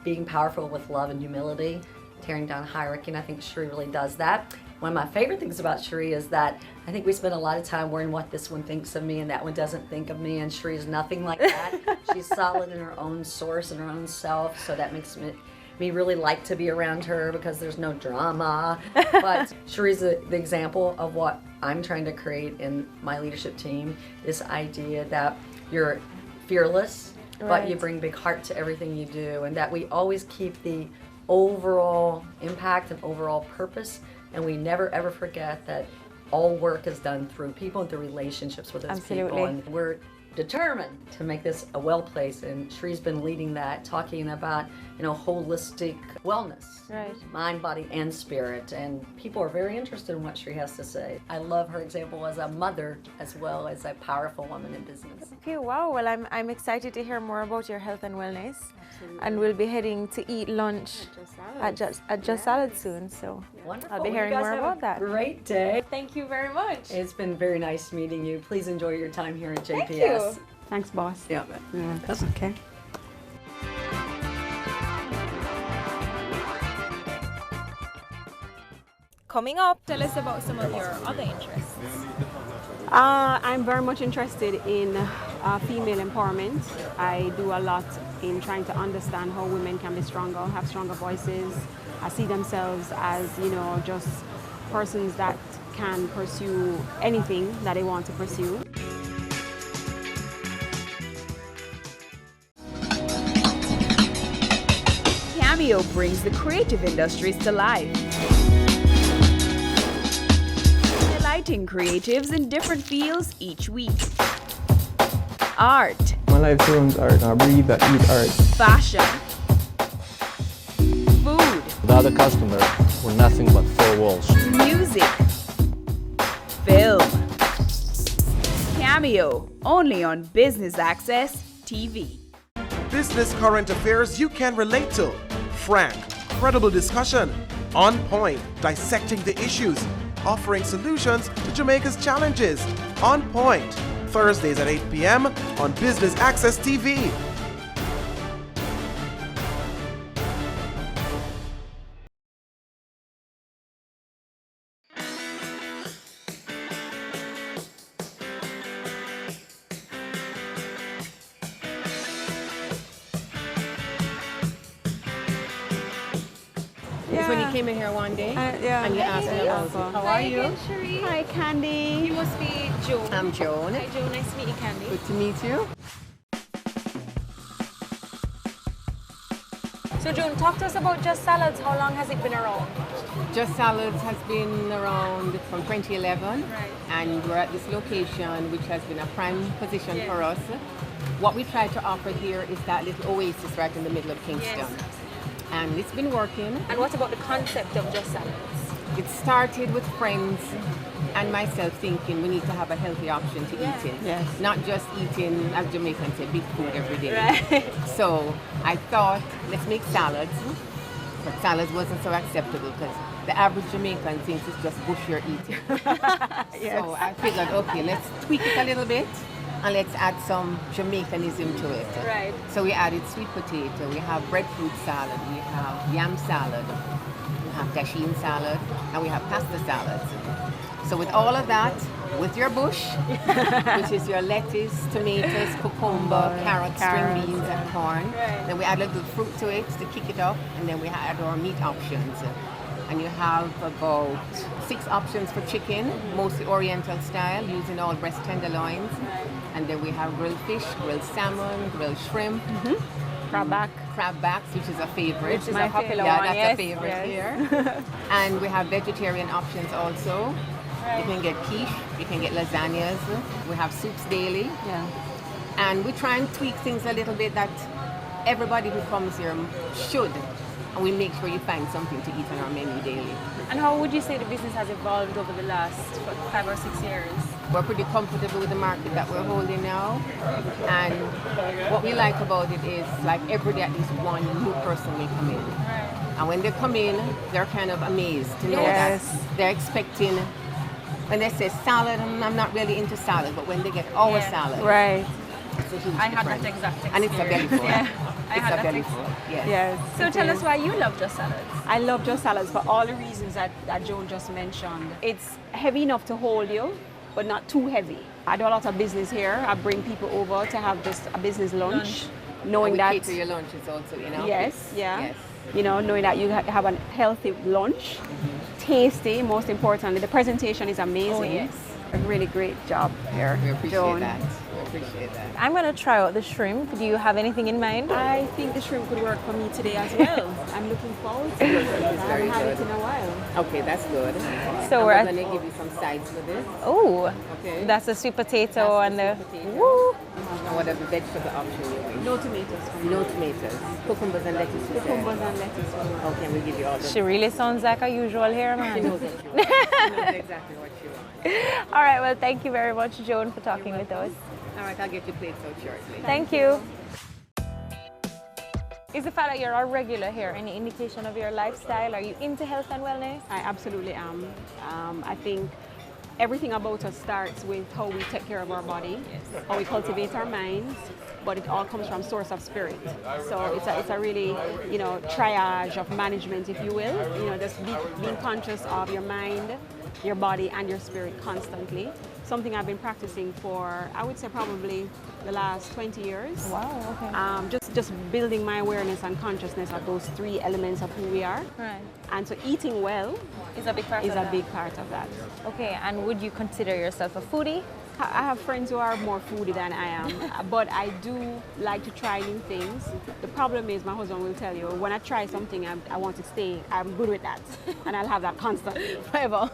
being powerful with love and humility, tearing down hierarchy, and I think Cherie really does that. One of my favorite things about Cherie is that I think we spend a lot of time worrying what this one thinks of me and that one doesn't think of me, and Cherie is nothing like that. She's solid in her own source and her own self, so that makes me really like to be around her because there's no drama. But Cherie's the example of what I'm trying to create in my leadership team, this idea that you're fearless, but you bring big heart to everything you do, and that we always keep the overall impact and overall purpose, and we never ever forget that all work is done through people and through relationships with those people, and we're determined to make this a well place, and Sherie's been leading that, talking about, holistic wellness, right? Mind, body, and spirit, and people are very interested in what Cherie has to say. I love her example as a mother as well as a powerful woman in business. Okay, wow. Well, I'm excited to hear more about your health and wellness. Absolutely. And we'll be heading to eat lunch at Just Salad soon, so wonderful. I'll be hearing more about that. Great day. Thank you very much. It's been very nice meeting you. Please enjoy your time here at JPS. Thank you. Thanks, boss. Yeah, that's okay. Coming up, tell us about some of your other interests. I'm very much interested in female empowerment. I do a lot in trying to understand how women can be stronger, have stronger voices, see themselves as, just persons that can pursue anything that they want to pursue. Cameo brings the creative industries to life. Highlighting creatives in different fields each week. Art. My life turns art. I breathe, I eat art. Fashion. Food. Without a customer, we're nothing but four walls. Music. Film. Cameo, only on Business Access TV. Business current affairs you can relate to. Frank, credible discussion. On point, dissecting the issues. Offering solutions to Jamaica's challenges. On Point, Thursdays at 8 p.m. on Business Access TV. It's when you came in here one day and you asked me about it. How are you? Hi, Candy. You must be Joan. I'm Joan. Hi, Joan. Nice to meet you, Candy. Good to meet you. So, Joan, talk to us about Just Salads. How long has it been around? Just Salads has been around from 2011, and we're at this location which has been a prime position for us. What we try to offer here is that little oasis right in the middle of Kingston. Yes. And it's been working. And what about the concept of Just Salads? It started with friends and myself thinking we need to have a healthy option to eat in. Yes. Not just eating, as Jamaicans say, big food every day. Right. So I thought, let's make salads. But salads wasn't so acceptable because the average Jamaican thinks it's just bush you're eating. So I figured, okay, let's tweak it a little bit. And let's add some Jamaicanism to it. Right. So we added sweet potato, we have breadfruit salad, we have yam salad, we have tagine salad, and we have pasta salads. So with all of that, with your bush, which is your lettuce, tomatoes, cucumber, carrots, string beans, and corn. Then we add a little fruit to it to kick it up, and then we add our meat options. And you have about 6 options for chicken, mostly oriental style, using all breast tenderloins. And then we have grilled fish, grilled salmon, grilled shrimp. Crab backs, which is a favorite. Which is my popular one, one, that's a favorite here. And we have vegetarian options also. You can get quiche, you can get lasagnas. We have soups daily. And we try and tweak things a little bit that everybody who comes here should. And we make sure you find something to eat on our menu daily. And how would you say the business has evolved over the last 5 or 6 years? We're pretty comfortable with the market that we're holding now. And what we like about it is, like, every day at least one new person will come in. And when they come in, they're kind of amazed to know that they're expecting, when they say salad, I'm not really into salad, but when they get our salad, it's a huge I had difference. that exact experience. And it's a belly full. I had that belly full. Yes. So tell us why you love Just Salads. I love Just Salads for all the reasons that Joan just mentioned. It's heavy enough to hold you, but not too heavy. I do a lot of business here. I bring people over to have just a business lunch. Knowing and we that cater your lunches also, you know. Yes. You know, knowing that you have a healthy lunch, tasty, most importantly. The presentation is amazing. Oh, yes. A really great job here. We appreciate Joan. that. We appreciate that. I'm going to try out the shrimp. Do you have anything in mind? I think the shrimp could work for me today as well. I'm looking forward to it. I haven't had it in a while. Okay, that's good. So we're going to give you some sides for this. Oh, okay. That's the sweet potato That's and the the sweet potato. woo. And what are the vegetable option you wish? No tomatoes. No tomatoes. Cucumbers and lettuce. Cucumbers and lettuce. Okay, we'll give you all the... She really sounds like a usual here, man. She knows what she wants. She knows exactly what she wants. All right, well, thank you very much, Joan, for talking with us. All right, I'll get your plates out shortly. Thank you. Is the fact that you're a regular here any indication of your lifestyle? Are you into health and wellness? I absolutely am. I think everything about us starts with how we take care of our body, how we cultivate our minds, but it all comes from source of spirit. So it's a really, triage of management, if you will. Just being conscious of your mind, your body, and your spirit constantly. Something I've been practicing for, I would say, probably the last 20 years. Wow, okay. Just building my awareness and consciousness of those three elements of who we are. Right. And so eating well is a big part of that. Okay, and would you consider yourself a foodie? I have friends who are more foodie than I am, but I do like to try new things. The problem is, my husband will tell you, when I try something, I want to stay. I'm good with that, and I'll have that constantly. Forever.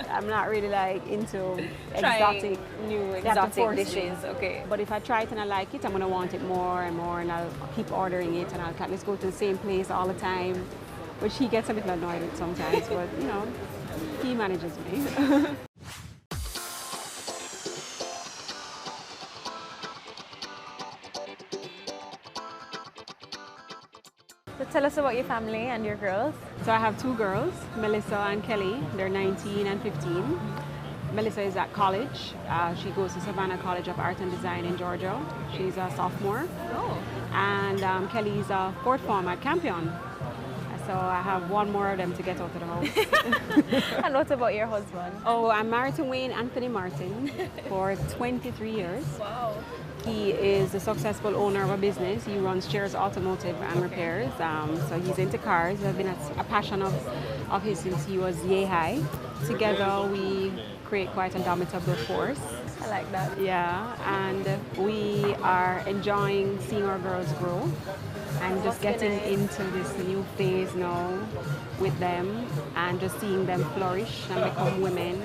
I'm not really into Trying new exotic dishes. Okay. But if I try it and I like it, I'm going to want it more and more, and I'll keep ordering it, and I'll let's go to the same place all the time, which he gets a bit annoyed with sometimes, but he manages me. So tell us about your family and your girls. So I have two girls, Melissa and Kelly. They're 19 and 15. Melissa is at college. She goes to Savannah College of Art and Design in Georgia. She's a sophomore. Oh. And Kelly is a fourth form at Campion. So I have one more of them to get out of the house. And what about your husband? Oh, I'm married to Wayne Anthony Martin for 23 years. Wow. He is a successful owner of a business. He runs Cheers Automotive and Repairs. So he's into cars. It's been a passion of his since he was yay high. Together we create quite a domitable force. I like that. Yeah, and we are enjoying seeing our girls grow and just getting into this new phase now with them and just seeing them flourish and become women.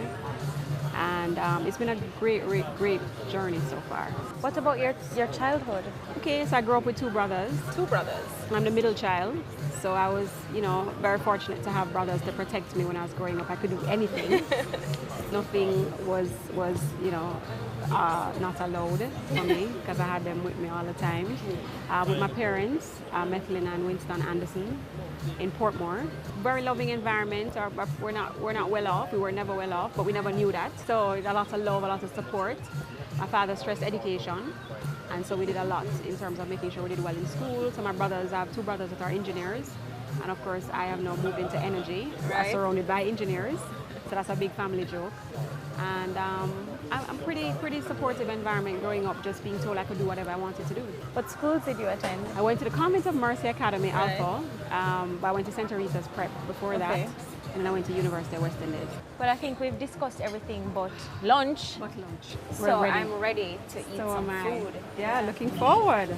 And it's been a great journey so far. What about your childhood? Okay, so I grew up with two brothers. Two brothers? I'm the middle child, so I was, very fortunate to have brothers to protect me when I was growing up. I could do anything. Nothing was not allowed for me because I had them with me all the time. With my parents, Methlin and Winston Anderson in Portmore. Very loving environment. We're not well off. We were never well off, but we never knew that. So a lot of love, a lot of support. My father stressed education, and so we did a lot in terms of making sure we did well in school. So I have two brothers that are engineers, and of course I have now moved into energy. Right. I'm surrounded by engineers, so that's a big family joke. And I'm pretty supportive environment growing up, just being told I could do whatever I wanted to do. What schools did you attend? I went to the Convent of Mercy Academy, Alpha. But I went to St. Rita's Prep before that. And then I went to University of West Indies. Well, I think we've discussed everything but lunch. So I'm ready to eat some food. Yeah, looking forward.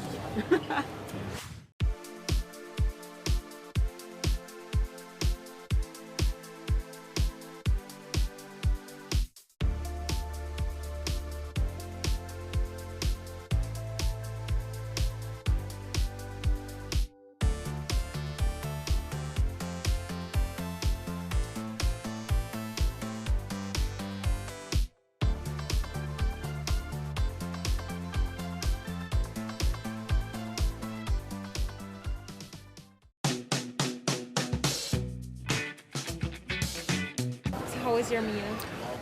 How was your meal?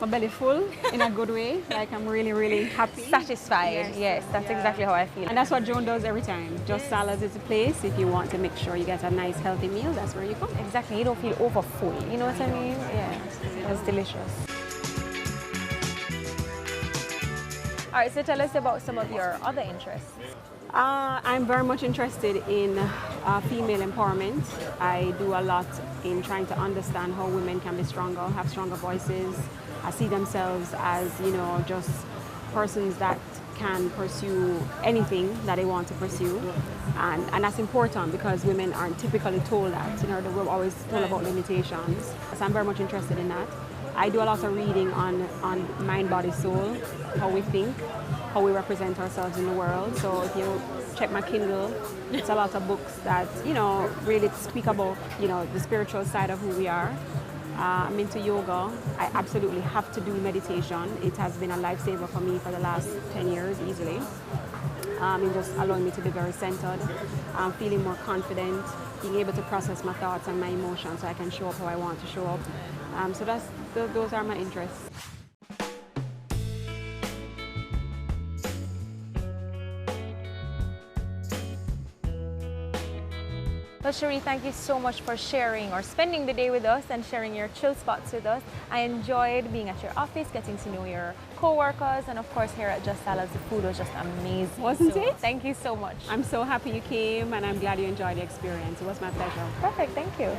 My belly full in a good way. Like I'm really happy. Satisfied. Yes, that's exactly how I feel. And that's what Joan does every time. Just Salads is the place. If you want to make sure you get a nice healthy meal, that's where you come. Exactly. You don't feel over full. You know what I mean? Yeah. It's delicious. All right, so tell us about some of your other interests. I'm very much interested in female empowerment. I do a lot in trying to understand how women can be stronger, have stronger voices, see themselves as, just persons that can pursue anything that they want to pursue. And that's important because women aren't typically told that. We're always told about limitations. So I'm very much interested in that. I do a lot of reading on mind, body, soul, how we think, how we represent ourselves in the world. So if you check my Kindle, it's a lot of books that, you know, really speak about, you know, the spiritual side of who we are. I'm into yoga. I absolutely have to do meditation. It has been a lifesaver for me for the last 10 years easily. It just allowing me to be very centered, feeling more confident, being able to process my thoughts and my emotions so I can show up how I want to show up. So those are my interests. Well, Cherie, thank you so much for sharing or spending the day with us and sharing your chill spots with us. I enjoyed being at your office, getting to know your co-workers, and of course here at Just Salads, the food was just amazing. Wasn't it? Thank you so much. I'm so happy you came, and I'm glad you enjoyed the experience. It was my pleasure. Perfect, thank you.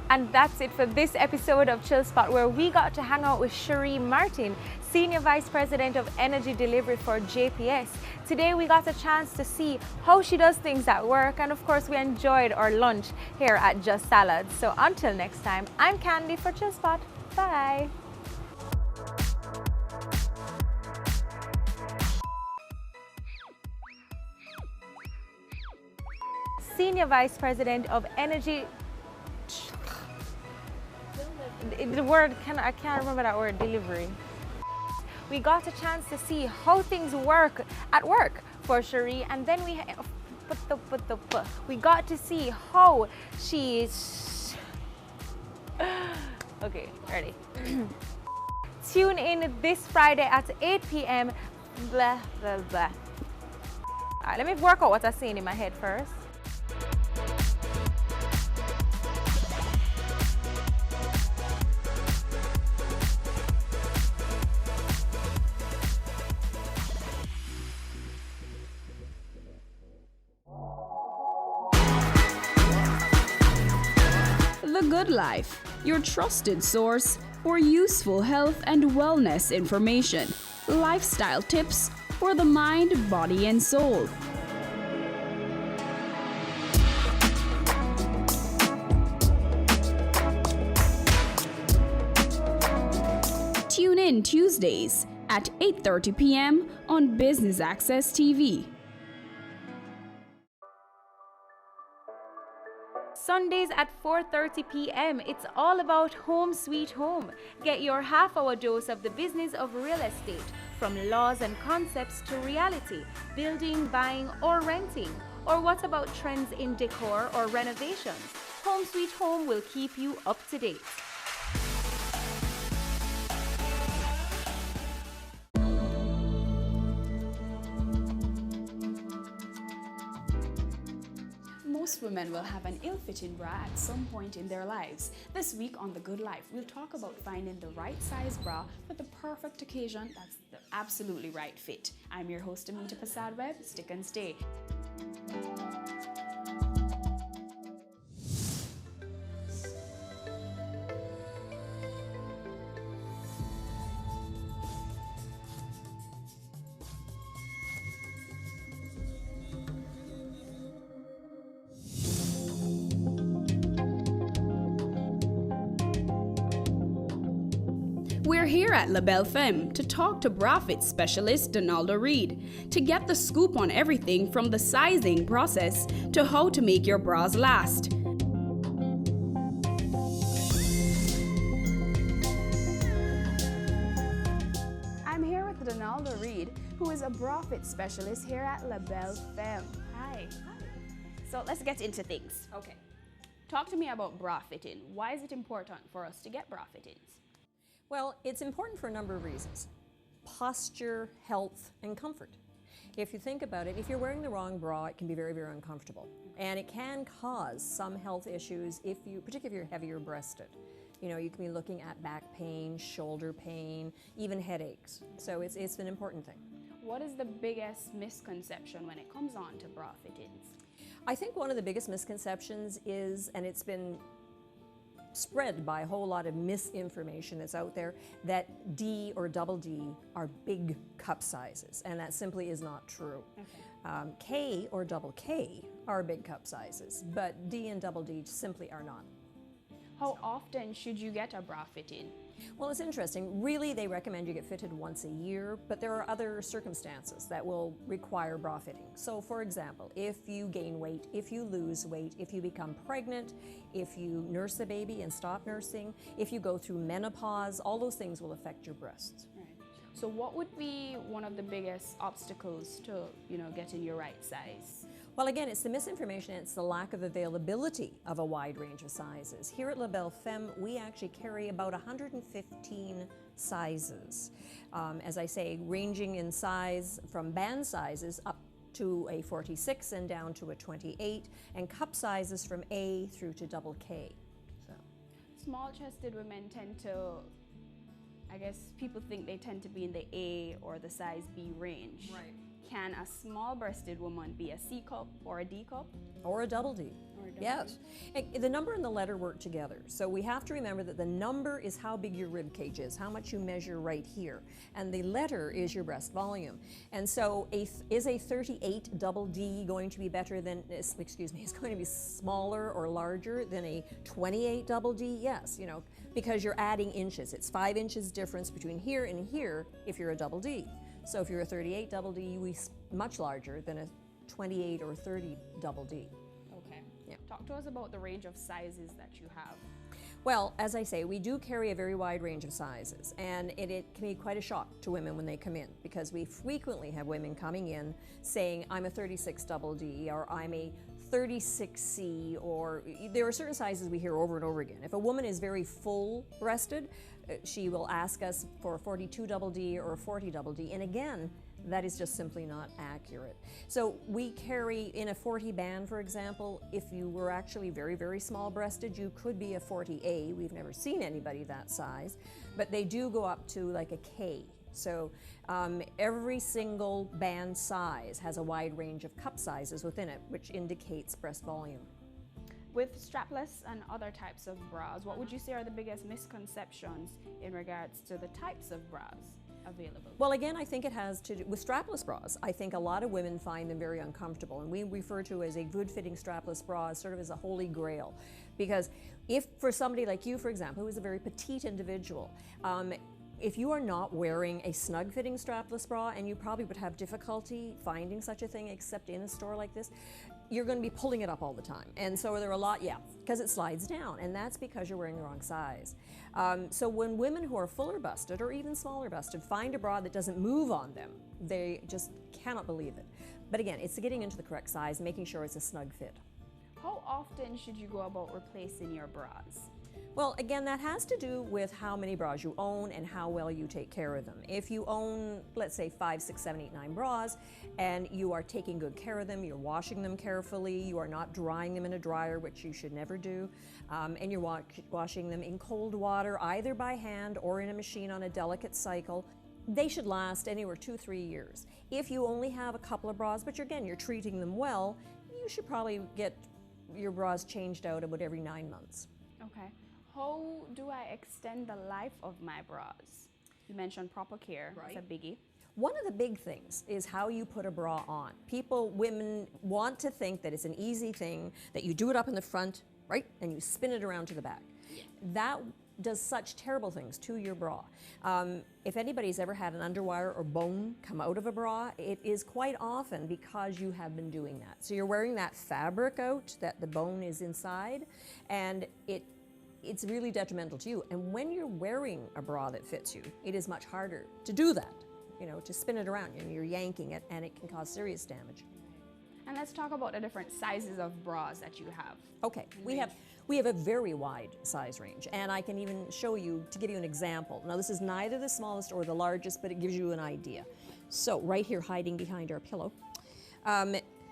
And that's it for this episode of Chill Spot, where we got to hang out with Cherie Martin, Senior Vice President of Energy Delivery for JPS. Today we got a chance to see how she does things at work, and of course we enjoyed our lunch here at Just Salads. So until next time, I'm Candy for Chill Spot. Bye. Senior Vice President of Energy. The word, I can't remember that word, delivery. We got a chance to see how things work at work for Cherie, and then we got to see how she's... Okay, ready. Tune in this Friday at 8 p.m. Blah, blah, blah. All right, let me work out what I'm saying in my head first. The Good Life, your trusted source for useful health and wellness information, lifestyle tips for the mind, body, and soul. Tune in Tuesdays at 8:30 p.m. on Business Access TV. Sundays at 4:30 p.m. It's all about Home Sweet Home. Get your half-hour dose of the business of real estate, from laws and concepts to reality, building, buying, or renting. Or what about trends in decor or renovations? Home Sweet Home will keep you up to date. Most women will have an ill-fitting bra at some point in their lives. This week on The Good Life, we'll talk about finding the right size bra for the perfect occasion that's the absolutely right fit. I'm your host, Amita Prasad-Webb. Stick and stay. We're here at La Belle Femme to talk to bra fit specialist Donalda Reed to get the scoop on everything from the sizing process to how to make your bras last. I'm here with Donalda Reed, who is a bra fit specialist here at La Belle Femme. Hi. So let's get into things. Okay. Talk to me about bra fitting. Why is it important for us to get bra fittings? Well, it's important for a number of reasons. Posture, health, and comfort. If you think about it, if you're wearing the wrong bra, it can be very, very uncomfortable. And it can cause some health issues, particularly if you're heavier breasted. You know, you can be looking at back pain, shoulder pain, even headaches. So it's an important thing. What is the biggest misconception when it comes on to bra fittings? I think one of the biggest misconceptions is, and it's been spread by a whole lot of misinformation that's out there that D or double D are big cup sizes, and that simply is not true. Okay. K or double K are big cup sizes, but D and double D simply are not. How often should you get a bra fitted? Well, it's interesting. Really, they recommend you get fitted once a year, but there are other circumstances that will require bra fitting. So, for example, if you gain weight, if you lose weight, if you become pregnant, if you nurse a baby and stop nursing, if you go through menopause, all those things will affect your breasts. Right. So what would be one of the biggest obstacles to, getting your right size? Well, again, it's the misinformation, it's the lack of availability of a wide range of sizes. Here at La Belle Femme, we actually carry about 115 sizes. As I say, ranging in size from band sizes up to a 46 and down to a 28, and cup sizes from A through to double K. So. Small-chested women tend to, I guess people think they tend to be in the A or the size B range. Right. Can a small-breasted woman be a C cup or a D cup? Or a double D. Yes. The number and the letter work together. So we have to remember that the number is how big your rib cage is, how much you measure right here. And the letter is your breast volume. And so is a 38 double D going to be better than, is going to be smaller or larger than a 28 double D? Yes, because you're adding inches. It's 5 inches difference between here and here if you're a double D. So if you're a 38 double D, you'll be much larger than a 28 or 30 double D. Okay. Yeah. Talk to us about the range of sizes that you have. Well, as I say, we do carry a very wide range of sizes, and it can be quite a shock to women when they come in, because we frequently have women coming in saying, I'm a 36 double D, or I'm a 36C, or there are certain sizes we hear over and over again. If a woman is very full-breasted, she will ask us for a 42 double D or a 40 double D, and again, that is just simply not accurate. So we carry in a 40 band, for example, if you were actually very, very small breasted, you could be a 40A. We've never seen anybody that size, but they do go up to like a K. So every single band size has a wide range of cup sizes within it, which indicates breast volume. With strapless and other types of bras, what would you say are the biggest misconceptions in regards to the types of bras available? Well, again, I think it has to do with strapless bras. I think a lot of women find them very uncomfortable, and we refer to as a good-fitting strapless bra as sort of as a holy grail. Because if for somebody like you, for example, who is a very petite individual, if you are not wearing a snug-fitting strapless bra, and you probably would have difficulty finding such a thing except in a store like this, you're going to be pulling it up all the time. And so there are a lot, because it slides down, and that's because you're wearing the wrong size. So when women who are fuller busted or even smaller busted find a bra that doesn't move on them, they just cannot believe it. But again, it's getting into the correct size, making sure it's a snug fit. How often should you go about replacing your bras? Well, again, that has to do with how many bras you own and how well you take care of them. If you own, let's say, 5, 6, 7, 8, 9 bras, and you are taking good care of them, you're washing them carefully, you are not drying them in a dryer, which you should never do, and you're washing them in cold water, either by hand or in a machine on a delicate cycle, they should last anywhere 2-3 years. If you only have a couple of bras, but you're treating them well, you should probably get your bras changed out about every 9 months. Okay. How do I extend the life of my bras? You mentioned proper care. Right. That's a biggie. One of the big things is how you put a bra on. Women want to think that it's an easy thing, that you do it up in the front, right, and you spin it around to the back. Yeah. That does such terrible things to your bra. If anybody's ever had an underwire or bone come out of a bra, it is quite often because you have been doing that. So you're wearing that fabric out, that the bone is inside, and it's really detrimental to you. And when you're wearing a bra that fits you, it is much harder to do that, to spin it around, and you're yanking it, and it can cause serious damage. And let's talk about the different sizes of bras that you have. Okay, we have a very wide size range, and I can even show you, to give you an example. Now, this is neither the smallest or the largest, but it gives you an idea. So right here, hiding behind our pillow,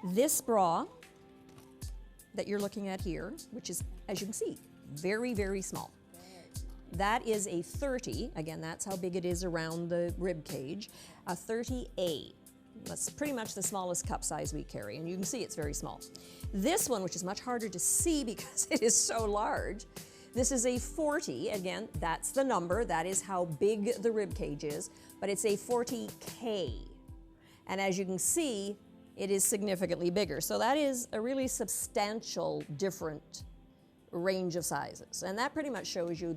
this bra that you're looking at here, which is, as you can see, very, very small. That is a 30, again, that's how big it is around the rib cage, a 30A. That's pretty much the smallest cup size we carry, and you can see it's very small. This one, which is much harder to see because it is so large, This is a 40, again, that's the number, that is how big the rib cage is, but it's a 40K. And as you can see, it is significantly bigger. So that is a really substantial different range of sizes. And that pretty much shows you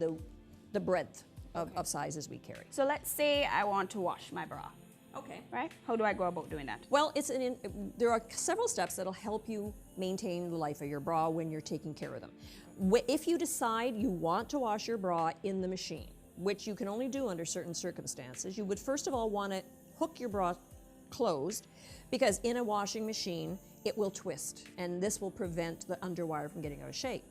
the breadth of sizes we carry. So let's say I want to wash my bra. Okay. Right? How do I go about doing that? Well, there are several steps that'll help you maintain the life of your bra when you're taking care of them. If you decide you want to wash your bra in the machine, which you can only do under certain circumstances, you would first of all want to hook your bra closed, because in a washing machine it will twist, and this will prevent the underwire from getting out of shape.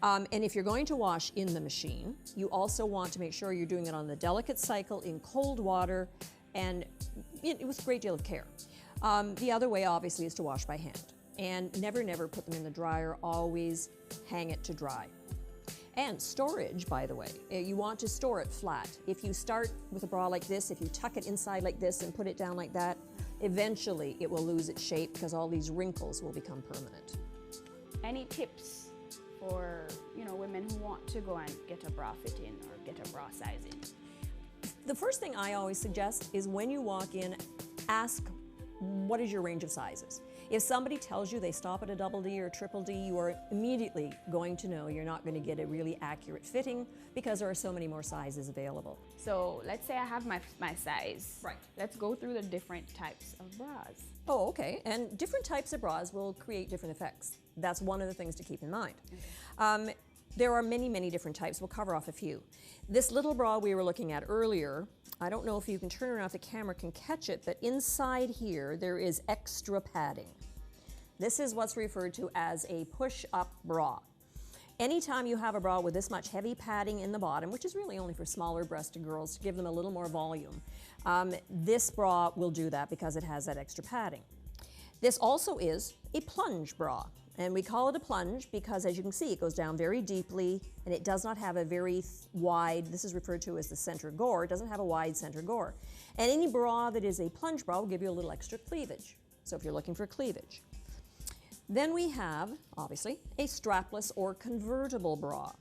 And if you're going to wash in the machine, you also want to make sure you're doing it on the delicate cycle in cold water and with a great deal of care. The other way, obviously, is to wash by hand. And never put them in the dryer, always hang it to dry. And storage, by the way, you want to store it flat. If you start with a bra like this, if you tuck it inside like this and put it down like that, eventually it will lose its shape because all these wrinkles will become permanent. Any tips for women who want to go and get a bra fitting or get a bra sizing? The first thing I always suggest is when you walk in, ask what is your range of sizes. If somebody tells you they stop at a double D or triple D, you are immediately going to know you're not going to get a really accurate fitting because there are so many more sizes available. So let's say I have my size. Right. Let's go through the different types of bras. Oh, okay. And different types of bras will create different effects. That's one of the things to keep in mind. There are many different types. We'll cover off a few. This little bra we were looking at earlier, I don't know if you can turn around if the camera can catch it, but inside here there is extra padding. This is what's referred to as a push-up bra. Anytime you have a bra with this much heavy padding in the bottom, which is really only for smaller breasted girls to give them a little more volume, this bra will do that because it has that extra padding. This also is a plunge bra. And we call it a plunge because, as you can see, it goes down very deeply and it does not have a very wide, this is referred to as the center gore, it doesn't have a wide center gore. And any bra that is a plunge bra will give you a little extra cleavage. So if you're looking for cleavage. Then we have, obviously, a strapless or convertible bra.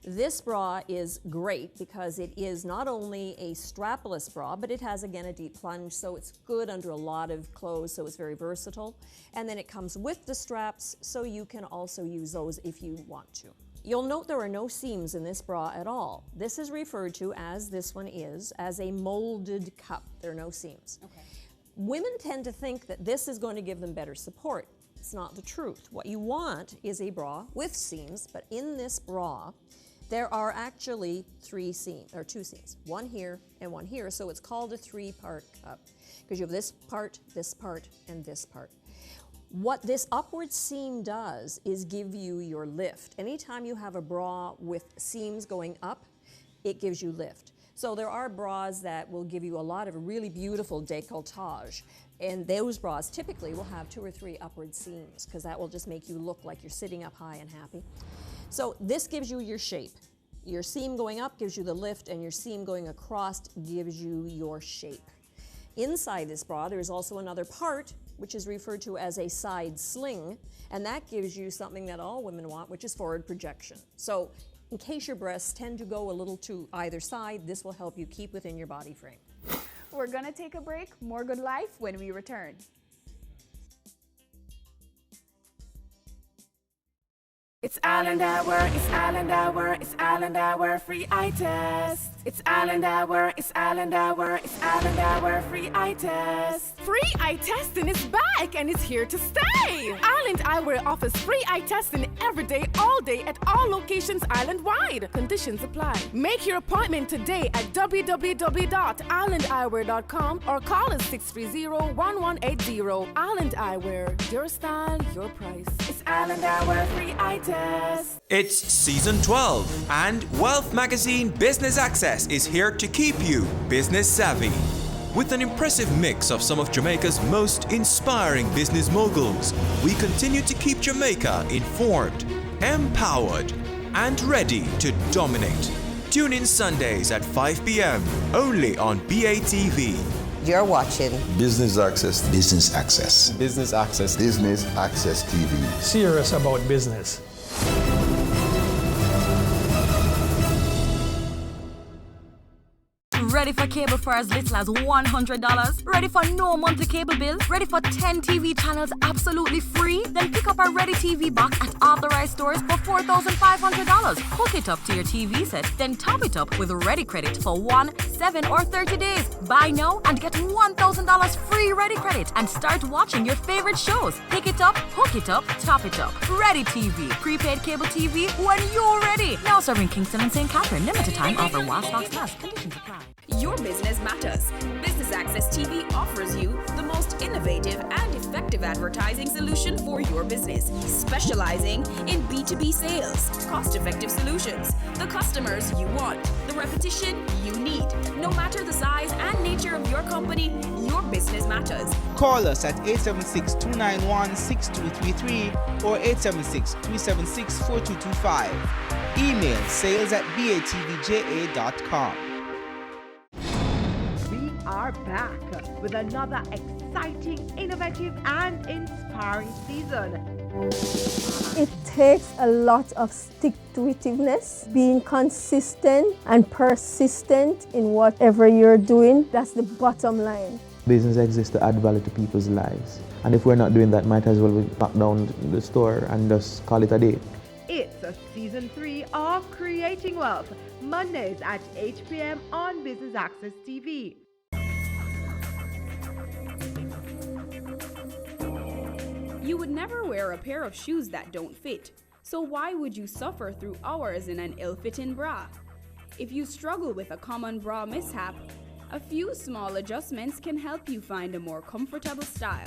This bra is great because it is not only a strapless bra, but it has, again, a deep plunge, so it's good under a lot of clothes, so it's very versatile. And then it comes with the straps, so you can also use those if you want to. You'll note there are no seams in this bra at all. This is referred to, as this one is, as a molded cup. There are no seams. Okay. Women tend to think that this is going to give them better support. It's not the truth. What you want is a bra with seams, but in this bra, there are actually two seams, one here and one here, so it's called a three-part cup because you have this part, and this part. What this upward seam does is give you your lift. Anytime you have a bra with seams going up, it gives you lift. So there are bras that will give you a lot of really beautiful décolletage, and those bras typically will have 2 or 3 upward seams because that will just make you look like you're sitting up high and happy. So this gives you your shape. Your seam going up gives you the lift, and your seam going across gives you your shape. Inside this bra, there is also another part, which is referred to as a side sling, and that gives you something that all women want, which is forward projection. So in case your breasts tend to go a little to either side, this will help you keep within your body frame. We're gonna take a break. More Good Life when we return. It's Island Hour, it's Island Hour, it's Island Hour, free eye test. It's Island Hour, it's Island Hour, it's Island Hour, free eye test. Free eye testing is back and it's here to stay. Island Eyewear offers free eye testing every day, all day at all locations island-wide. Conditions apply. Make your appointment today at www.islandeyewear.com or call us 630-1180. Island Eyewear, your style, your price. It's Island Hour, free eye test. It's season 12, and Wealth Magazine Business Access is here to keep you business savvy. With an impressive mix of some of Jamaica's most inspiring business moguls, we continue to keep Jamaica informed, empowered, and ready to dominate. Tune in Sundays at 5 p.m. only on BATV. You're watching Business Access. Business Access. Business Access. Business Access TV. Serious about business. Ready for cable for as little as $100? Ready for no monthly cable bill? Ready for 10 TV channels absolutely free? Then pick up our Ready TV box at authorized stores for $4,500. Hook it up to your TV set, then top it up with Ready Credit for 1, 7, or 30 days. Buy now and get $1,000 free Ready Credit and start watching your favorite shows. Pick it up, hook it up, top it up. Ready TV. Prepaid cable TV when you're ready. Now serving Kingston and St. Catherine. Limited time offer while stocks last. Conditions apply. Your business matters. Business Access TV offers you the most innovative and effective advertising solution for your business, specializing in B2B sales, cost-effective solutions, the customers you want, the repetition you need. No matter the size and nature of your company, your business matters. Call us at 876-291-6233 or 876-376-4225. Email sales@batvja.com. We are back with another exciting, innovative, and inspiring season. It takes a lot of stick-to-itiveness, being consistent and persistent in whatever you're doing. That's the bottom line. Business exists to add value to people's lives. And if we're not doing that, might as well we lock down the store and just call it a day. It's a season 3 of Creating Wealth, Mondays at 8 p.m. on Business Access TV. You would never wear a pair of shoes that don't fit, so why would you suffer through hours in an ill-fitting bra? If you struggle with a common bra mishap, a few small adjustments can help you find a more comfortable style.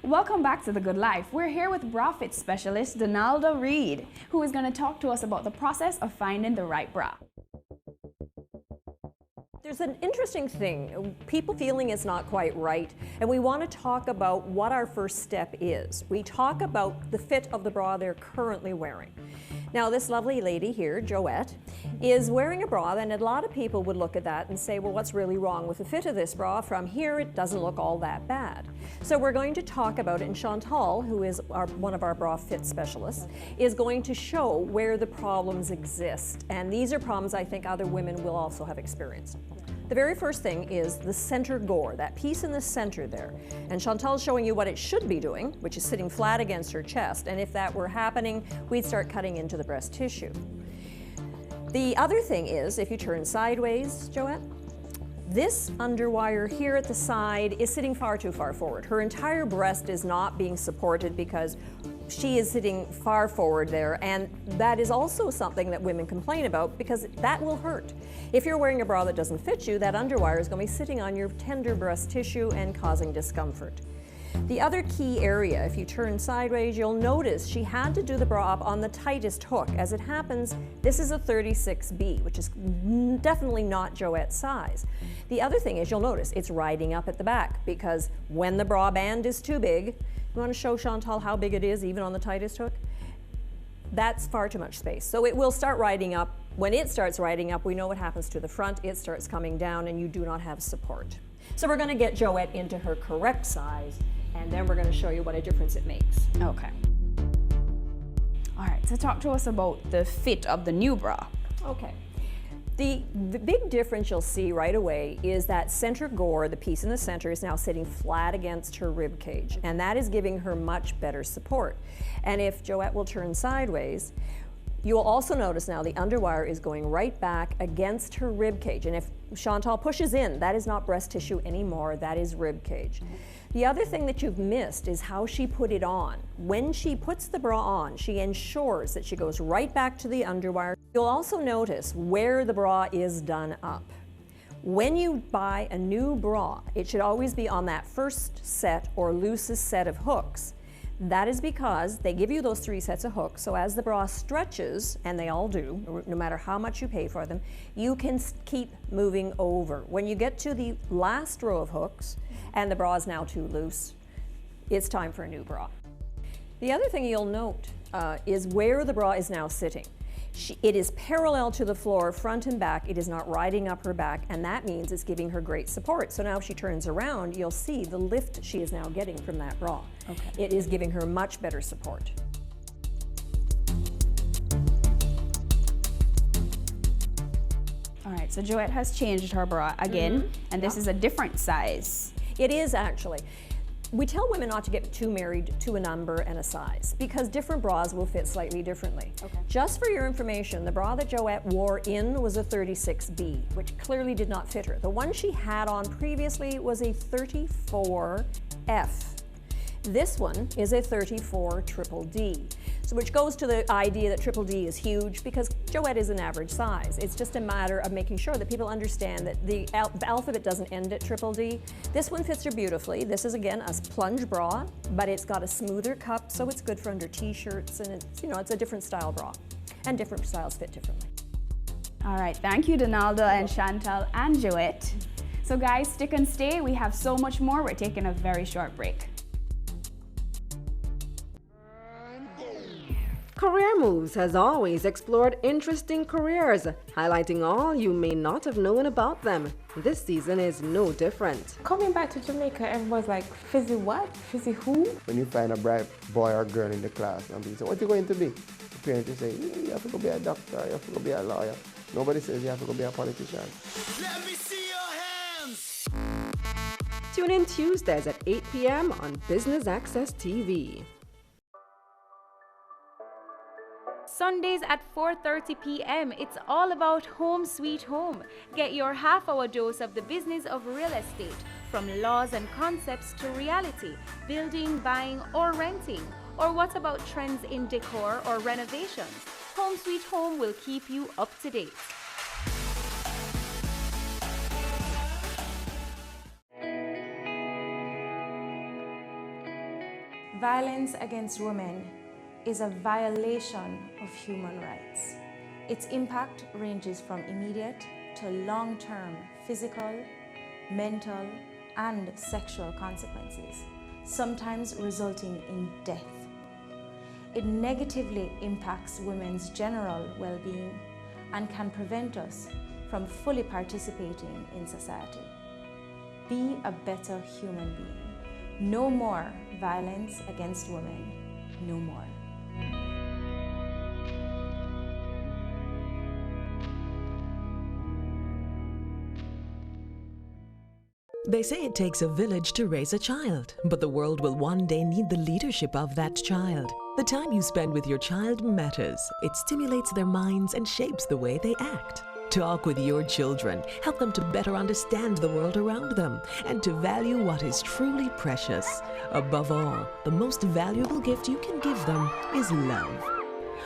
Welcome back to The Good Life. We're here with bra fit specialist Donalda Reed, who is going to talk to us about the process of finding the right bra. There's an interesting thing, people feeling it's not quite right, and we want to talk about what our first step is. We talk about the fit of the bra they're currently wearing. Now this lovely lady here, Joette, is wearing a bra, and a lot of people would look at that and say, well, what's really wrong with the fit of this bra? From here, it doesn't look all that bad. So we're going to talk about it, and Chantal, who is one of our bra fit specialists, is going to show where the problems exist. And these are problems I think other women will also have experienced. The very first thing is the center gore, that piece in the center there. And Chantal's showing you what it should be doing, which is sitting flat against her chest. And if that were happening, we'd start cutting into the breast tissue. The other thing is, if you turn sideways, Joette, this underwire here at the side is sitting far too far forward. Her entire breast is not being supported because she is sitting far forward there, and that is also something that women complain about because that will hurt. If you're wearing a bra that doesn't fit you, that underwire is going to be sitting on your tender breast tissue and causing discomfort. The other key area, if you turn sideways, you'll notice she had to do the bra up on the tightest hook. As it happens, this is a 36B, which is definitely not Joette's size. The other thing is you'll notice it's riding up at the back because when the bra band is too big, you want to show Chantal how big it is even on the tightest hook? That's far too much space. So it will start riding up. When it starts riding up, we know what happens to the front. It starts coming down and you do not have support. So we're going to get Joette into her correct size, and then we're going to show you what a difference it makes. Okay. All right, so talk to us about the fit of the new bra. Okay. The big difference you'll see right away is that center gore, the piece in the center, is now sitting flat against her rib cage, and that is giving her much better support. And if Joette will turn sideways, you will also notice now the underwire is going right back against her rib cage. And if Chantal pushes in, that is not breast tissue anymore, that is rib cage. The other thing that you've missed is how she put it on. When she puts the bra on, she ensures that she goes right back to the underwire. You'll also notice where the bra is done up. When you buy a new bra, it should always be on that first set or loosest set of hooks. That is because they give you those 3 sets of hooks, so as the bra stretches, and they all do, no matter how much you pay for them, you can keep moving over. When you get to the last row of hooks, and the bra is now too loose, it's time for a new bra. The other thing you'll note is where the bra is now sitting. It is parallel to the floor, front and back. It is not riding up her back, and that means it's giving her great support. So now if she turns around, you'll see the lift she is now getting from that bra. Okay. It is giving her much better support. All right, so Joette has changed her bra again, and this is a different size. It is actually. We tell women not to get too married to a number and a size because different bras will fit slightly differently. Okay. Just for your information, the bra that Joette wore in was a 36B, which clearly did not fit her. The one she had on previously was a 34F. This one is a 34 triple D, so which goes to the idea that triple D is huge because Joette is an average size. It's just a matter of making sure that people understand that the alphabet doesn't end at triple D. This one fits her beautifully. This is again a plunge bra, but it's got a smoother cup, so it's good for under t-shirts, and it's, it's a different style bra, and different styles fit differently. All right, thank you, Donalda and Chantal and Joette. So guys, stick and stay. We have so much more. We're taking a very short break. Career Moves has always explored interesting careers, highlighting all you may not have known about them. This season is no different. Coming back to Jamaica, everyone's like, fizzy what? Fizzy who? When you find a bright boy or girl in the class and people say, what are you going to be? The parents will say, you have to go be a doctor, you have to go be a lawyer. Nobody says you have to go be a politician. Let me see your hands! Tune in Tuesdays at 8 p.m. on Business Access TV. Sundays at 4:30 p.m. It's all about Home Sweet Home. Get your half-hour dose of the business of real estate, from laws and concepts to reality, building, buying, or renting. Or what about trends in decor or renovations? Home Sweet Home will keep you up to date. Violence against women is a violation of human rights. Its impact ranges from immediate to long-term physical, mental, and sexual consequences, sometimes resulting in death. It negatively impacts women's general well-being and can prevent us from fully participating in society. Be a better human being. No more violence against women. No more. They say it takes a village to raise a child, but the world will one day need the leadership of that child. The time you spend with your child matters. It stimulates their minds and shapes the way they act. Talk with your children. Help them to better understand the world around them and to value what is truly precious. Above all, the most valuable gift you can give them is love.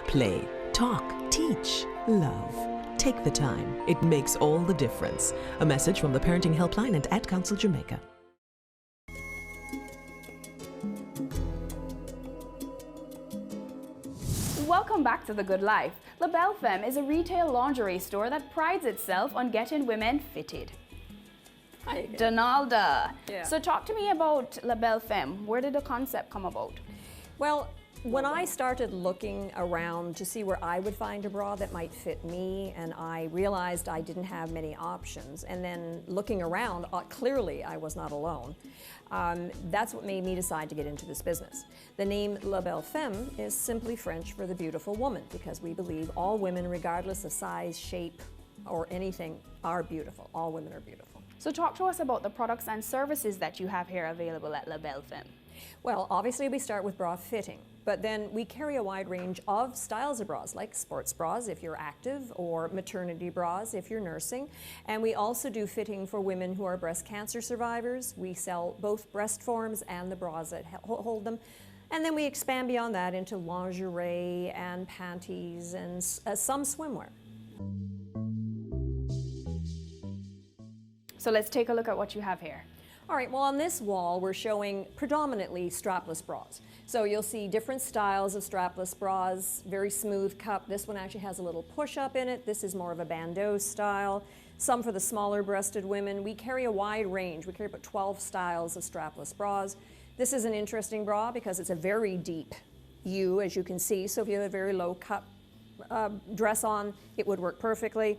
Play, talk, teach, love. Take the time. It makes all the difference. A message from the Parenting Helpline and Ad Council Jamaica. Welcome back to The Good Life. La Belle Femme is a retail lingerie store that prides itself on getting women fitted. Hi again. Donalda. Yeah. So talk to me about La Belle Femme. Where did the concept come about? Well, when I started looking around to see where I would find a bra that might fit me, and I realized I didn't have many options, and then looking around, clearly I was not alone. That's what made me decide to get into this business. The name La Belle Femme is simply French for the beautiful woman, because we believe all women, regardless of size, shape, or anything, are beautiful. All women are beautiful. So talk to us about the products and services that you have here available at La Belle Femme. Well, obviously we start with bra fitting, but then we carry a wide range of styles of bras, like sports bras if you're active, or maternity bras if you're nursing. And we also do fitting for women who are breast cancer survivors. We sell both breast forms and the bras that hold them. And then we expand beyond that into lingerie and panties and some swimwear. So let's take a look at what you have here. All right, well, on this wall, we're showing predominantly strapless bras. So you'll see different styles of strapless bras, very smooth cup. This one actually has a little push-up in it. This is more of a bandeau style. Some for the smaller breasted women. We carry a wide range. We carry about 12 styles of strapless bras. This is an interesting bra because it's a very deep U, as you can see. So if you have a very low cup dress on, it would work perfectly.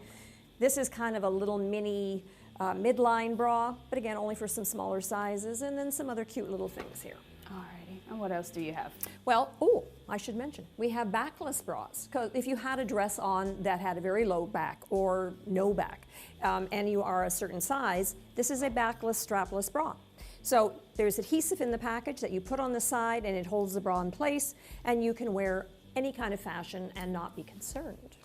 This is kind of a little mini midline bra, but again, only for some smaller sizes, and then some other cute little things here. Alrighty, and what else do you have? Well, I should mention, we have backless bras. Because if you had a dress on that had a very low back or no back, and you are a certain size, this is a backless, strapless bra. So there's adhesive in the package that you put on the side and it holds the bra in place, and you can wear any kind of fashion and not be concerned.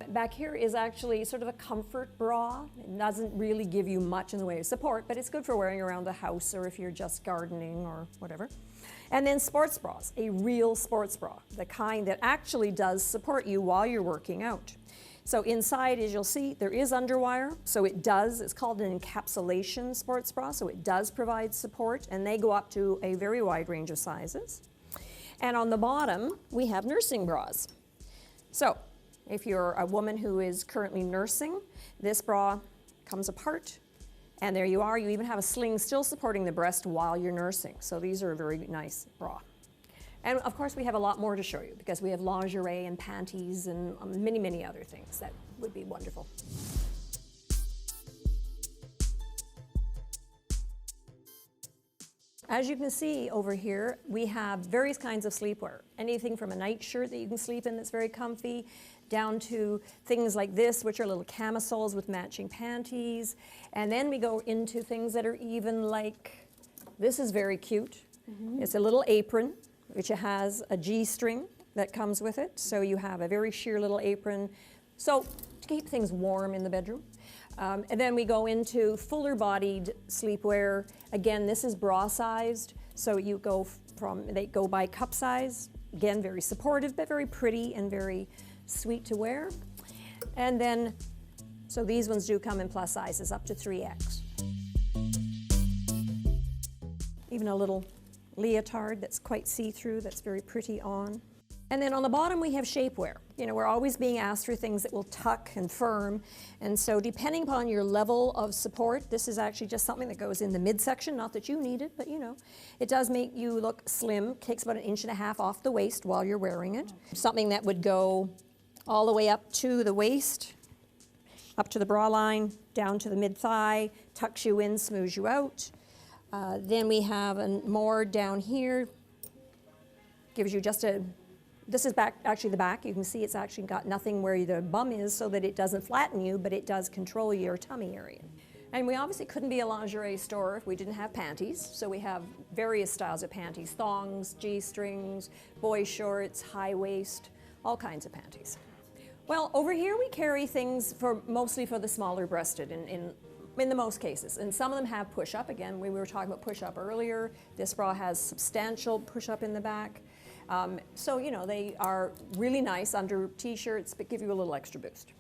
Back here is actually sort of a comfort bra. It doesn't really give you much in the way of support, but it's good for wearing around the house or if you're just gardening or whatever. And then sports bras, a real sports bra, the kind that actually does support you while you're working out. So inside, as you'll see, there is underwire, so it's called an encapsulation sports bra, so it does provide support, and they go up to a very wide range of sizes. And on the bottom, we have nursing bras. So if you're a woman who is currently nursing, this bra comes apart, and there you are. You even have a sling still supporting the breast while you're nursing. So these are a very nice bra. And of course, we have a lot more to show you because we have lingerie and panties and many, many other things that would be wonderful. As you can see over here, we have various kinds of sleepwear. Anything from a nightshirt that you can sleep in that's very comfy, down to things like this, which are little camisoles with matching panties. And then we go into things that are even like, this is very cute. It's a little apron, which has a G-string that comes with it. So you have a very sheer little apron. So to keep things warm in the bedroom. And then we go into fuller bodied sleepwear. Again, this is bra sized. So you go they go by cup size. Again, very supportive, but very pretty and very sweet to wear. And then, so these ones do come in plus sizes up to 3X. Even a little leotard that's quite see-through, that's very pretty on. And then on the bottom we have shapewear. You know, we're always being asked for things that will tuck and firm. And so depending upon your level of support, this is actually just something that goes in the midsection, not that you need it, but you know. It does make you look slim, takes about 1.5 inches off the waist while you're wearing it. Something that would go all the way up to the waist, up to the bra line, down to the mid-thigh, tucks you in, smooths you out. Then we have more down here, gives you just this is actually the back. You can see it's actually got nothing where the bum is so that it doesn't flatten you, but it does control your tummy area. And we obviously couldn't be a lingerie store if we didn't have panties. So we have various styles of panties, thongs, G-strings, boy shorts, high waist, all kinds of panties. Well, over here we carry things mostly for the smaller breasted in the most cases. And some of them have push-up. Again, we were talking about push-up earlier. This bra has substantial push-up in the back. So, you know, they are really nice under t-shirts, but give you a little extra boost.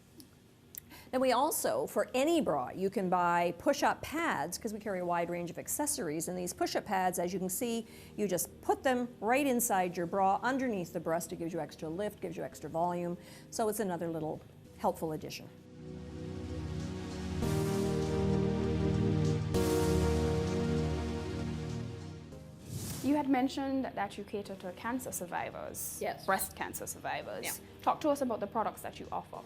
Then we also, for any bra, you can buy push-up pads, because we carry a wide range of accessories. And these push-up pads, as you can see, you just put them right inside your bra, underneath the breast. It gives you extra lift, gives you extra volume. So it's another little helpful addition. You had mentioned that you cater to cancer survivors, yes, breast cancer survivors. Yeah. Talk to us about the products that you offer.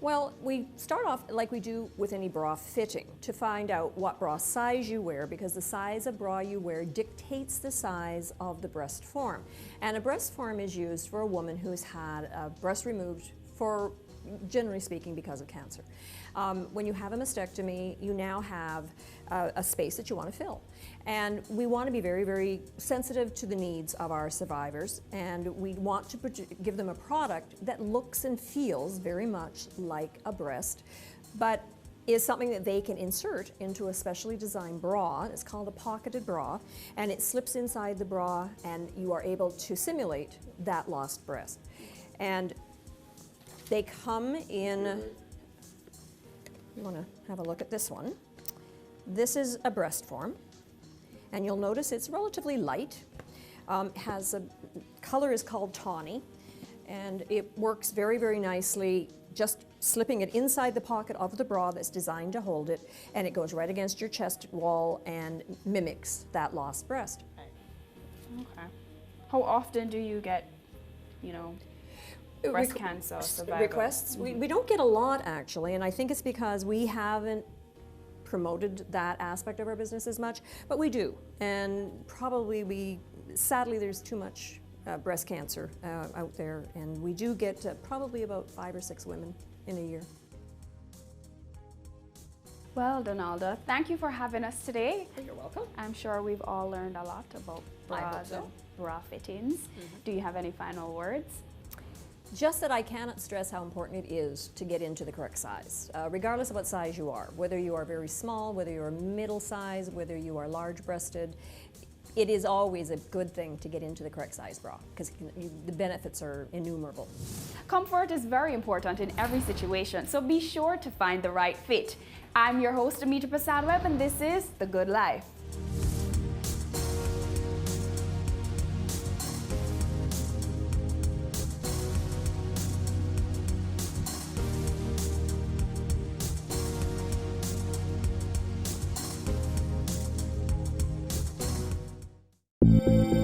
Well, we start off like we do with any bra fitting to find out what bra size you wear, because the size of bra you wear dictates the size of the breast form. And a breast form is used for a woman who's had a breast removed for, generally speaking, because of cancer. When you have a mastectomy, you now have a space that you want to fill. And we want to be very, very sensitive to the needs of our survivors, and we want to give them a product that looks and feels very much like a breast, but is something that they can insert into a specially designed bra. It's called a pocketed bra, and it slips inside the bra, and you are able to simulate that lost breast. And they come in, you want to have a look at this one. This is a breast form, and you'll notice it's relatively light. Color is called tawny, and it works very, very nicely, just slipping it inside the pocket of the bra that's designed to hold it, and it goes right against your chest wall and mimics that lost breast. Okay. How often do you get, breast cancer survivors? Requests? We don't get a lot, actually, and I think it's because we haven't promoted that aspect of our business as much, but we do. And probably sadly, there's too much breast cancer out there, and we do get probably about 5 or 6 women in a year. Well, Donalda, thank you for having us today. You're welcome. I'm sure we've all learned a lot about bras and bra fittings. Do you have any final words? Just that I cannot stress how important it is to get into the correct size, regardless of what size you are, whether you are very small, whether you're middle size, whether you are large-breasted. It is always a good thing to get into the correct size bra because the benefits are innumerable. Comfort is very important in every situation, so be sure to find the right fit. I'm your host, Amita Prasad Webb, and this is The Good Life. Thank you.